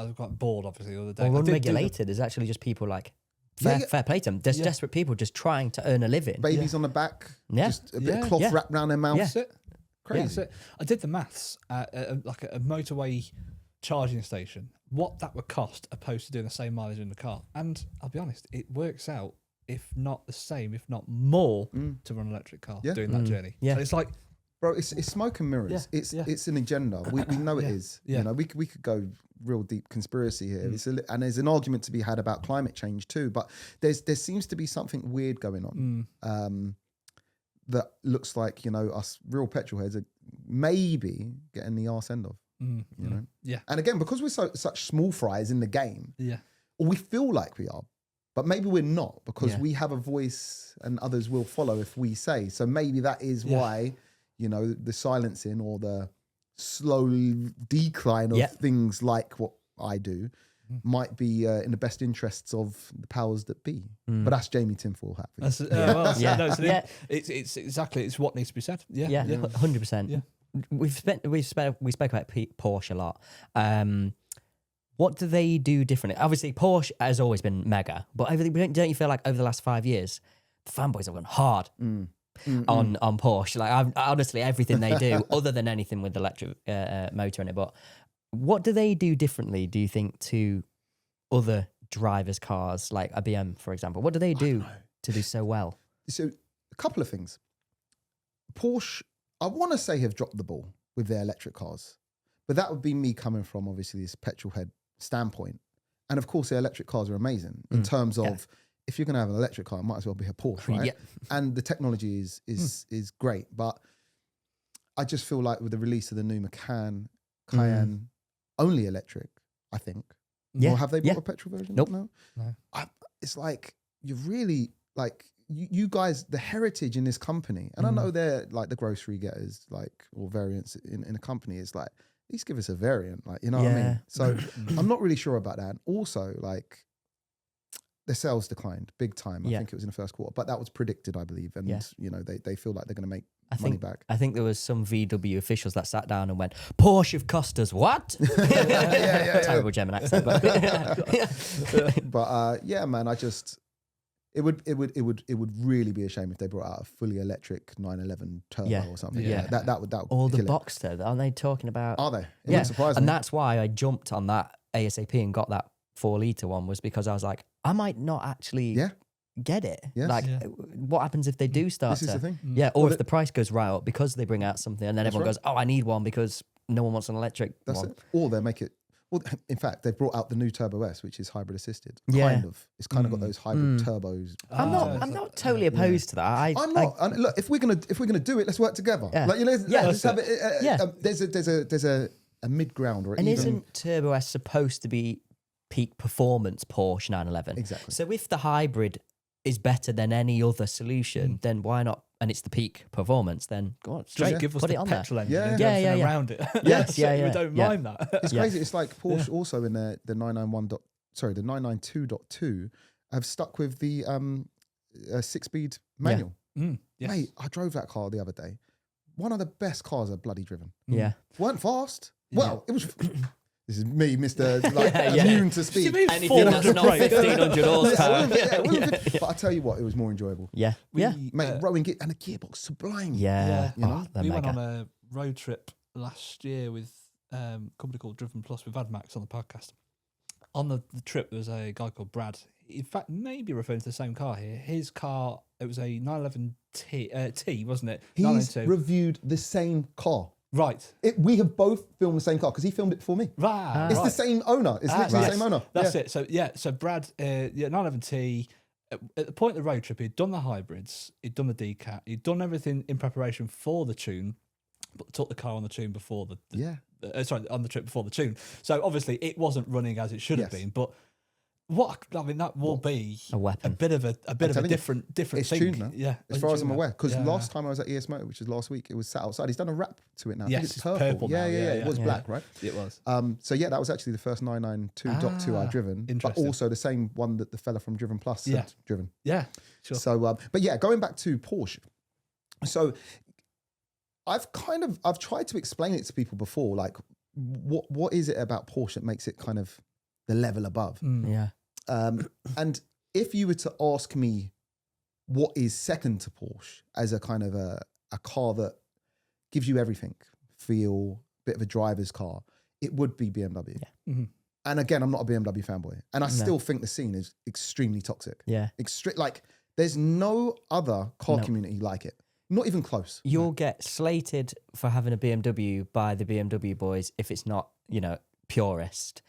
was quite bored, obviously, the other day. Or unregulated. There's actually just people like, fair play to them. There's desperate people just trying to earn a living. Babies on the back, just a bit of cloth wrapped around their mouths. Crazy. Yeah, so I did the maths at like a motorway charging station, what that would cost opposed to doing the same mileage in the car. And I'll be honest, it works out, if not the same, if not more, to run an electric car doing that journey. Yeah. So it's like, bro, it's smoke and mirrors. It's an agenda. We know it is. Yeah. You know, we could go real deep conspiracy here. And there's an argument to be had about climate change too. But there seems to be something weird going on. That looks like, you know, us real petrol heads are maybe getting the arse end of. You know? Yeah. And again, because we're such small fries in the game, or we feel like we are, but maybe we're not, because we have a voice and others will follow if we say. So maybe that is why, you know, the silencing or the slow decline of things like what I do might be in the best interests of the powers that be. But that's Jamie Tinfoil hat. It's exactly, it's what needs to be said. Yeah, 100%. Yeah. We spoke about Porsche a lot. What do they do differently? Obviously, Porsche has always been mega, but don't you feel like over the last 5 years, the fanboys have gone hard on Porsche? Like, honestly, everything they do, other than anything with the electric motor in it. But what do they do differently, do you think, to other drivers' cars, like a BM, for example? What do they do to do so well? So, a couple of things. Porsche, I want to say, have dropped the ball with their electric cars, but that would be me coming from obviously this petrol head standpoint. And of course, their electric cars are amazing in terms of if you're going to have an electric car, it might as well be a Porsche, right? And the technology is great, but I just feel like with the release of the new Cayenne, only electric, I think. Or have they bought a petrol version? Nope. No. It's like you really like. You guys, the heritage in this company, and I know they're like the grocery getters, like, or variants in a company, is like, at least give us a variant, like, you know what I mean? So I'm not really sure about that. And also, like, the sales declined big time. I think it was in the first quarter, but that was predicted, I believe. And, you know, they feel like they're going to make money back. I think there was some VW officials that sat down and went, Porsche have cost us what? Terrible German accent. But, yeah, man, It would really be a shame if they brought out a fully electric 911 turbo or something. That would all the kill it. Boxster, aren't they talking about? Are they? It wouldn't surprise me. And that's why I jumped on that ASAP and got that 4-litre one, was because I was like, I might not actually get it. Yes. Like, what happens if they do start This is to? the thing. Yeah, or if the price goes right up because they bring out something, and then everyone goes, "Oh, I need one," because no one wants an electric That's one. it. Or they make it. Well, in fact, they've brought out the new Turbo S, which is hybrid assisted. Kind of. It's kind of got those hybrid turbos. I'm not totally opposed to that. I'm not. Look, if we're gonna do it, let's work together. Like, you know, let's have it. There's a mid ground, or and even, isn't Turbo S supposed to be peak performance Porsche 911? Exactly. So if the hybrid is better than any other solution, then why not? And it's the peak performance, then go on, straight, give us put the it on petrol there. engine and everything around it. We don't mind that. It's crazy. It's like Porsche also in the 992.2 have stuck with the 6-speed manual. Mate, I drove that car the other day. One of the best cars I've bloody driven. Weren't fast. Well, it was. This is me, Mr. Immune to speed. Anything that's not 1,500 horsepower. But I tell you what, it was more enjoyable. Mate, rowing and the gearbox sublime. You know? We went on a road trip last year with a company called Driven Plus with Admax on the podcast. On the trip, there was a guy called Brad. In fact, maybe referring to the same car here. His car, it was a 911 T, wasn't it? He's reviewed the same car. Right. We have both filmed the same car because he filmed it before me. Right. It's the same owner. It's literally the same owner. That's it. So Brad, 911T, at the point of the road trip, he'd done the hybrids, he'd done the decat, he'd done everything in preparation for the tune, but took the car on the tune before on the trip before the tune. So obviously it wasn't running as it should have been, but that will be a weapon, a bit of a different it's thing. tuned now. Yeah, as far as I'm aware, because last time I was at ES Motor, which was last week, it was sat outside. He's done a wrap to it now. Yes, I think it's purple. now. It was black, right? It was. So that was actually the first 992.2 I'd driven, but also the same one that the fella from Driven Plus had driven. Yeah, sure. So, but yeah, going back to Porsche. So I've tried to explain it to people before, like what is it about Porsche that makes it kind of the level above? And if you were to ask me what is second to Porsche as a kind of a car that gives you everything, feel, bit of a driver's car, it would be BMW. Yeah. Mm-hmm. And again, I'm not a BMW fanboy. And I still think the scene is extremely toxic. Yeah. Like, there's no other car community like it. Not even close. You'll get slated for having a BMW by the BMW boys if it's not, purist.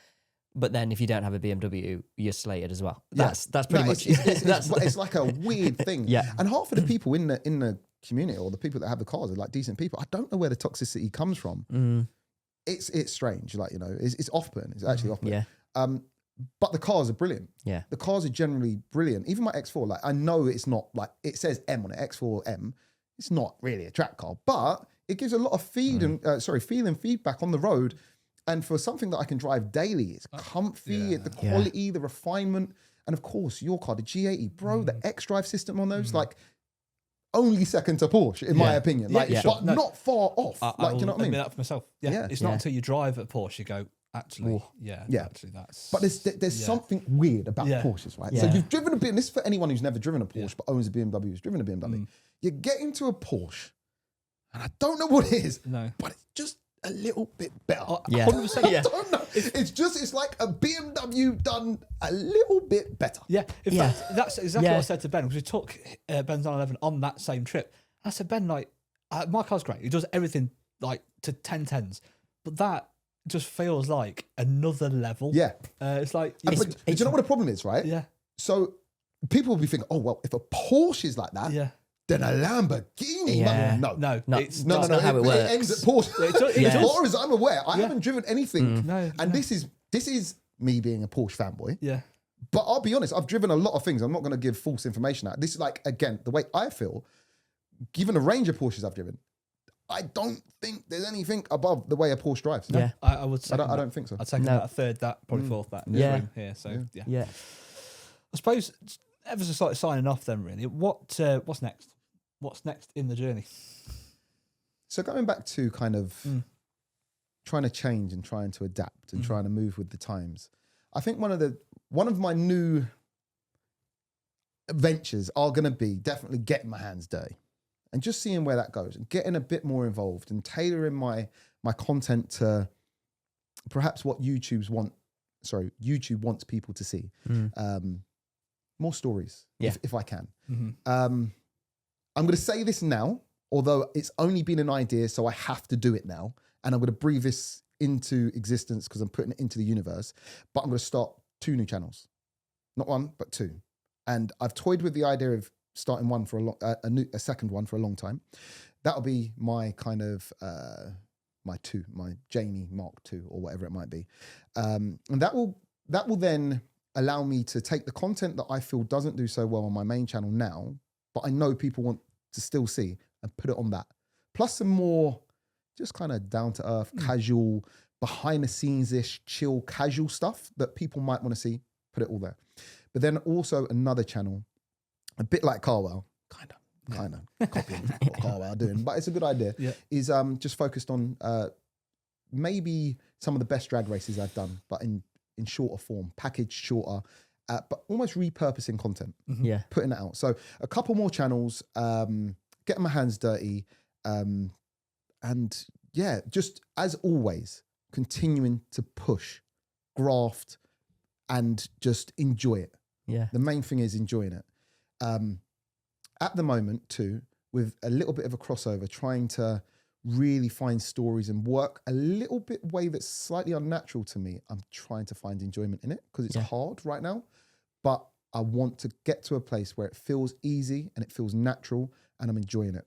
But then if you don't have a BMW, you're slated as well. That's pretty much it's like a weird thing. Yeah. And half of the people in the community, or the people that have the cars, are like decent people. I don't know where the toxicity comes from. It's strange. Like, it's off-putting. It's actually off-putting. Yeah. But the cars are brilliant. Yeah. The cars are generally brilliant. Even my X4, like, I know it's not like, it says M on it, X4M. It's not really a track car, but it gives a lot of feeling feedback on the road. And for something that I can drive daily, it's comfy, the quality, the refinement. And of course, your car, the G80, bro, the X-Drive system on those, like, only second to Porsche, in my opinion. Like, but not far off. Like, you know what I mean? That for myself. Yeah. It's not until you drive a Porsche you go, actually, actually that's... But there's something weird about Porsches, right? Yeah. So you've driven a BMW, this is for anyone who's never driven a Porsche, but owns a BMW, who's driven a BMW. You get into a Porsche, and I don't know what it is, but it's just a little bit better. 100%. I don't know. It's like a BMW done a little bit better. Yeah. In fact, that's exactly what I said to Ben, because we took Ben's 911 on that same trip. I said, Ben, like, my car's great. It does everything like to 10/10s, but that just feels like another level. Yeah. It's like... But do you know what the problem is, right? Yeah. So people will be thinking, oh, well, if a Porsche is like that, then a Lamborghini. Yeah. No, that's not how it works. It ends at Porsche. As far as I'm aware, I haven't driven anything. This is me being a Porsche fanboy. Yeah. But I'll be honest, I've driven a lot of things. I'm not going to give false information out. This is like, again, the way I feel, given a range of Porsches I've driven, I don't think there's anything above the way a Porsche drives. Yeah. I would say I don't think so. I'd second that, a third that, probably fourth that. Here, so Yeah. I suppose, ever so slightly signing off then, really, what's next? What's next in the journey? So going back to kind of trying to change and trying to adapt and trying to move with the times, I think one of my new ventures are going to be definitely getting my hands dirty and just seeing where that goes and getting a bit more involved and tailoring my content to perhaps what YouTube wants people to see. More stories, if I can. I'm going to say this now, although it's only been an idea, so I have to do it now. And I'm going to breathe this into existence because I'm putting it into the universe. But I'm going to start 2 new channels. Not 1, but 2. And I've toyed with the idea of starting one for a second one for a long time. That'll be my kind of, my Jamie Mark II or whatever it might be. And that will then allow me to take the content that I feel doesn't do so well on my main channel now, but I know people want to still see, and put it on that. Plus some more just kind of down-to-earth, casual, behind-the-scenes-ish, chill, casual stuff that people might want to see, put it all there. But then also another channel, a bit like Carwell, kind of copying what Carwell are doing, but it's a good idea, is just focused on maybe some of the best drag races I've done, but in shorter form, packaged shorter, but almost repurposing content, putting it out. So a couple more channels, getting my hands dirty, and just as always, continuing to push, graft, and just enjoy it. Yeah. The main thing is enjoying it. At the moment too, with a little bit of a crossover, trying to really find stories and work a little bit way that's slightly unnatural to me. I'm trying to find enjoyment in it because it's hard right now, but I want to get to a place where it feels easy and it feels natural and I'm enjoying it.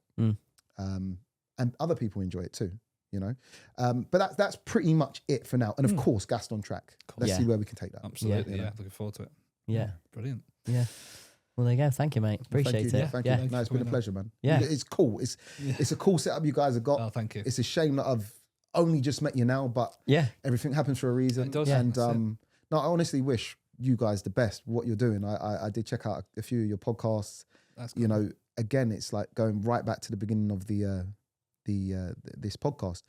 And other people enjoy it too, you know? But that's pretty much it for now. And of course, Gaston track. Let's see where we can take that. Absolutely, looking forward to it. Yeah. Brilliant. Yeah. Well, there you go. Thank you, mate. Appreciate it. Thank you. No, it's been a pleasure, man. Yeah. It's cool. It's a cool setup you guys have got. Oh, thank you. It's a shame that I've only just met you now, but everything happens for a reason. It does. And no, I honestly wish you guys the best for what you're doing. I did check out a few of your podcasts. That's cool. You know, again, it's like going right back to the beginning of this podcast.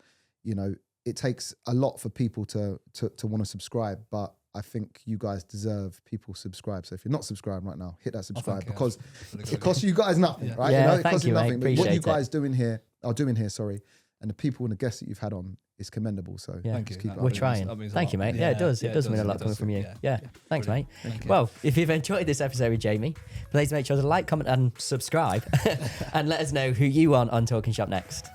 You know, it takes a lot for people to want to subscribe, but I think you guys deserve people subscribe. So if you're not subscribed right now, hit that subscribe because it costs you guys nothing, right? Yeah, you know, it costs you nothing. But what you Appreciate guys doing here, and the people and the guests that you've had on is commendable. So Yeah. Thank just you. keep it We're up. trying. That means a Thank you, lot. mate. Yeah, it does. Yeah, It does mean a lot it coming does. from you. Yeah. Yeah. Thanks, mate. Thank you. Well, if you've enjoyed this episode with Jamie, please make sure to like, comment, and subscribe, and let us know who you want on Talking Shop next.